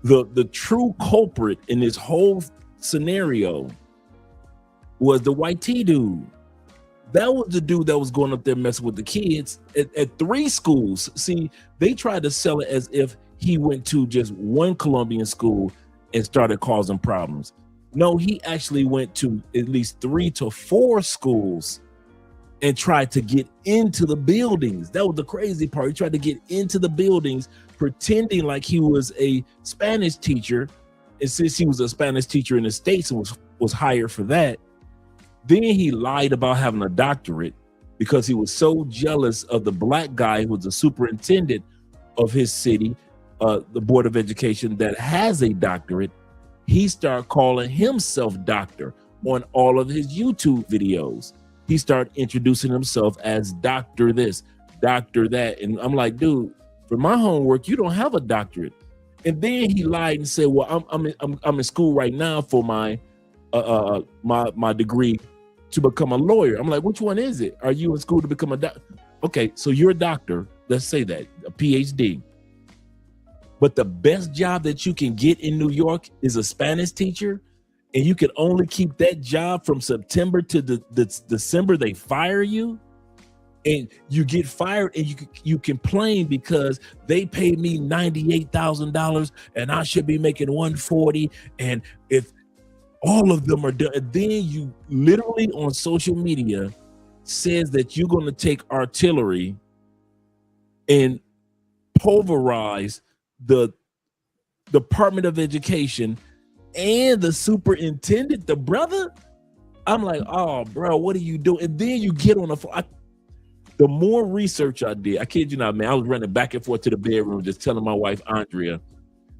The true culprit in this whole scenario was the white T dude. That was the dude that was going up there messing with the kids at 3 schools. See, they tried to sell it as if he went to just one Colombian school and started causing problems. No, he actually went to at least 3 to 4 schools and tried to get into the buildings. That was the crazy part. He tried to get into the buildings pretending like he was a Spanish teacher. And since he was a Spanish teacher in the States and was hired for that, then he lied about having a doctorate because he was so jealous of the black guy who was the superintendent of his city, the Board of Education, that has a doctorate. He started calling himself doctor on all of his YouTube videos. He started introducing himself as doctor this, doctor that. And I'm like, dude, for my homework, you don't have a doctorate. And then he lied and said, well, I'm in school right now for my degree to become a lawyer. I'm like, which one is it? Are you in school to become a doctor? Okay, so you're a doctor. Let's say that, a PhD. But the best job that you can get in New York is a Spanish teacher, and you can only keep that job from September to the December they fire you, and you get fired and you complain because they paid me $98,000 and I should be making $140, and if all of them are done, and then you literally on social media says that you're going to take artillery and pulverize the Department of Education and the superintendent, the brother. I'm like, oh, bro, what are you doing? And then you get on the phone. The more research I did, I kid you not, man, I was running back and forth to the bedroom just telling my wife, Andrea,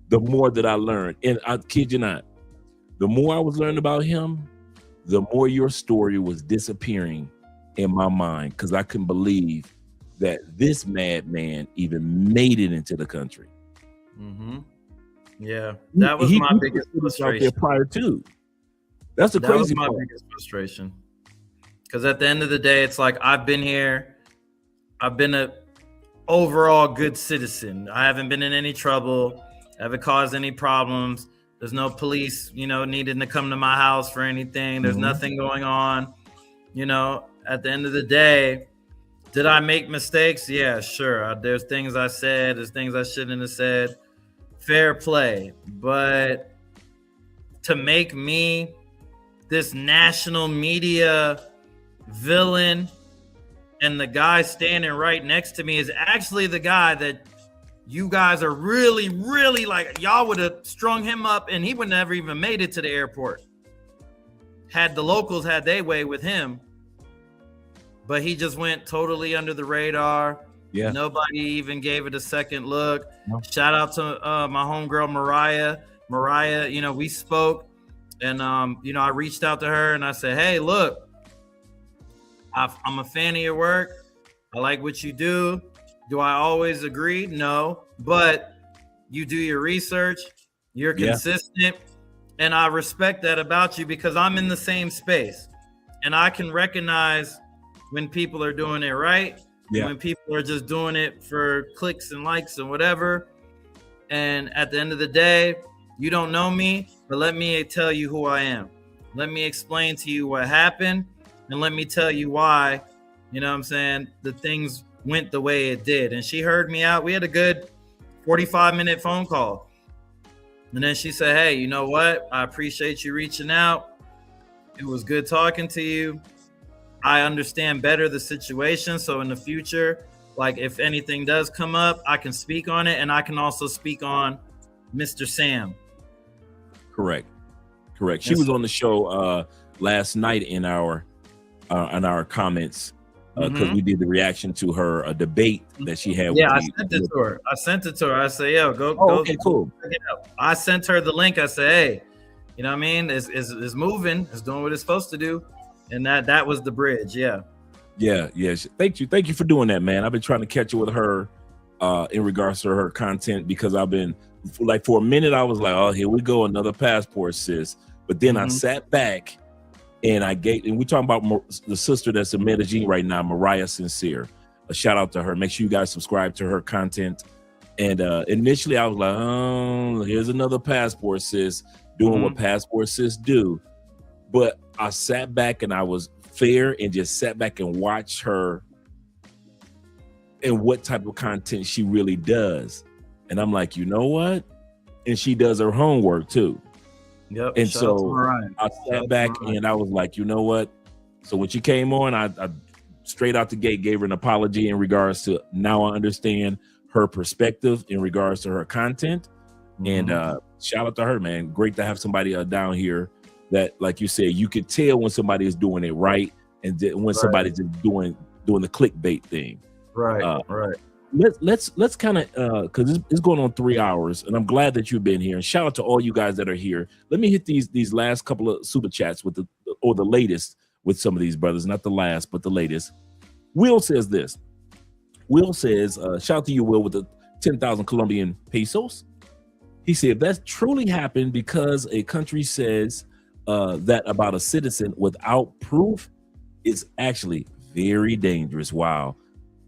the more that I learned. And I kid you not, the more I was learning about him, the more your story was disappearing in my mind, because I couldn't believe that this madman even made it into the country. Mm-hmm. Yeah, that was my biggest frustration. Out there prior to. That's the crazy part. That was my biggest frustration. Because at the end of the day, it's like, I've been here. I've been a overall good citizen. I haven't been in any trouble. I haven't caused any problems. There's no police, needing to come to my house for anything. There's nothing going on. At the end of the day, did I make mistakes? Yeah, sure. There's things I said. There's things I shouldn't have said. Fair play. But to make me this national media villain, and the guy standing right next to me is actually the guy that you guys are really, really like, y'all would have strung him up and he would never even made it to the airport had the locals had their way with him. But he just went totally under the radar. Yeah. Nobody even gave it a second look. No. Shout out to my homegirl, Mariah. Mariah, you know, we spoke and, you know, I reached out to her and I said, hey, look, I'm a fan of your work. I like what you do. Do I always agree? No, but you do your research. You're consistent. And I respect that about you because I'm in the same space and I can recognize when people are doing it right. Yeah. When people are just doing it for clicks and likes and whatever. And at the end of the day, you don't know me, but let me tell you who I am. Let me explain to you what happened and let me tell you why, you know what I'm saying, the things went the way it did. And she heard me out. We had a good 45-minute phone call. And then she said, hey, you know what? I appreciate you reaching out. It was good talking to you. I understand better the situation. So in the future, like if anything does come up, I can speak on it. And I can also speak on Mr. Sam. Correct. She was on the show last night in our comments because we did the reaction to her debate that she had. Yeah, I sent it to her. I said, yo, go. Okay, cool. Check it out. I sent her the link. I said, hey, you know what I mean? It's moving. It's doing what it's supposed to do. And that was the bridge. Yeah. Thank you for doing that, man. I've been trying to catch up with her in regards to her content because I've been like for a minute I was like, oh, here we go, another passport, sis. But then I sat back and we're talking about the sister that's in Medellin right now, Mariah Sincere. A shout out to her. Make sure you guys subscribe to her content. And initially I was like, oh, here's another passport sis doing what passport sis do. But I sat back and I was fair and just sat back and watched her and what type of content she really does. And I'm like, you know what? And she does her homework too. Yep. And so I sat back and I was like, you know what? So when she came on, I straight out the gate gave her an apology in regards to now I understand her perspective in regards to her content. And shout out to her, man. Great to have somebody down here that, like you said, you could tell when somebody is doing it right and when somebody's just doing the clickbait thing. Right. Let's kind of because it's going on 3 hours, and I'm glad that you've been here. And shout out to all you guys that are here. Let me hit these last couple of super chats with the latest with some of these brothers, not the last, but the latest. Will says this. Will says, shout out to you, Will, with the 10,000 Colombian pesos. He said, if that's truly happened because a country says that about a citizen without proof, it's actually very dangerous. Wow.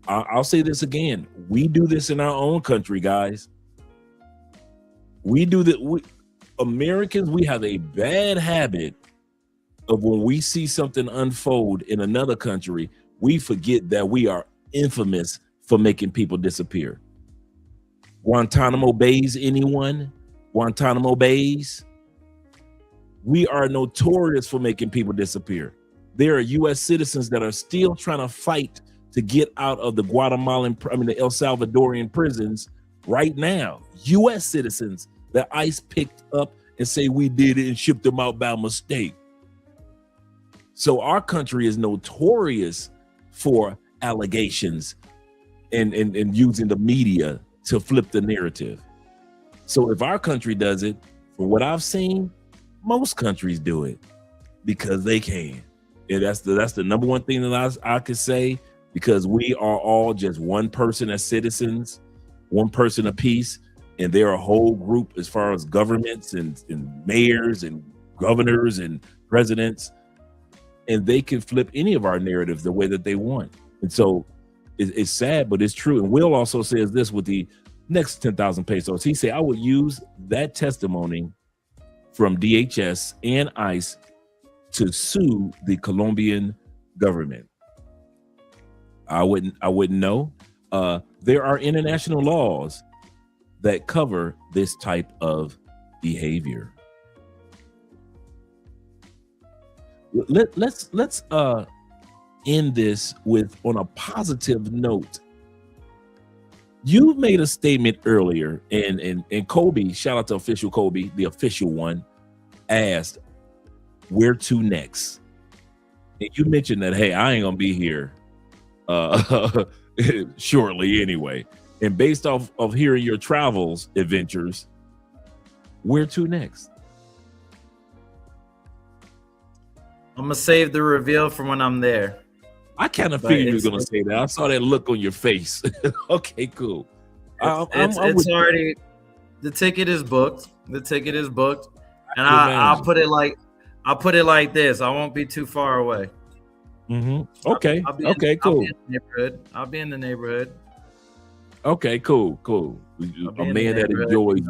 I'll say this again. We do this in our own country, guys. We do that. Americans, we have a bad habit of when we see something unfold in another country, we forget that we are infamous for making people disappear. Guantanamo Bays, anyone? Guantanamo Bays? We are notorious for making people disappear. There are U.S. citizens that are still trying to fight to get out of the the El Salvadorian prisons right now. U.S. citizens that ICE picked up and say we did it and shipped them out by mistake. So our country is notorious for allegations and using the media to flip the narrative. So if our country does it, from what I've seen, most countries do it because they can. And that's the number one thing that I could say. Because we are all just one person as citizens, one person apiece, and they're a whole group as far as governments and mayors and governors and presidents, and they can flip any of our narratives the way that they want. And so it's sad, but it's true. And Will also says this with the next 10,000 pesos. He said, I would use that testimony from DHS and ICE to sue the Colombian government. I wouldn't know. There are international laws that cover this type of behavior. let's end this on a positive note. You made a statement earlier, and Kobe, shout out to official Kobe, the official one, asked, where to next? And you mentioned that, hey, I ain't gonna be here shortly anyway. And based off of hearing your travels adventures, where to next? I'm gonna save the reveal for when I'm there. I kind of figured you were gonna say that. I saw that look on your face. Okay, cool. It's already, the ticket is booked. The ticket is booked, and I'll put it like this. I won't be too far away. Mm-hmm. Okay. Cool. I'll be in the neighborhood. Okay, cool. A man that enjoys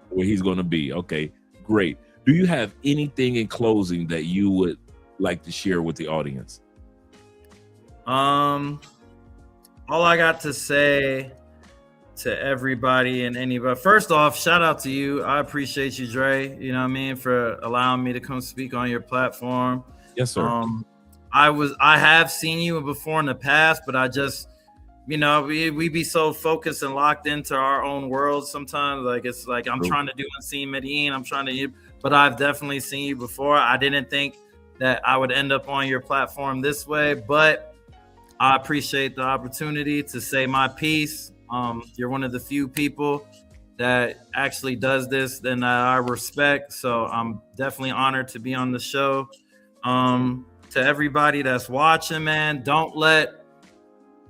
where he's going to be. Okay, great. Do you have anything in closing that you would like to share with the audience? All I got to say to everybody and anybody, first off, shout out to you. I appreciate you, Dre. You know what I mean, for allowing me to come speak on your platform. Yes, sir. I have seen you before in the past, but I just, you know, we be so focused and locked into our own world sometimes. Like, it's like I'm trying to do Unseen Medellin. But I've definitely seen you before. I didn't think that I would end up on your platform this way, but I appreciate the opportunity to say my piece. You're one of the few people that actually does this and that I respect. So I'm definitely honored to be on the show. To everybody that's watching, man, don't let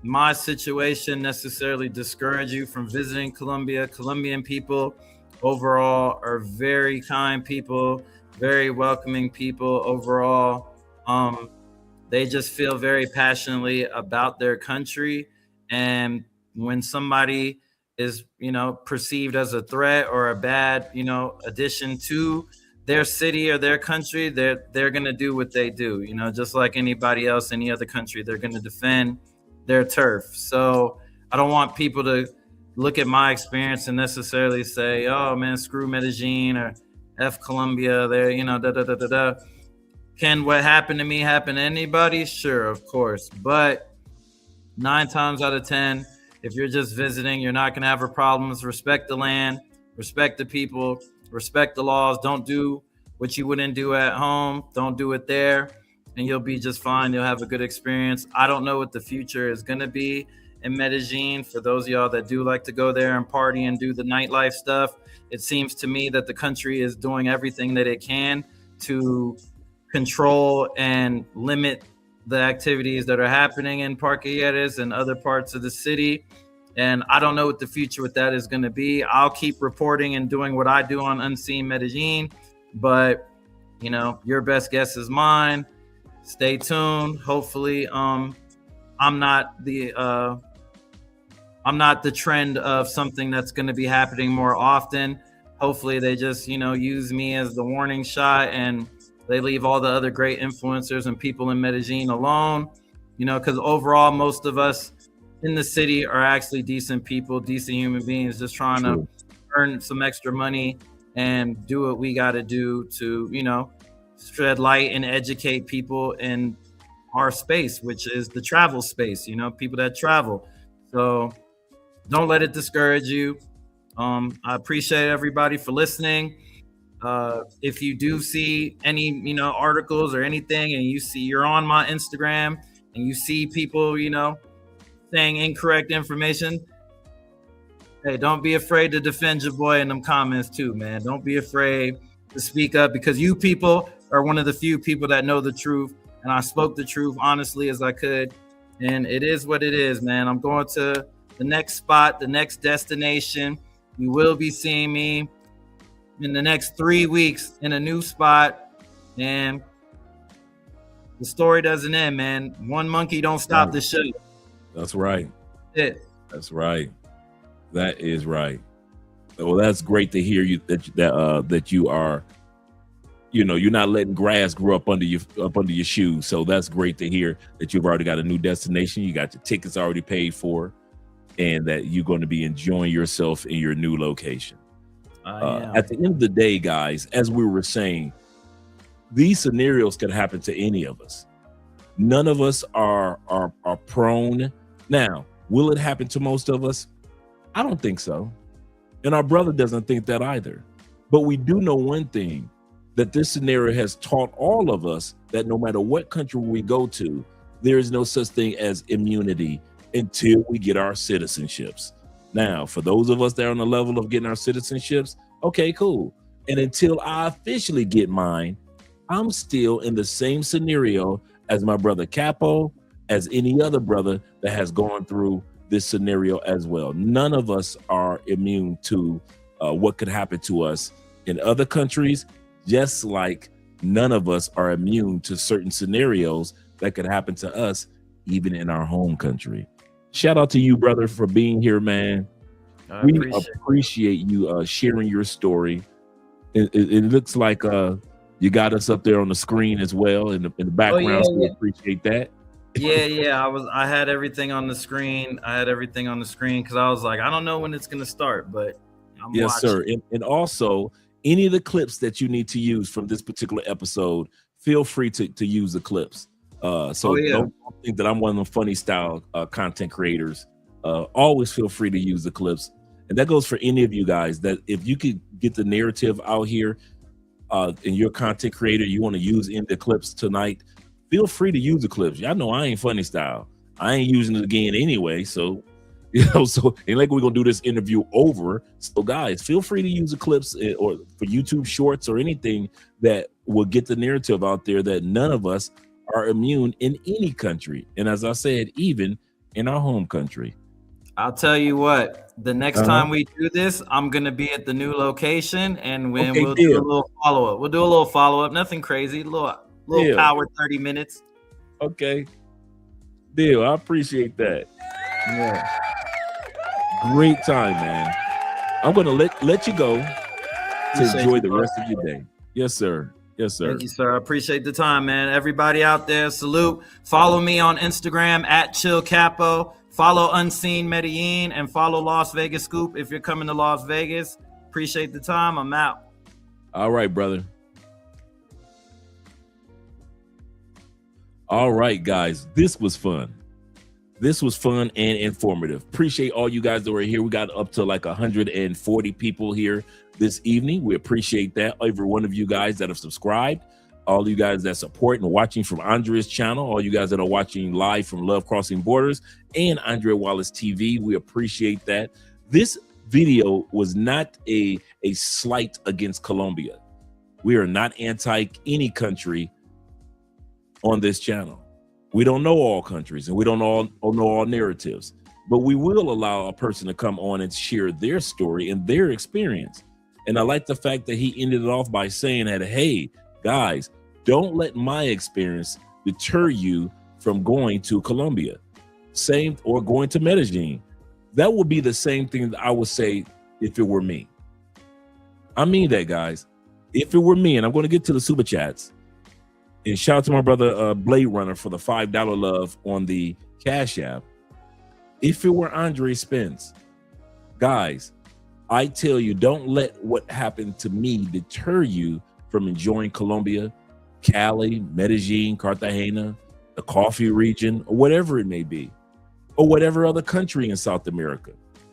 my situation necessarily discourage you from visiting Colombia. Colombian people overall are very kind people, very welcoming people overall. They just feel very passionately about their country. And when somebody is, you know, perceived as a threat or a bad, you know, addition to their city or their country, they're going to do what they do, you know, just like anybody else, any other country, they're going to defend their turf. So I don't want people to look at my experience and necessarily say, oh man, screw Medellin or F Colombia, they're, you know, Can what happened to me happen to anybody? Sure, of course. But 9 times out of 10, if you're just visiting, you're not going to have problems. Respect the land, respect the people, respect the laws. Don't do what you wouldn't do at home. Don't do it there, and you'll be just fine. You'll have a good experience. I don't know what the future is going to be in Medellin. For those of y'all that do like to go there and party and do the nightlife stuff, it seems to me that the country is doing everything that it can to control and limit the activities that are happening in Parquilleres and other parts of the city. And I don't know what the future with that is going to be. I'll keep reporting and doing what I do on Unseen Medellin, but you know, your best guess is mine. Stay tuned. Hopefully, I'm not the trend of something that's going to be happening more often. Hopefully they just, you know, use me as the warning shot and they leave all the other great influencers and people in Medellin alone, you know, because overall, most of us in the city are actually decent people, decent human beings, just trying to earn some extra money and do what we got to do to, you know, shed light and educate people in our space, which is the travel space, you know, people that travel. So don't let it discourage you. I appreciate everybody for listening. If you do see any, you know, articles or anything, and you're on my Instagram and you see people, you know, saying incorrect information, hey, don't be afraid to defend your boy in them comments too, man. Don't be afraid to speak up, because you people are one of the few people that know the truth, and I spoke the truth honestly as I could, and it is what it is, man. I'm going to the next spot, the next destination. You will be seeing me in the next 3 weeks in a new spot, and the story doesn't end, man. One monkey don't stop the show. That's right. That's right. That is right. Well, that's great to hear you that you are, you know, you're not letting grass grow up under your shoes. So that's great to hear that you've already got a new destination. You got your tickets already paid for, and that you're going to be enjoying yourself in your new location. At the end of the day, guys, as we were saying, these scenarios can happen to any of us. None of us are prone. Now, will it happen to most of us? I don't think so. And our brother doesn't think that either. But we do know one thing, that this scenario has taught all of us that no matter what country we go to, there is no such thing as immunity until we get our citizenships. Now, for those of us that are on the level of getting our citizenships, okay, cool. And until I officially get mine, I'm still in the same scenario as my brother Capo, as any other brother that has gone through this scenario as well. None of us are immune to what could happen to us in other countries, just like none of us are immune to certain scenarios that could happen to us even in our home country. Shout out to you, brother, for being here, man. We appreciate you sharing your story. It looks like you got us up there on the screen as well in the background. So we appreciate that. Yeah. I had everything on the screen. Because I was like, I don't know when it's gonna start, but I'm watching. Sir. And also, any of the clips that you need to use from this particular episode, feel free to use the clips. Don't think that I'm one of the funny style content creators. Always feel free to use the clips. And that goes for any of you guys, that if you could get the narrative out here and you're a content creator, you want to use in the clips tonight, feel free to use the clips. Y'all know I ain't funny style. I ain't using it again anyway. So, so ain't like we're going to do this interview over. So guys, feel free to use the clips or for YouTube shorts or anything that will get the narrative out there that none of us are immune in any country. And as I said, even in our home country. I'll tell you what, the next time we do this, I'm going to be at the new location and we'll do a little follow-up. We'll do a little follow-up, nothing crazy, a little power 30 minutes. Okay. Deal. I appreciate that. Yeah. Great time, man. I'm going to let you go to enjoy the rest of your day. Yes, sir. Yes, sir. Thank you, sir. I appreciate the time, man. Everybody out there, salute. Follow me on Instagram at ChillCapo. Follow Unseen Medellin and follow Las Vegas Scoop if you're coming to Las Vegas. Appreciate the time. I'm out. All right, brother. All right, guys. This was fun. This was fun and informative. Appreciate all you guys that were here. We got up to like 140 people here this evening. We appreciate that. Every one of you guys that have subscribed, all you guys that support and watching from Andrea's channel, all you guys that are watching live from Love Crossing Borders and Andrea Wallace TV, we appreciate that. This video was not a slight against Colombia. We are not anti any country on this channel. We don't know all countries and we don't know all narratives, but we will allow a person to come on and share their story and their experience. And I like the fact that he ended it off by saying that, hey, guys, don't let my experience deter you from going to Colombia, or going to Medellin. That would be the same thing that I would say if it were me. I mean that, guys. If it were me, and I'm going to get to the super chats, and shout out to my brother Blade Runner for the $5 love on the Cash App. If it were Andre Spence, guys, I tell you, don't let what happened to me deter you from enjoying Colombia, Cali, Medellin, Cartagena, the coffee region, or whatever it may be, or whatever other country in South America,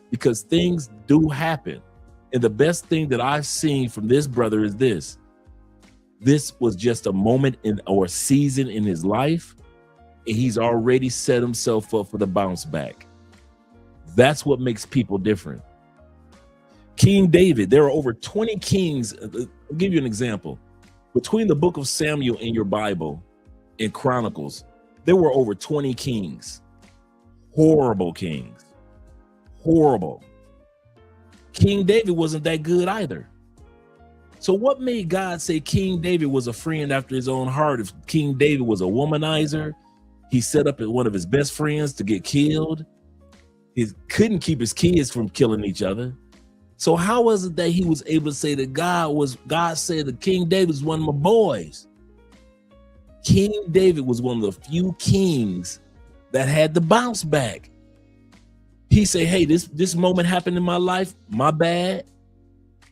because things do happen. And the best thing that I've seen from this brother is this. This was just a moment or season in his life, and he's already set himself up for the bounce back. That's what makes people different. King David, there are over 20 kings. I'll give you an example. Between the book of Samuel in your Bible and Chronicles, there were over 20 kings. Horrible kings. Horrible. King David wasn't that good either. So what made God say King David was a friend after his own heart? If King David was a womanizer, he set up one of his best friends to get killed. He couldn't keep his kids from killing each other. So how was it that he was able to say that God said that King David is one of my boys? King David was one of the few kings that had the bounce back. He said, hey, this moment happened in my life, my bad.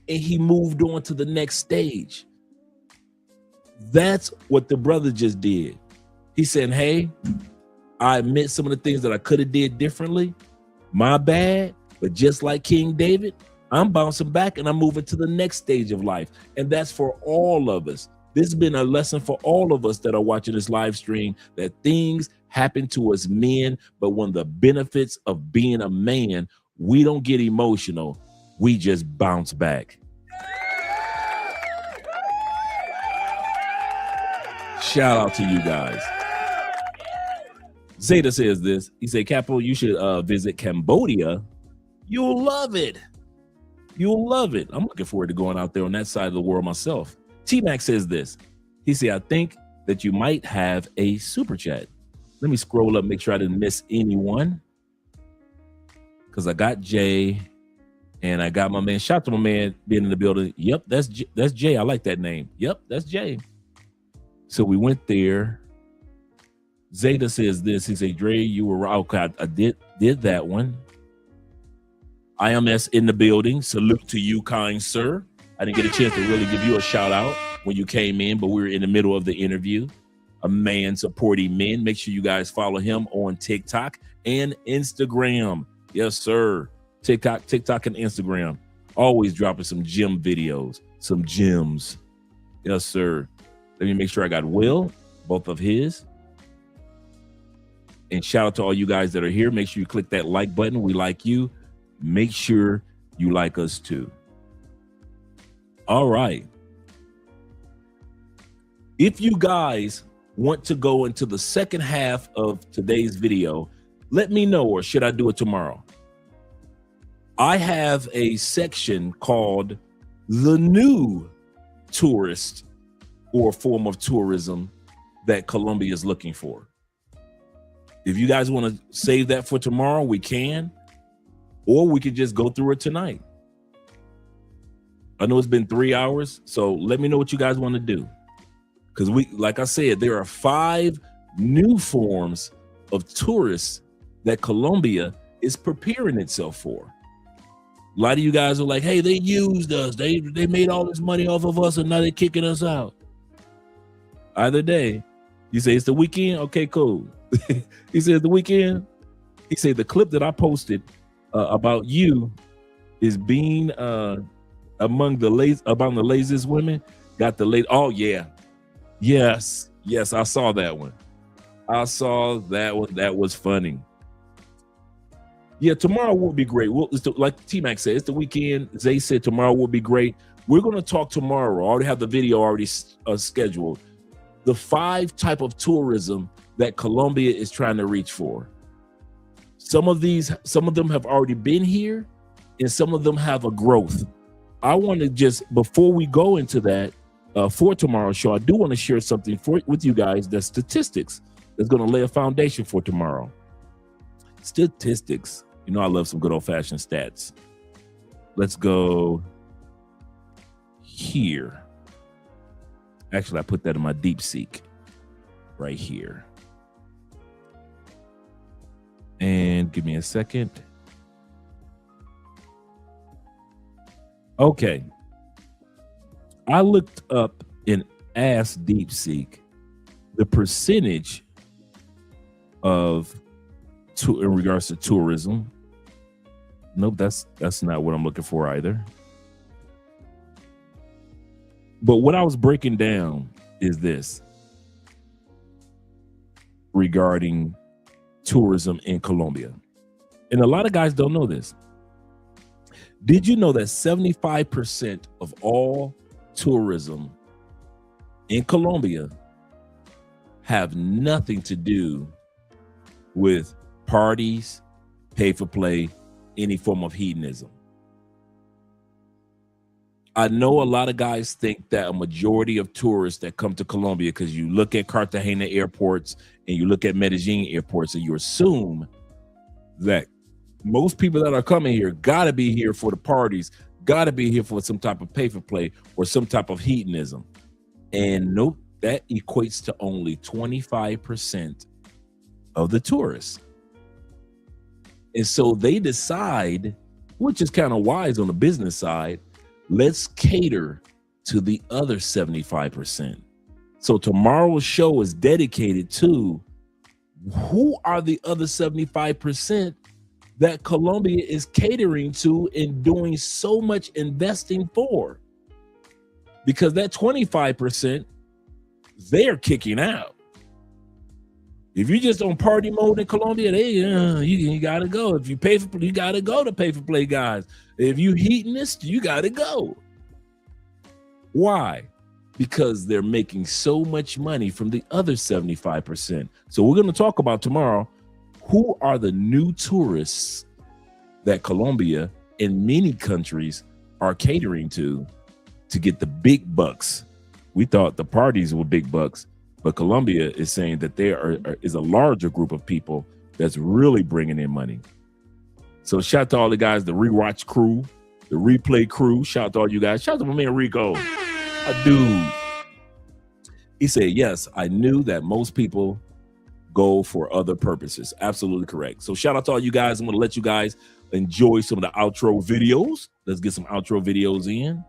And he moved on to the next stage. That's what the brother just did. He said, hey, I admit some of the things that I could have did differently. My bad. But just like King David, I'm bouncing back and I'm moving to the next stage of life. And that's for all of us. This has been a lesson for all of us that are watching this live stream, that things happen to us men, but one of the benefits of being a man, we don't get emotional. We just bounce back. Shout out to you guys. Zeta says this. He said, Capo, you should visit Cambodia. You'll love it. You'll love it. I'm looking forward to going out there on that side of the world myself. T-Mac says this. He said, I think that you might have a super chat. Let me scroll up, make sure I didn't miss anyone. Because I got Jay and I got my man. Shout out to my man being in the building. Yep, that's Jay. I like that name. Yep, that's Jay. So we went there. Zeta says this. He said, Dre, you were right. Okay, I did that one. IMS in the building. Salute to you, kind sir. I didn't get a chance to really give you a shout out when you came in, but we were in the middle of the interview. A man supporting men. Make sure you guys follow him on TikTok and Instagram. Yes, sir. TikTok and Instagram. Always dropping some gym videos, some gems. Yes, sir. Let me make sure I got Will, both of his. And shout out to all you guys that are here. Make sure you click that like button. We like you. Make sure you like us too. All right. If you guys want to go into the second half of today's video, let me know, or should I do it tomorrow? I have a section called the new tourist or form of tourism that Colombia is looking for. If you guys want to save that for tomorrow, we can, or we could just go through it tonight. I know it's been 3 hours, so let me know what you guys want to do. Because like I said, there are 5 new forms of tourists that Colombia is preparing itself for. A lot of you guys are like, hey, they used us. They made all this money off of us and now they're kicking us out. Either day, you say it's the weekend. Okay, cool. He said the weekend. He said the clip that I posted about you is being among the laziest women. Got the late. Oh yeah, yes. I saw that one. That was funny. Yeah, tomorrow will be great. Like T-Mac said, it's the weekend. Zay said tomorrow will be great. We're going to talk tomorrow. I already have the video already scheduled. The 5 type of tourism that Colombia is trying to reach for. Some of them have already been here, and some of them have a growth. I want to just, before we go into that, for tomorrow's show, I do want to share something with you guys, the statistics that's going to lay a foundation for tomorrow. Statistics. You know I love some good old-fashioned stats. Let's go here. Actually, I put that in my deep seek right here. And give me a second. Okay. I looked up in Ask DeepSeek the percentage of in regards to tourism. Nope, that's not what I'm looking for either. But what I was breaking down is this regarding tourism in Colombia. And a lot of guys don't know this. Did you know that 75% of all tourism in Colombia have nothing to do with parties, pay for play, any form of hedonism? I know a lot of guys think that a majority of tourists that come to Colombia, because you look at Cartagena airports and you look at Medellin airports, and you assume that most people that are coming here got to be here for the parties, got to be here for some type of pay for play or some type of hedonism. And nope, that equates to only 25% of the tourists. And so they decide, which is kind of wise on the business side, let's cater to the other 75%. So tomorrow's show is dedicated to who are the other 75% that Colombia is catering to and doing so much investing for. Because that 25%, they're kicking out. If you're just on party mode in Colombia, you gotta go. If you pay for, you gotta go to pay for play guys. If you heatonist, you gotta go. Why? Because they're making so much money from the other 75%. So we're gonna talk about tomorrow, who are the new tourists that Colombia and many countries are catering to get the big bucks. We thought the parties were big bucks, but Colombia is saying that there is a larger group of people that's really bringing in money. So shout out to all the guys, the rewatch crew, the replay crew. Shout out to all you guys. Shout out to my man Rico, a dude. He said, yes, I knew that most people go for other purposes. Absolutely correct. So shout out to all you guys. I'm going to let you guys enjoy some of the outro videos. Let's get some outro videos in.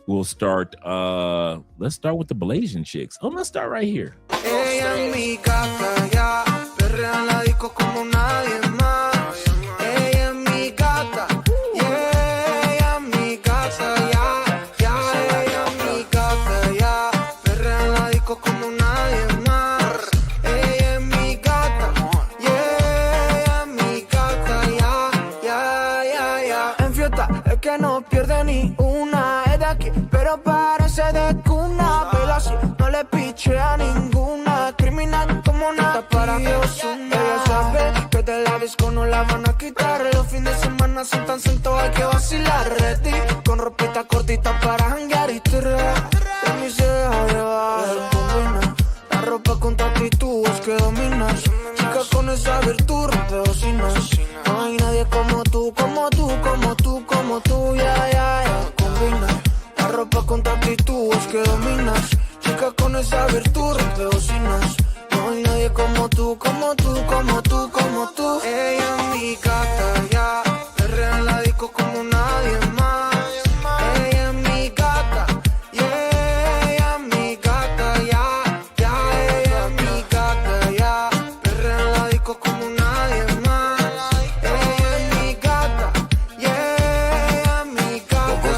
We'll start, let's start with the Blazing Chicks. Oh, let's start right here. Que no pierde ni una, es de aquí, pero parece de cuna. Pero así no le piche a ninguna. Criminal como nada para Dios. Ella sabe que de la disco no la van a quitar. Los fines de semana son tan sentos, hay que vacilar. Ready, con ropita cortita para janguear y tirar. De mí se deja llevar, combina la ropa con tu actitud, es que dominas. Chica con esa virtud, rompe bocinas. No hay nadie como tú, como tú, como tú, como tú, combina la ropa con tu actitud, es que dominas. Chica con esa virtud, rompe bocinas. No hay nadie como tú, como tú, como tú, como tú. Ella es mi gata, ya, perrea en la disco como nadie más. Ella es mi gata, yeah, ella es mi gata, ya, ella es mi gata, ya, perrea en la disco como nadie más. Ella es mi gata, yeah, ella es mi gata,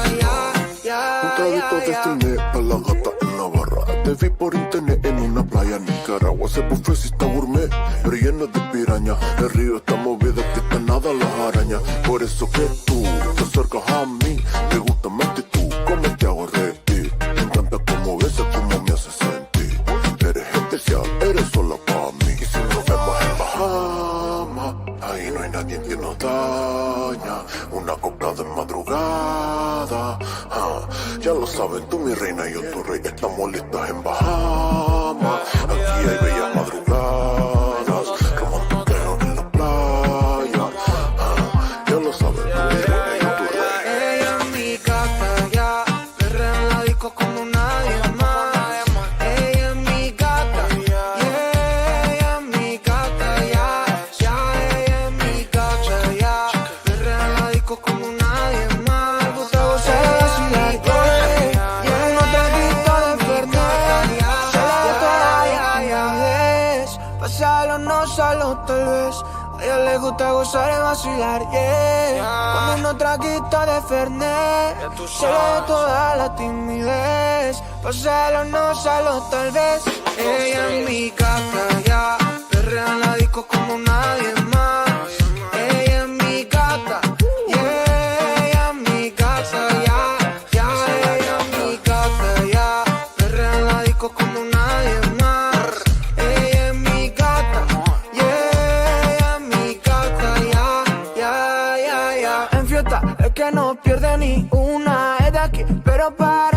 ya. Un traguito de cine para la gata en Navarra. Te vi por internet en una playa en Nicaragua. Ese buffet sí está gourmet, pero lleno de piraña. El río está movido, que está nada las arañas. Por eso que tú te acercas a mí. Me gusta más que tú, como te hago reír. Me encanta cómo besas, cómo me haces sentir. Eres especial, eres sola para mí. Y si nos vemos en Bahamas, ahí no hay nadie que nos daña. Una copla de madrugada, ya lo sabes, tú mi reina y yo tu rey. Estamos listas en Bahamas. Aquí hay bellas madrugadas, romantiqueo en la playa. Ya lo sabes, tú mi reina y yo tu rey. Ella es mi gata, ya, perrea en la disco como nadie más. Ella es mi gata, yeah, ella es mi gata, ya, ella es mi gata, ya, perrea en la disco como nadie más. Me gusta gozar y vacilar, yeah, no te quito de Fernet. Solo toda ya ves, pasarlo no solo tal vez. A ella le gusta gozar y vacilar, yeah. Con unos traguitos de Fernet, se le toda la timidez. Pasarlo no solo tal vez. Ella es mi gata, ya, perrea en la disco como nadie más. Ella es mi gata, yeah, ella es mi gata, ya, ella es mi gata, ya, perrea en la disco como nadie más. Ella es mi gata, yeah, ella es mi gata, ya. En fiesta es que no pierde ni una, es de aquí, pero para